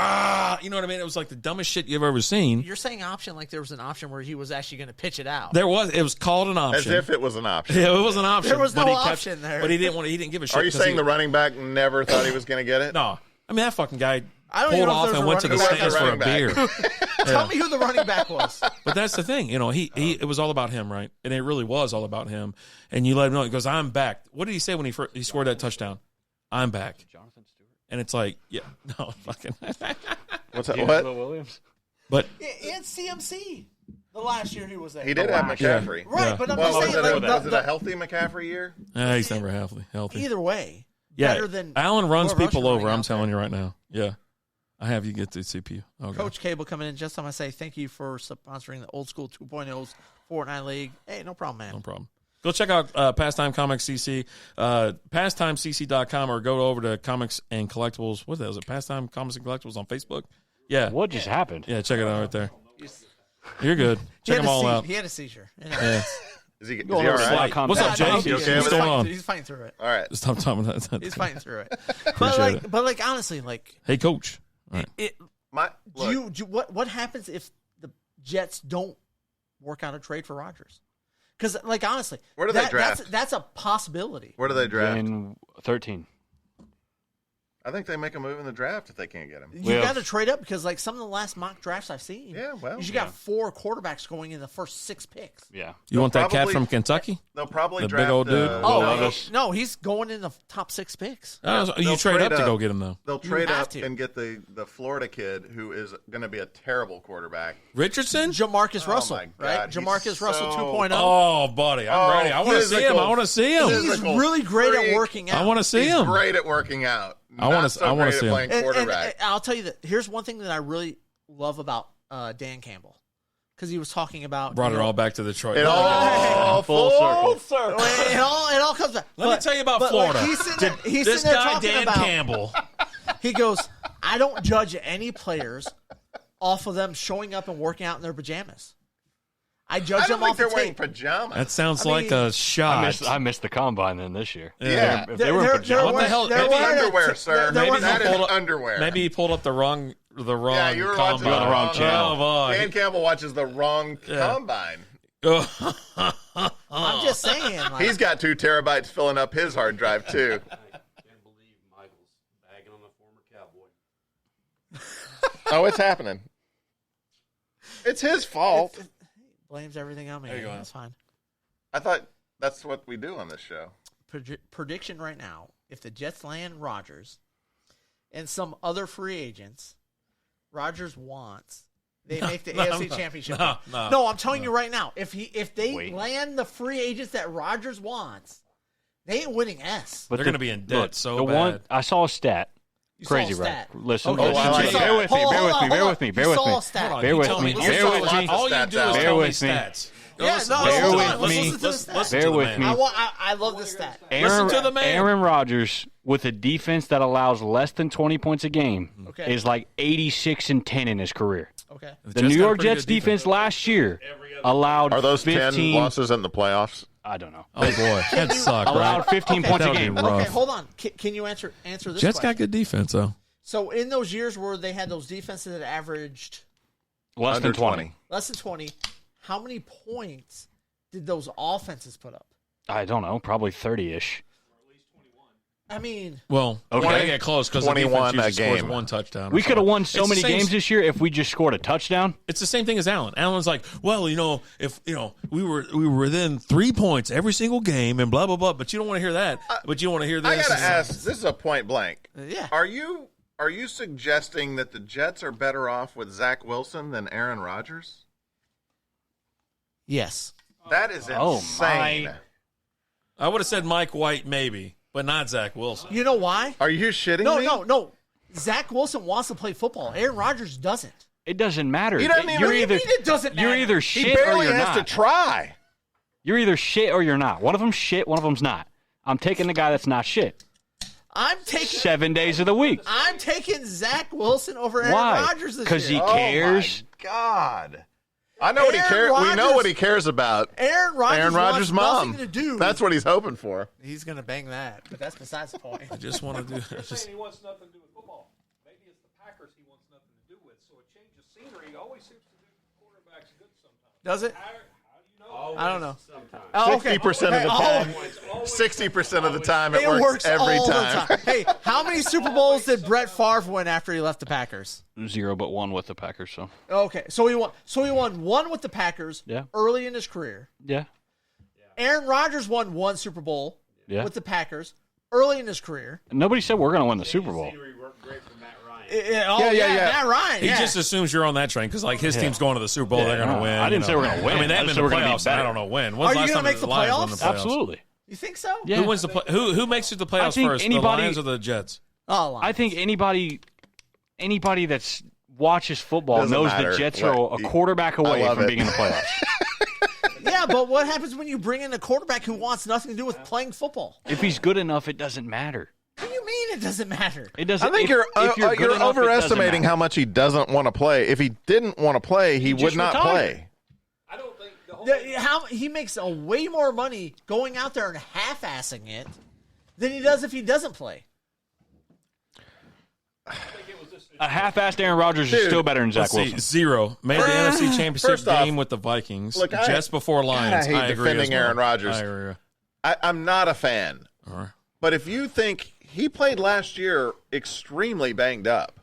you know what I mean? It was like the dumbest shit you've ever seen. You're saying option like there was an option where he was actually going to pitch it out. It was called an option. As if it was an option. Yeah, it was an option. There was but no he kept- option there. But he didn't give a shit. Are you saying the running back never thought he was going to get it? No. I mean, that fucking guy I don't pulled even know if off there's and a went to the running stands back. for a beer. Tell me who the running back was. But that's the thing. You know, it was all about him, right? And it really was all about him. And you let him know. He goes, I'm back. What did he say when he scored that touchdown? I'm back. Jonathan Stewart. And it's like, yeah, no, fucking. What's that? Yeah, What? Will Williams. But He had CMC the last year he was there. He did have McCaffrey. Right, Yeah. but I'm Well, just was saying, it a healthy McCaffrey year? he's never healthy. either way, Yeah, better than Allen runs whoever else people you're over. running I'm out telling there. you right now. Yeah, I have you get the CPU. Okay. Coach Cable coming in. Just time I say thank you for sponsoring the Old School 2.0's Fortnite League. Hey, no problem, man. No problem. Go check out Pastime Comics CC, pastimecc.com, or go over to Comics and Collectibles. What the hell is it? Pastime Comics and Collectibles on Facebook? Yeah. What just happened? Yeah, check it out right there. You're good. Check them all out. He had a seizure. Yeah. Is he Going all over right? Slack What's up, Jay? contact. You okay What's with going it? on? He's fighting through it. All right. Stop talking about that. He's fighting through it. Appreciate it. But like honestly, like Hey, Coach. All right. What happens if the Jets don't work out a trade for Rodgers? Because like honestly, Where do they draft? That's a possibility. Where do they draft? In 13. I think they make a move in the draft if they can't get him. You got to trade up because like some of the last mock drafts I've seen, you got 4 quarterbacks going in the first 6 picks. Yeah. You want that cat probably- from Kentucky? They'll probably The draft big old dude? No, he's going in the top 6 picks. You They'll trade up to go get him, though. They'll You trade have up to. and get the Florida kid who is going to be a terrible quarterback. Richardson? Jamarcus Oh, Russell, my right? God, he's Jamarcus Russell so- 2.0. Oh, buddy. I'm ready. I want to see him. physical. I want to see him. He's really great at working out. I want to see He's him. great at working out. I wanna- Not so I wanna great at see him. playing And quarterback. I'll tell you that here's one thing that I really love about Dan Campbell because he was talking about Brought it all back to Detroit. It all Full circle. It all comes back. Let me tell you about but, Florida. Like, he's this sitting there guy, talking Dan about, Campbell. He goes, I don't judge any players off of them showing up and working out in their pajamas. I judge I don't them off think they're the wearing tape. pajamas. That sounds I like mean, a shot. I missed the combine then this year. Yeah. If they were in pajamas. What the hell? They're Maybe wearing underwear, a- sir. they're Maybe wearing that he is pulled up- underwear. Maybe he pulled up the wrong Yeah, you were watching combine. the wrong channel. Oh, boy. Dan Campbell watches the wrong Yeah. combine. I'm just saying. Like, He's got 2 terabytes filling up his hard drive too. Can't believe Michael's bagging on a former Cowboy. Oh, it's happening. It's his fault. blames everything on me. There you go. That's fine. I thought that's what we do on this show. Prediction right now: if the Jets land Rodgers and some other free agents, Rodgers wants. They make the AFC Championship. No, I'm telling you right now. If they land the free agents that Rodgers wants, they ain't winning S. But they're going to be in debt so the bad. one I saw a stat. You Crazy, saw a right? stat. Listen, Okay, listen. I like Bear it. with me. Bear with me. Bear with me. Bear with me. You saw a stat. Bear with Tell me. me. Bear with me. All you do is Bear tell me with me. stats. Yeah, Listen- no, Bear hold with on. Let's me. listen to the Listen stats. Bear to the with man. me. I love this stat. Listen to the man. Aaron Rodgers, with a defense that allows less than 20 points a game, Okay. is like 86-10 in his career. Okay. The New York Jets defense last year allowed Are those 10 15 losses in the playoffs? I don't know. Oh, boy. That sucked, Allowed right? 15 points That a would be game. rough. Okay, hold on. Can you answer this Jets question? got good defense, though. So in those years where they had those defenses that averaged Less Under than 20. less than 20, how many points did those offenses put up? I don't know. Probably 30-ish. I mean, Well, Okay. they get close because 21 a scores game. one touchdown. We could have won so It's the many same- games this year if we just scored a touchdown. It's the same thing as Allen. Allen's like, well, if we were within 3 points every single game and blah blah blah. But you don't want to hear that. But you want to hear this. I gotta ask. This is a point blank. yeah. Are you suggesting that the Jets are better off with Zach Wilson than Aaron Rodgers? Yes. That is Oh, insane. my. I would have said Mike White maybe, but not Zach Wilson. You know why? Are you shitting No, me? no, no. Zach Wilson wants to play football. Aaron Rodgers doesn't. It doesn't matter. He doesn't even. You're either, it doesn't matter? You're either He shit or barely you're has not. to try. You're either shit or you're not. One of them's shit, one of them's not. I'm taking the guy that's not shit. I'm taking 7 days of the week. I'm taking Zach Wilson over Aaron Why? Rodgers this year. Because he cares. Oh my God. I know what he cares. We know what he cares about. Aaron Rodgers Rodgers' mom. nothing to do. That's what he's hoping for. He's going to bang that, but that's besides the point. I just want to do. You're saying he wants nothing to do with football. Maybe it's the Packers he wants nothing to do with. So a change of scenery always seems to do quarterbacks good sometimes. Does it? How do you know? I don't know. Sometimes. Oh, okay. 60% of the time. Oh. 60% of the time it It works every all time. the time. Hey, how many Super Bowls did Brett Favre win after he left the Packers? 0 but 1 with the Packers. So Okay, so he won one with the Packers early in his career. yeah. Aaron Rodgers won one Super Bowl with the Packers early in his career. Nobody said we're going to win the Super Bowl. Matt Ryan. He just assumes you're on that train because like his team's going to the Super Bowl, they're going to win. I didn't say we're going to win. I mean, they I haven't just been said to we're gonna be playoffs. And I better. don't know when. Are you going to make the playoffs? Absolutely. You think so? Yeah. Who wins the who makes it to the playoffs think first? anybody- The Lions or the Jets? Oh, Lions. I think anybody that's watches football Doesn't knows matter the Jets what- are a quarterback away love from it. being in the playoffs. Yeah, but what happens when you bring in a quarterback who wants nothing to do with playing football? If he's good enough, it doesn't matter. What do you mean it doesn't matter? It doesn't. I think if you're good you're enough, it doesn't overestimating matter. how much he doesn't want to play. If he didn't want to play, he would just not retired. play. I don't think the whole He makes a way more money going out there and half-assing it than he does if he doesn't play. A half-assed Aaron Rodgers is still better than Zach Let's see, Wilson. 0. Made the NFC Championship First off, game with the Vikings. look, Jets before Lions. I hate agree defending as well. Aaron Rodgers. I agree. I'm not a fan. All right. But if you think he played last year extremely banged up,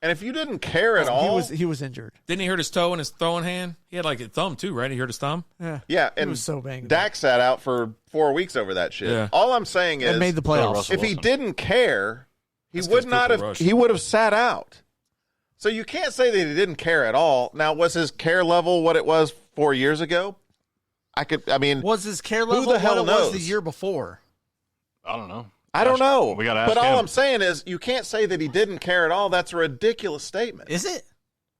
and if you didn't care at all, He was injured. Didn't he hurt his toe and his throwing hand? He had like a thumb too, right? He hurt his thumb. yeah, and was so banged Dak sat out for 4 weeks over that shit. Yeah. All I'm saying is, And made the playoffs. if he didn't care, he That's would 'cause not Cooper have. Rush. He would have sat out. So you can't say that he didn't care at all. Now, was his care level what it was 4 years ago? I mean, Was his care level the hell what it was the knows? year before? I don't know. I don't know. We gotta ask but all him. I'm saying is, you can't say that he didn't care at all. That's a ridiculous statement. Is it?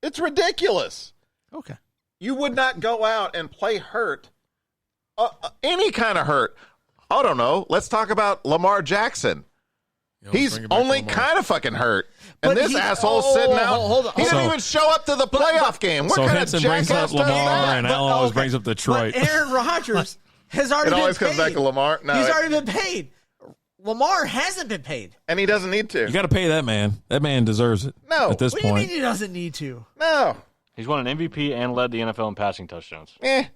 It's ridiculous. Okay. You would not go out and play hurt, any kind of hurt. I don't know. Let's talk about Lamar Jackson. He's bring it back to only Lamar. kind of fucking hurt. But And this he- asshole's sitting out. hold on. He didn't So- even show up to the playoff game. What So kind Henson of brings jackass up does Lamar, that? and Alan always brings up Detroit. But Aaron Rodgers has already It been always paid. comes back to Lamar. No, He's it- already been paid. Lamar hasn't been paid. And he doesn't need to. You got to pay that man. That man deserves it. No. At this What do you mean point. he doesn't need to? No. He's won an MVP and led the NFL in passing touchdowns. What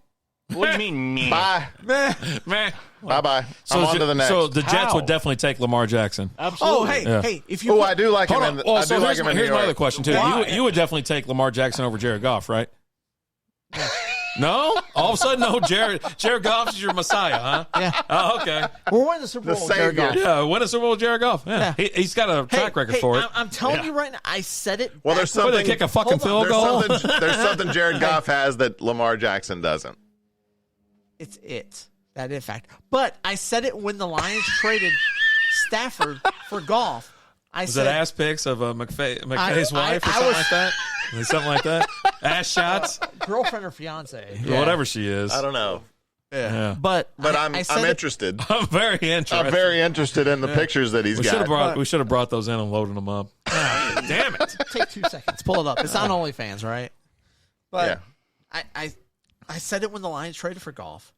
do you mean? meh? Bye. Man. Bye-bye. I'm on to the next. So the Jets How? would definitely take Lamar Jackson. Absolutely. Oh, hey, Yeah. hey, if you Oh, I do like him. Hold on. I So do like here's him my, in New here's my York. other question, too. Why? You would definitely take Lamar Jackson over Jared Goff, right? No? All of a sudden, no. Jared Goff is your messiah, huh? Yeah. Oh, okay. We're winning the Super Bowl. with Jared savior. Goff. Yeah, win a Super Bowl with Jared Goff. Yeah. Yeah. He's got a track record for it. I'm telling you right now, I said it. Well, there's What, something. they kick a fucking field there's goal? there's something Jared Goff has that Lamar Jackson doesn't. It's that it fact. But I said it when the Lions traded Stafford for Goff. Was that ass pics of McVay's wife or I something was- like that? Something like that? Ass shots? girlfriend or fiance. Or whatever she is. I don't know. Yeah. But I'm said it- interested. I'm very interested. I'm very interested in the pictures that he's We should got. have brought those in and loaded them up. Damn it. Take 2 seconds. Pull it up. It's on OnlyFans, right? But I said it when the Lions traded for Goff.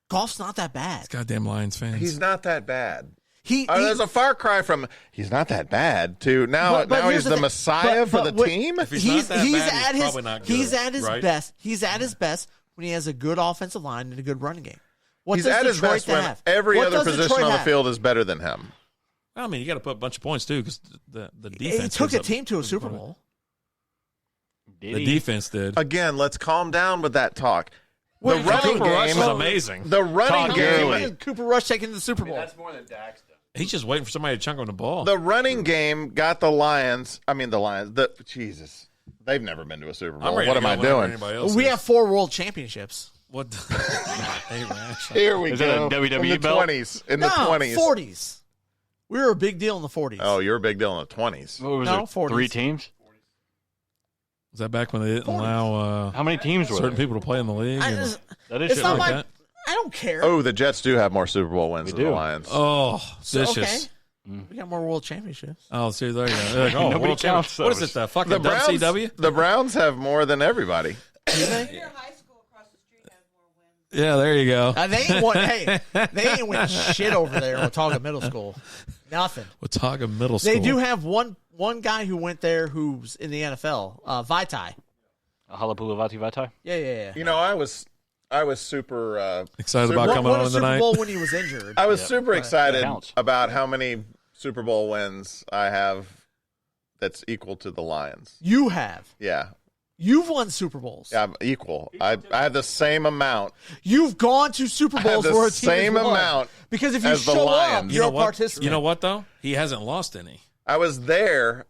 Goff's not that bad. Goddamn Lions fans. He's not that bad. He There's a far cry from he's not that bad to now But he's here's the thing. Messiah But for the what- team. If he's not that bad, he's his probably not good, he's at his right? best. He's at his best when he has a good offensive line and a good running game. What He's does at his Detroit best when have? every What other does position Detroit on the have? field is better than him. I mean, you got to put a bunch of points, too, because the defense. He took gives a up- team to a Super Bowl. The defense did. Again, let's calm down with that talk. The Wait, running Cooper Rush game was amazing. The running Todd game. Gurley. Cooper Rush taking the Super Bowl. That's more than Dak's done. He's just waiting for somebody to chunk him the ball. The running game got the Lions. I mean, the Lions. Jesus, they've never been to a Super Bowl. What am I doing? We have 4 world championships. What? Hey, Rash. Here we Is go. that a WWE in the belt? 20s. In the 20s. 40s. We were a big deal in the 40s. Oh, you're a big deal in the 20s. What was No, it? 40s. 3 teams? Was that back when they didn't allow how many teams were certain there? people to play in the league? That is It's shit not like my. that. I don't care. Oh, the Jets do have more Super Bowl wins We than the do. Lions. Oh, So, vicious. okay. We got more world championships. Oh, see, there you go. They're like, oh, Nobody world counts champion. What is those. it, the fucking The Browns, WCW? the Browns have more than everybody. Yeah, there you go. They ain't won. Hey, they ain't win shit over there. Watauga Middle School. Nothing. Watauga Middle School. They do have one guy who went there who's in the NFL. Vaitai. Halapula Vati Vaitai? Yeah. You know, I was super excited about coming won on a Super tonight. Bowl when he was injured. I was super excited Counts. about how many Super Bowl wins I have that's equal to the Lions. You have. Yeah. You've won Super Bowls. Yeah, I'm equal. I have the same amount. You've gone to Super I have Bowls the where a team same has won. amount Because if you as the show up, Lions. you're You a know what? participant. You know what, though? He hasn't lost any. I was there.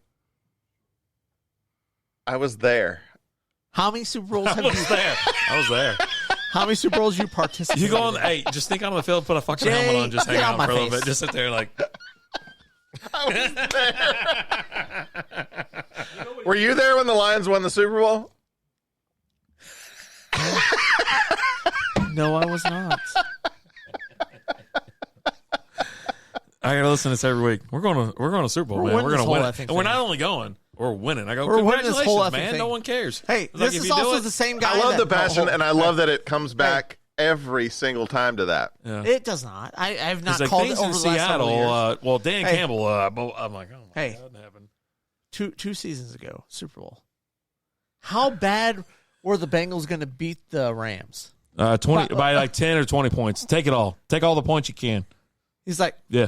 How many Super Bowls have I you? was there. How many Super Bowls you participated? You go on, in? hey, just think on the field, put a fucking Jay, helmet on, just hang get out out my for a little face. bit. Just sit there like, I was there. Were you there when the Lions won the Super Bowl? No, I was not. I gotta listen to this every week. We're going to Super Bowl, We're man. winning We're this gonna win whole it. effing And we're thing. not only going, we're winning. I go, We're winning this congratulations, whole effing man. thing. No one cares. Hey, It's like, this if is you do also it- the same guy. I love that- the passion, and I love that it comes back every single time to that. Yeah. It does not. I've not It's like called it things over in the last several Seattle. years. Well, Dan Hey. Campbell. I'm like, oh my Hey. God, what happened? Two seasons ago, Super Bowl. How bad were the Bengals going to beat the Rams? 20 by like 10 or 20 points. Take it all. Take all the points you can. He's like, Yeah,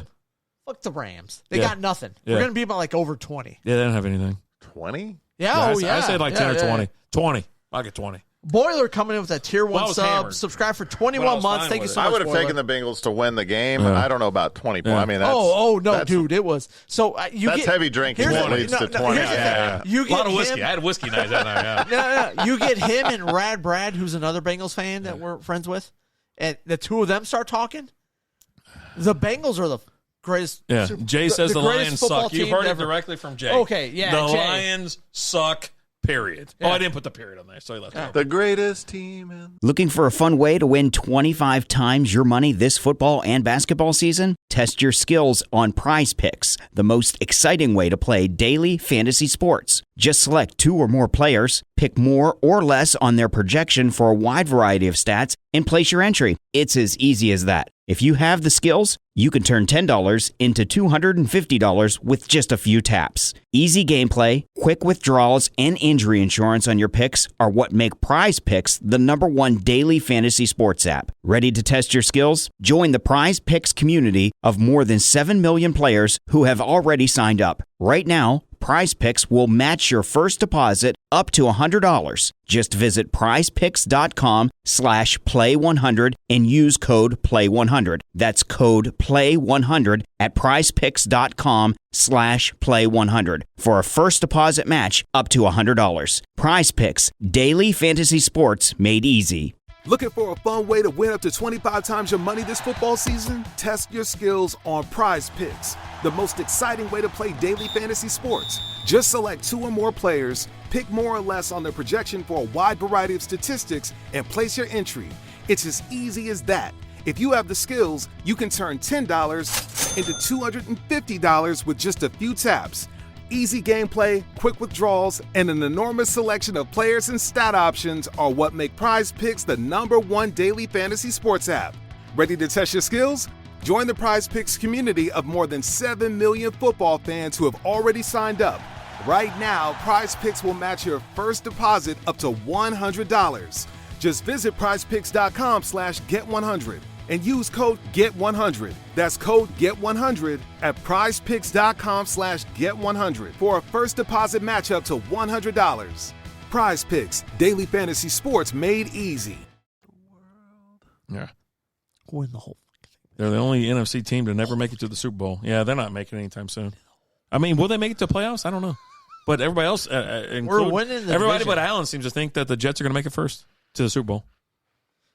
fuck the Rams. They Yeah. got nothing. Yeah. We're going to be about like over 20. yeah, they don't have anything. 20? Yeah, I said like 10 or 20. yeah. 20. I'll get 20. Boiler coming in with that tier Well, I 1 was sub. hammered. Subscribe for But I 21 was months. fine Thank you with so I much. would have Boiler. taken the Bengals to win the game. Yeah. I don't know about 20 points. Yeah. I mean, that's, no, that's- dude, it was. So you That's get heavy drinking here's that the- leads no, to no, 20. here's the thing. Yeah. You A get lot of whiskey. him- I had whiskey nights that night. Yeah. No. You get him and Rad Brad, who's another Bengals fan that we're friends with, and the two of them start talking. The Bengals are the greatest. Yeah. Jay says the greatest Lions football suck. You team heard it ever. directly from Jay. Okay, yeah, The Jay. Lions suck, period. Yeah. Oh, I didn't put the period on there, so he left it over. The greatest team in. Looking for a fun way to win 25 times your money this football and basketball season? Test your skills on Prize Picks, the most exciting way to play daily fantasy sports. Just select 2 or more players, pick more or less on their projection for a wide variety of stats, and place your entry. It's as easy as that. If you have the skills, you can turn $10 into $250 with just a few taps. Easy gameplay, quick withdrawals, and injury insurance on your picks are what make Prize Picks the #1 daily fantasy sports app. Ready to test your skills? Join the Prize Picks community of more than 7 million players who have already signed up. Right now, Prize Picks will match your first deposit up to $100. Just visit prizepicks.com/play100 and use code PLAY100. That's code PLAY100 at prizepicks.com/play100 for a first deposit match up to $100. Prize Picks, daily fantasy sports made easy. Looking for a fun way to win up to 25 times your money this football season? Test your skills on Prize Picks, the most exciting way to play daily fantasy sports. Just select 2 or more players, pick more or less on their projection for a wide variety of statistics, and place your entry. It's as easy as that. If you have the skills, you can turn $10 into $250 with just a few taps. Easy gameplay, quick withdrawals, and an enormous selection of players and stat options are what make Prize Picks the #1 daily fantasy sports app. Ready to test your skills? Join the Prize Picks community of more than 7 million football fans who have already signed up. Right now, Prize Picks will match your first deposit up to $100. Just visit prizepicks.com/get100 and use code GET100. That's code GET100 at prizepicks.com/get100 for a first deposit match up to $100. Prize Picks, daily fantasy sports made easy. Yeah. Win the whole. They're the only NFC team to never make it to the Super Bowl. Yeah, they're not making it anytime soon. I mean, will they make it to playoffs? I don't know. But everybody else, We're winning the everybody division. but Allen seems to think that the Jets are going to make it first to the Super Bowl.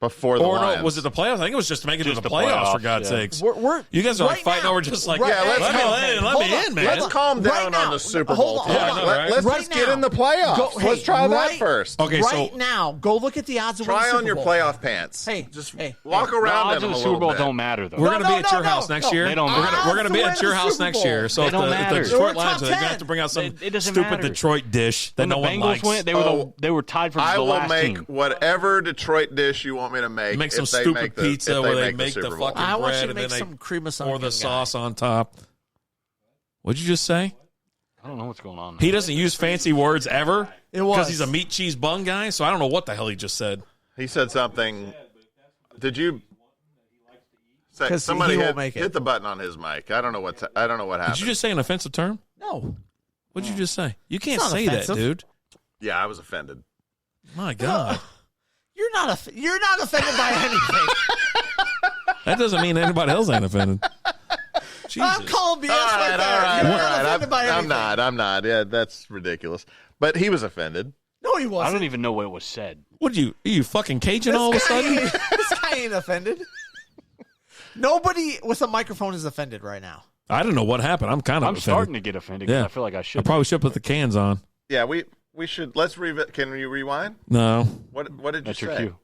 before the Lions. No, was it the playoffs? I think it was just to make it to the playoffs, for God's sakes. You guys are right fighting now, over just like, right, let me in, man. Let's calm down on the Super Bowl. Let's just get in the playoffs. Let's try that first. Okay, right now, go look at the odds of winning the Super Bowl. Try on your playoff pants. Hey, just walk around in them a little bit. The Super Bowl don't matter, though. We're going to be at your house next year. They don't We're going to be at your house next year. So if the Detroit Lions, they're going to have to bring out some stupid Detroit dish that no one likes. They were tied for the last team. I will make whatever Detroit dish you want me to make. Make some stupid pizza where they make the fucking I want you bread to and make then some cream of pour the sauce on top. What'd you just say? I don't know what's going on. He doesn't use fancy words ever. It was because he's a meat cheese bun guy. So I don't know what the hell he just said. He said something. Did you? Somebody hit the button on his mic. I don't know what happened. Did you just say an offensive term? No. What'd you just say? You can't say offensive. that, dude. Yeah, I was offended. My God. You're not offended by anything. That doesn't mean anybody else ain't offended. Jesus. I'm calling BS right there. You're not offended by anything. I'm not. Yeah, that's ridiculous. But he was offended. No, he wasn't. I don't even know what was said. What are you fucking Cajun all of a sudden? This guy ain't offended. Nobody with a microphone is offended right now. I don't know what happened. I'm kind of offended. Starting to get offended because I feel like I should. I probably should put the cans on. Yeah, we should. Let's can you rewind? No. What did you say? Your cue.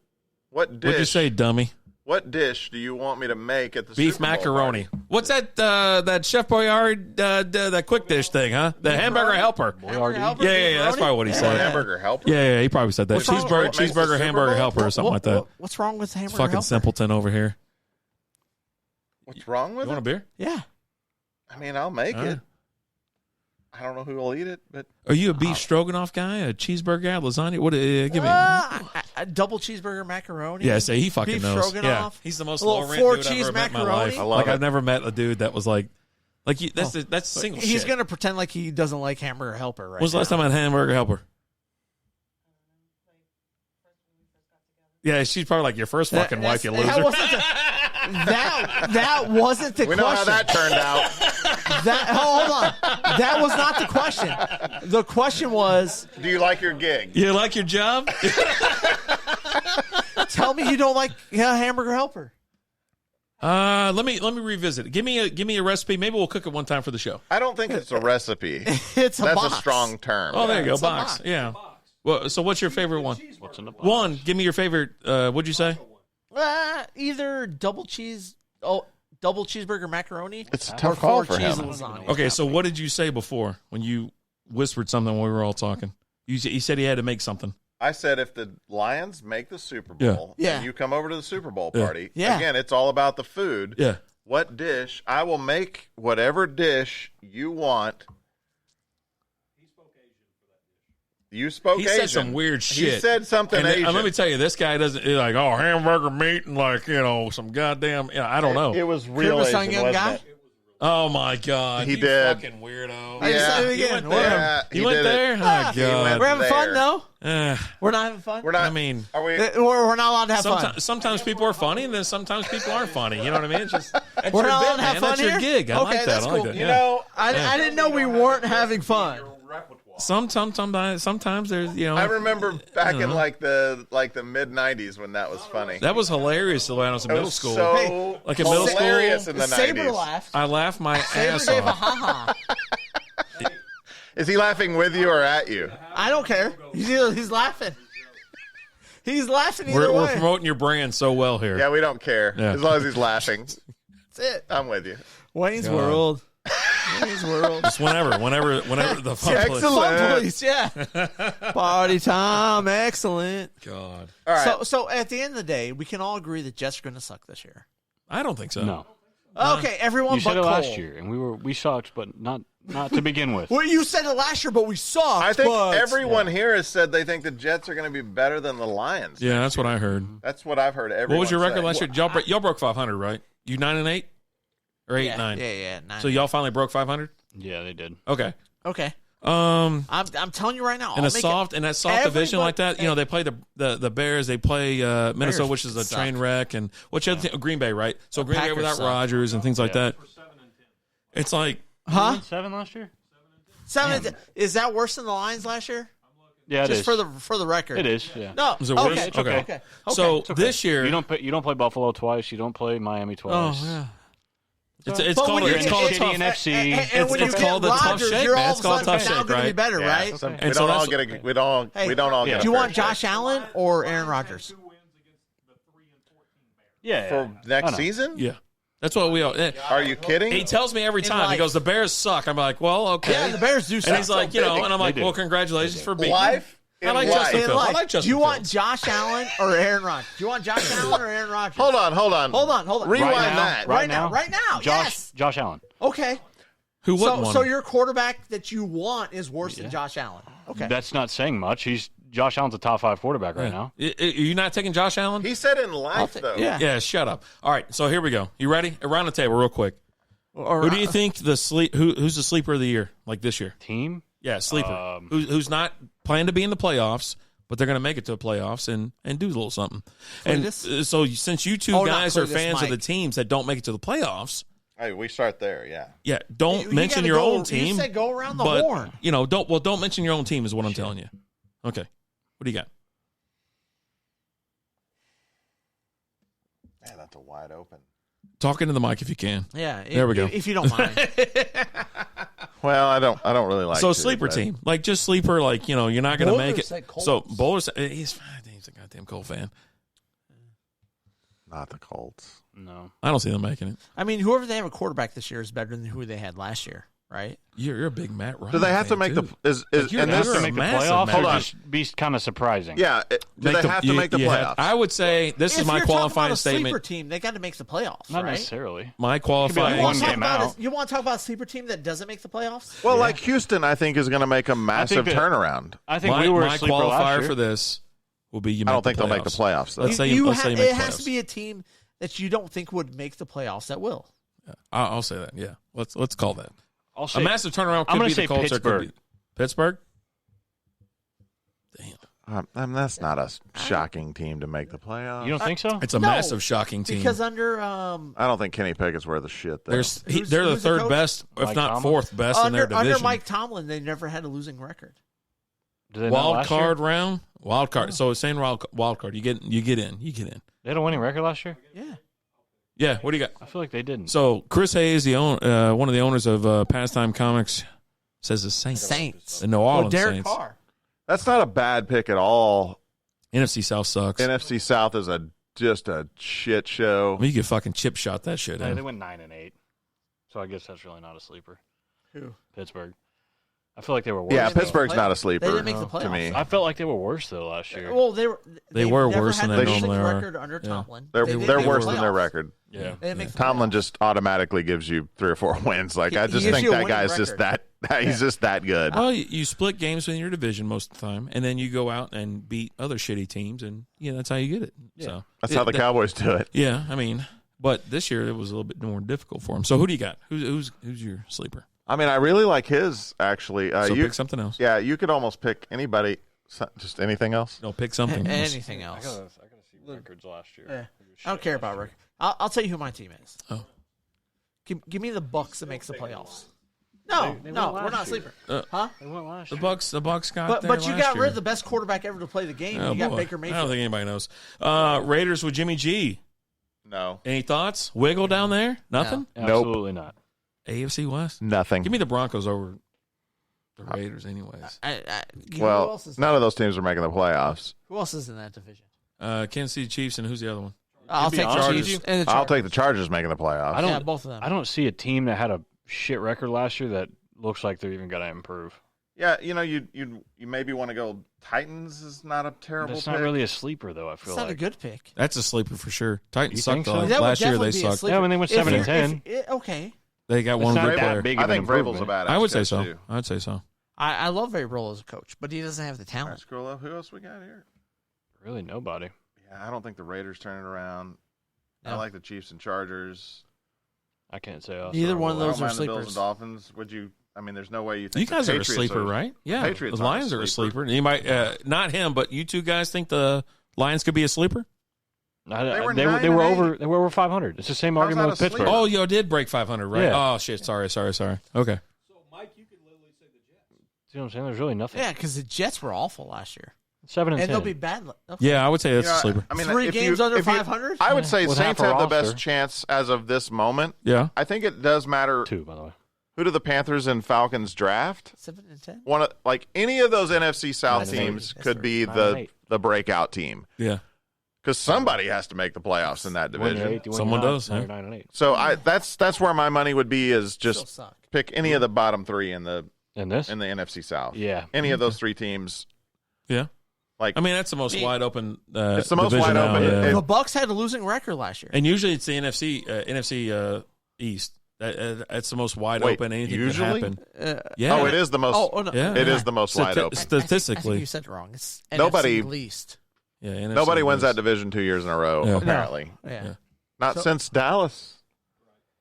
What dish? What'd you say, dummy? What dish do you want me to make at the beef Super Bowl macaroni? party? What's that Chef Boyardee that quick dish thing, huh? The hamburger helper. Yeah, that's probably what he said. Hamburger helper. Yeah, he probably said that. What's wrong with Cheeseburger hamburger helper or something like that. What's wrong with hamburger Fucking helper? simpleton over here. What's wrong with You want a beer? Yeah. I mean, I'll make All it. right. I don't know who will eat it, but Are you a beef stroganoff guy, a cheeseburger guy, lasagna? What? Give me. A double cheeseburger macaroni. Yeah, say he fucking beef knows. stroganoff. Yeah, he's the most a little low rent dude I've 4-cheese ever met in my macaroni. life. I love it. I've never met a dude that was like you, that's single He's shit. gonna pretend like he doesn't like hamburger helper right When's the last now. time I had hamburger helper? Yeah, she's probably like your first fucking wife, you loser. That wasn't the we question. know how that turned out. Hold on. That was not the question. The question was, do you like your gig? You like your job? Tell me you don't like hamburger helper. Let me revisit it. Give me a recipe. Maybe we'll cook it one time for the show. I don't think it's a recipe. It's a That's box. a strong term. Oh, there you go, it's a box. box. Yeah. Well, so what's your favorite one? What's in the box? One. Give me your favorite. What'd you say? Either double cheeseburger macaroni. It's a or tough call for 4-cheese him. lasagna. Okay, so what did you say before when you whispered something when we were all talking? You said he had to make something. I said if the Lions make the Super Bowl Yeah. and you come over to the Super Bowl party, Yeah. again, it's all about the food. Yeah. What dish? I will make whatever dish you want. You spoke He Asian. said some weird shit. He said something and Asian. let me tell you, this guy doesn't he's like, oh, hamburger meat and like, some goddamn, I don't know. It was real Cream of Asian, Onion wasn't guy? it? Oh my God. He you did. fucking weirdo. I just said it You again. went Whatever. there. He You went did it. there? Oh, He God. went We're having fun there. though. Eh, We're not having fun. We're not. I mean, Are we? We're not allowed to have fun. sometimes people are funny, and then sometimes people aren't funny. You know what I mean? It's just that's We're your not allowed bit, to have man. fun That's your here? gig. I Okay, like that. that's I like cool. that. You Yeah. know, I didn't know we weren't having fun. Sometimes there's I remember back in like the mid '90s when that was funny. that was hilarious the way I was in It middle was school. so Like in middle school, hilarious in the Saber 90s. laughed. I laughed my Saber ass gave a off. ha-ha. Is he laughing with you or at you? I don't care. He's laughing. He's laughing either We're way. promoting your brand so well here. Yeah, we don't care Yeah. as long as he's laughing. That's it. I'm with you. Wayne's God. World. Wayne's World. Just whenever the fun Excellent. Fun police, yeah. Party time, excellent. God, All right. So at the end of the day, we can all agree that Jets are going to suck this year. I don't think so. No. Okay, everyone You but said it Cole. last year, and we sucked, but not to begin with. Well, you said it last year, but we sucked. I think but... everyone here has said they think the Jets are going to be better than the Lions. Yeah, that's what I heard. That's what I've heard. Everyone What was your record say. last year? Y'all broke 500, right? You 9-8 or 8-9? Yeah. 9. So y'all finally broke 500. Yeah, they did. Okay. Okay. I'm telling you right now. in that soft division like that. You know, they play the Bears. They play Minnesota, Bears which is a suck. train wreck, and what's the other thing? Green Bay, right? So Green Bay Packers without suck. Rodgers and things like that. It's like, Huh? 7 last year? 7. Is that worse than the Lions last year? Yeah, it is. For the record. It is, yeah. No. Is it worse? Okay. Okay. So this year you don't play Buffalo twice. You don't play Miami twice. Oh, yeah. It's called a tough NFC. And when it's called a tough shake, you're man. all It's called a tough now shake, going to be right? better, Yeah, right? we And don't so all that's- get we don't all get. Do you want Josh Allen or Aaron Rodgers? Yeah. for next season? Yeah. That's what we all. Are you kidding? He tells me every In time. He life. goes, "The Bears suck." I'm like, "Well, okay." Yeah, the Bears do suck. And he's like, and I'm like, They do. "Well, congratulations for beating." Life? I like In Justin life. Fields. I like Justin Do you want Fields. Josh Allen or Aaron Rodgers? Do you want Josh Allen or Aaron Rodgers? Hold on. Rewind Right now, that. Right now. Right now. Josh Allen. Okay. Who wouldn't want So him? your quarterback that you want is worse than Josh Allen. Okay. That's not saying much. Josh Allen's a top 5 quarterback right now. Are you not taking Josh Allen? He said in life though. Yeah, shut up. All right, so here we go. You ready? Around the table, real quick. Who do you think who's the sleeper of the year, like this year? Team? Yeah, sleeper. Who's not playing to be in the playoffs, but they're going to make it to the playoffs and do a little something. Cletus? And so since you two guys are fans of the teams that don't make it to the playoffs, Hey, we start there. Yeah. don't You mention gotta your go- own team. You said go around the but, horn. Don't mention your own team is what I'm telling you. Okay, what do you got? Man, that's a wide open. Talk into the mic if you can. Yeah. There we go. If you don't mind. Well, I don't really like. So to, sleeper but- team, like just sleeper, like you're not going to Bowler make it. said Colts. So Bowler, he's a goddamn Colt fan. Not the Colts. No. I don't see them making it. I mean, whoever they have a quarterback this year is better than who they had last year, right? You're a big Matt Ryan. Do they have to fan, make too. the? Is You're and a this massive Make the massive playoffs Matt or Ryan. just be kind of surprising? Yeah. Do they have to make the playoffs? I would say this is If my you're talking qualifying about a sleeper statement. team, they got to make the playoffs, Not right? necessarily. My Could be qualifying. like one game out. You want to talk about a sleeper team that doesn't make the playoffs? Well, like Houston, I think is going to make a massive that- turnaround. I think my we were a my sleeper last qualifier year. for this will be you. I don't think they'll make the playoffs. Though. Let's say You let's ha- say you make it the has playoffs. to be a team that you don't think would make the playoffs that will. I'll say that. Yeah, let's call that I'll say, a massive turnaround. Could I'm be gonna the say Colts or could Pittsburgh. be Pittsburgh. Damn, That's not a shocking team to make the playoffs. You don't think so? it's a No, massive shocking team. Because under I don't think Kenny Pickett's worth a shit. Though. They're the who's the third coach? best, if Mike not Tomlin? fourth best in their division. under Mike Tomlin, they never had a losing record. Did they not Wild last card year? round, wild card. So it's saying wild card. You get in. They had a winning record last year? Yeah. Yeah. What do you got? I feel like they didn't. So Chris Hayes, one of the owners of Pastime Comics, says the Saints. The New Orleans Derek Saints. Carr. That's not a bad pick at all. NFC South sucks. NFC South is just a shit show. You could fucking chip shot that shit. Hey, in. they went 9-8. So I guess that's really not a sleeper. Who? Pittsburgh. I feel like they were worse. Yeah, They didn't make Pittsburgh's the not a playoffs. sleeper They didn't make the to me. playoffs. I felt like they were worse though last year. Well, they were were never worse than had they a losing normally are. record under Yeah. Tomlin. They're They didn't they're make worse the than their playoffs. record. Yeah. They didn't make the Tomlin playoffs. just automatically gives you 3 or 4 wins. Like I He just gives think you a that winning guy's just record. he's just that good. Well, you split games within your division most of the time, and then you go out and beat other shitty teams, and that's how you get it. Yeah. So That's how the Cowboys do it. Yeah, I mean, but this year it was a little bit more difficult for him. So who do you got? Who's your sleeper? I mean, I really like his actually. So you pick something else. Yeah, you could almost pick anybody. Just anything else. No, pick something else. Anything else. I gotta see records last year. Yeah. I don't care about record. I'll tell you who my team is. Oh. Give me the Bucks that makes the playoffs. No, They no, went we're last not year. sleeper. Huh? They went last The year. Bucks got there But you last got year. rid of the best quarterback ever to play the game. Oh, You got boy. Baker I Mayfield. don't think anybody knows. Raiders with Jimmy G. No. Any thoughts? Wiggle down there? Nothing? Nope. Absolutely not. AFC West? Nothing. Give me the Broncos over the Raiders anyways. Who Well, else is none of those teams are making the playoffs. Who else is in that division? Kansas City Chiefs, and who's the other one? I'll be take the honest with Chiefs. you, And the I'll Chargers. take the Chargers making the playoffs. I don't. Yeah, both of them. I don't see a team that had a shit record last year that looks like they're even going to improve. Yeah, you maybe want to go. Titans is not a terrible. That's pick. not really a sleeper, though. I It's feel not like a good pick. That's a sleeper for sure. Titans You sucked think so? That would last year. They definitely be a sucked. sleeper. Yeah, when they went If 7-10. okay. They got It's one not good that player. big I of an think Vrabel's a improvement. badass. I would say coach, so. too. I'd say so. I love Vrabel as a coach, but he doesn't have the All right, talent. scroll up. Who else we got here? Really, nobody. Yeah, I don't think the Raiders turn it around. I No. like the Chiefs and Chargers. I can't say us. Neither one of I those don't are mind the Bills sleepers. and Dolphins. Would you? I mean, there's no way you think You guys the are a Patriots sleeper, right? Yeah. Patriots the Lions are a sleeper. You might not him, but you two guys think the Lions could be a sleeper? They were 9-8. over 500. It's the same How's argument that with a Pittsburgh. sleeper? Oh, you did break 500, right? Yeah. Oh shit! Sorry. Okay. So, Mike, you could literally say the Jets. See what I'm saying? There's really nothing. Yeah, because the Jets were awful last year. 7 and 10. they'll be bad. Okay. Yeah, I would say that's a sleeper. I mean, 3 games under 500? I would say With Saints half a have the best roster. chance as of this moment. Yeah. I think it does matter. 2, by the way. Who do the Panthers and Falcons draft? 7 and 10. Any of those NFC South 9 and 8. teams could be 9 and 8. the breakout team. Yeah. Because somebody has to make the playoffs in that division. Someone does. Huh? 9 and 8. So that's where my money would be, is just Still suck. pick any of the bottom 3 in the this? in the NFC South. Yeah. Any of those 3 teams. Yeah. Like, I mean, that's the most wide open. It's the most division wide open. now, yeah. The Bucs had a losing record last year. And usually it's the NFC East. That's the most wide Wait, open. Anything usually? can happen. Yeah. Oh, it is the most. Oh, no. Yeah. It is the most wide open. I Statistically. think you said it wrong. It's Nobody- NFC least. Yeah. NFC Nobody wins East. that division 2 years in a row, Yeah. apparently. Yeah. Not since Dallas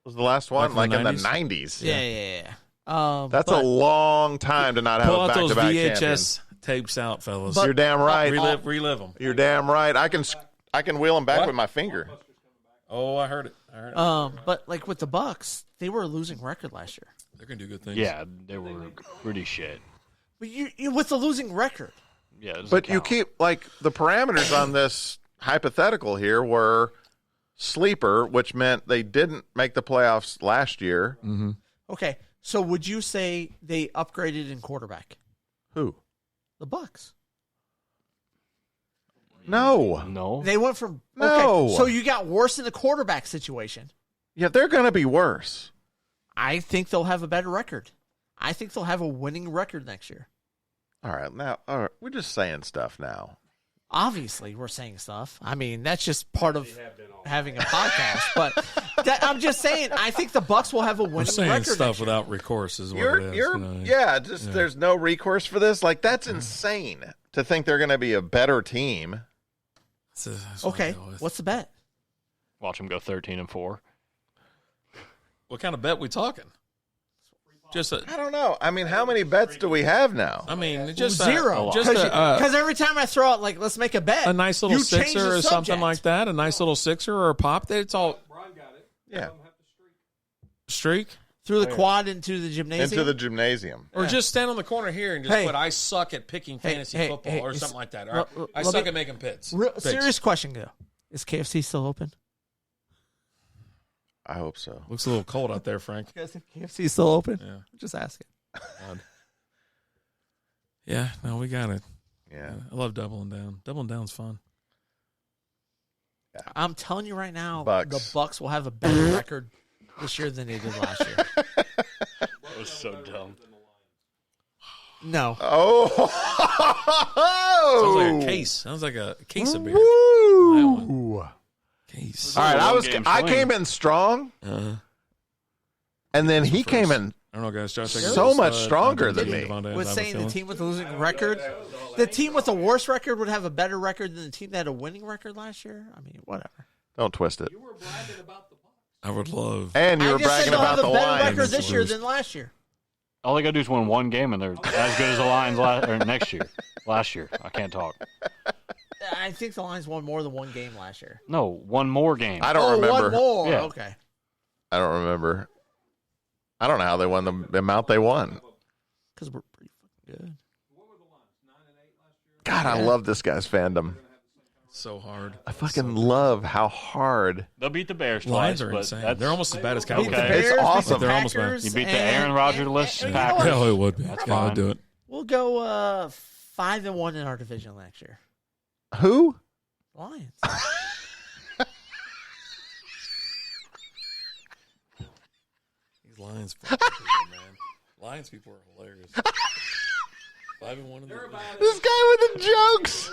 was the last one, Back like in the in the 90s. Yeah. That's a long time to not have Pull a out those back-to-back VHS champion. tapes out, fellas. You're damn right. Relive them. You're damn right. I can wheel them back with my finger. Oh, I heard it. But like with the Bucs, they were a losing record last year. They're gonna do good things. Yeah, they were pretty shit. But you with the losing record. Yeah, it doesn't But you count. keep, like, the parameters on this hypothetical here were sleeper, which meant they didn't make the playoffs last year. Mm-hmm. Okay, so would you say they upgraded in quarterback? Who? The Bucs. No. They went from No. Okay, so you got worse in the quarterback situation. Yeah, they're going to be worse. I think they'll have a better record. I think they'll have a winning record next year. All right, we're just saying stuff now. Obviously, we're saying stuff. I mean, that's just part of having a podcast. But I'm just saying, I think the Bucs will have a winning We're saying record stuff next year. without recourse is what it is. There's no recourse for this. Like, that's insane to think they're going to be a better team. That's Okay, what's the bet? Watch them go 13-4. What kind of bet we talking? I don't know. I mean, how many bets do we have now? I mean, just zero. Because every time I throw out, like, let's make a bet, a nice little you change sixer the or something subject. like that. A nice little sixer or a pop. It's all Yeah. streak through the quad into the gymnasium. Into the gymnasium. or just stand on the corner here and just Hey. put I suck at picking fantasy hey, football hey, or it's- something like that. Or I let suck me- at making picks. Serious question, though. Is KFC still open? I hope so. Looks a little cold out there, Frank. You guys think KFC is still open? Yeah. I'm just asking. Yeah, no, we got it. Yeah. I love doubling down. Doubling down's fun. I'm telling you right now, Bucks. the Bucs will have a better record this year than they did last year. That was so dumb. No. Oh. Sounds like a case. Sounds like a case of beer. Woo. That one. Case. All right, One-game I swing. came in strong, and then he came in I don't know, guys. Try to take so a much stud. stronger I than think me. Devontae has Was a saying the feeling. team with a losing record, the team with a worse record would have a better record than the team that had a winning record last year? I mean, whatever. Don't twist it. I would love. And you I were just said bragging they'll about have the a better Lions. record this year than last year. All they got to do is win one game, and they're as good as the Lions next year. Last year. I can't talk. I think the Lions won more than one game last year. No, one more game. I don't remember. One more. Yeah. Okay. I don't remember. I don't know how they won the amount they won. Because we're pretty fucking good. God, I love this guy's fandom. So hard. I fucking love how hard. They'll beat the Bears Lions twice, are but insane. that's, They're almost as bad as Cowboys. Beat the Okay. Bears, It's beat awesome. the They're almost bad. Packers, You beat the and- Aaron Rodgers-less and- Packers. Hell, it would be. That's Yeah, I'll fine. do it. We'll go 5-1 in our division next year. Who? Lions. These Lions people, man. Lions people are hilarious. 5-1 in the This guy with the jokes.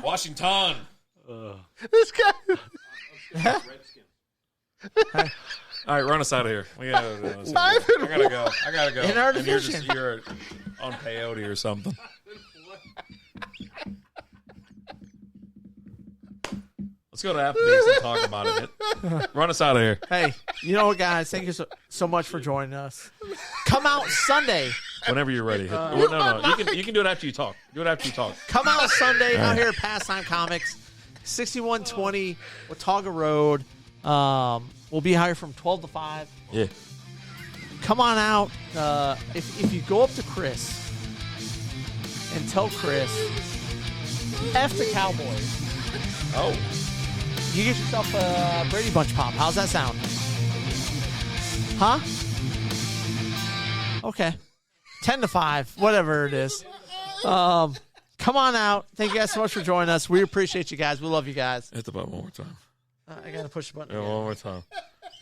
Washington. This guy. All right, run us out of here. We gotta do this. 5-1. I gotta go. In our And you're division. you're on peyote or something. Let's go to Applebee's and talk about it. Run us out of here. Hey, you know what, guys? Thank you so much for joining us. Come out Sunday. Whenever you're ready. No. You can do it after you talk. Do it after you talk. Come out Sunday out here at Pastime Comics, 6120 Watauga Road. We'll be here from 12 to 5. Yeah. come on out. If you go up to Chris and tell Chris, F the Cowboys. Oh. You get yourself a Brady Bunch pop. How's that sound? Huh? Okay. 10-5, whatever it is. Come on out. Thank you guys so much for joining us. We appreciate you guys. We love you guys. Hit the button one more time. I got to push the button. Yeah, one more time.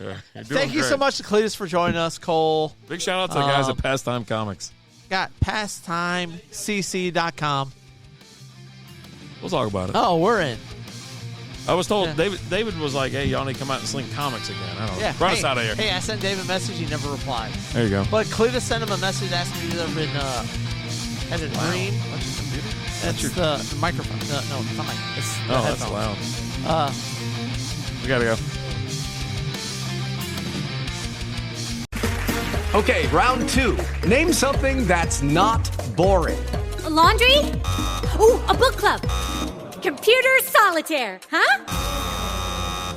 Yeah, thank you so much to Cletus for joining us, Cole. Big shout out to the guys at Pastime Comics. Got pastimecc.com. We'll talk about it. Oh, we're in. I was told David was like, hey, y'all need to come out and sling comics again. I don't know. Yeah. Run us out of here. Hey, I sent David a message. He never replied. There you go. But Cletus sent him a message asking me if he's ever been as a dream. That's your computer? That's the microphone. No, it's not my. It's the that's headphones. loud. We got to go. Okay, round 2. Name something that's not boring. A laundry? Ooh, a book club. Computer solitaire, huh?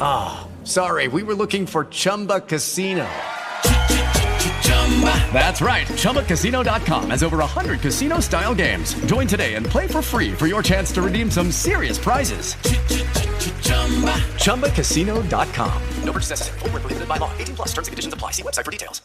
Ah, sorry, we were looking for Chumba Casino. That's right, ChumbaCasino.com has over 100 casino-style games. Join today and play for free for your chance to redeem some serious prizes. ChumbaCasino.com. No purchase necessary. Void where prohibited by law. 18+ terms and conditions apply. See website for details.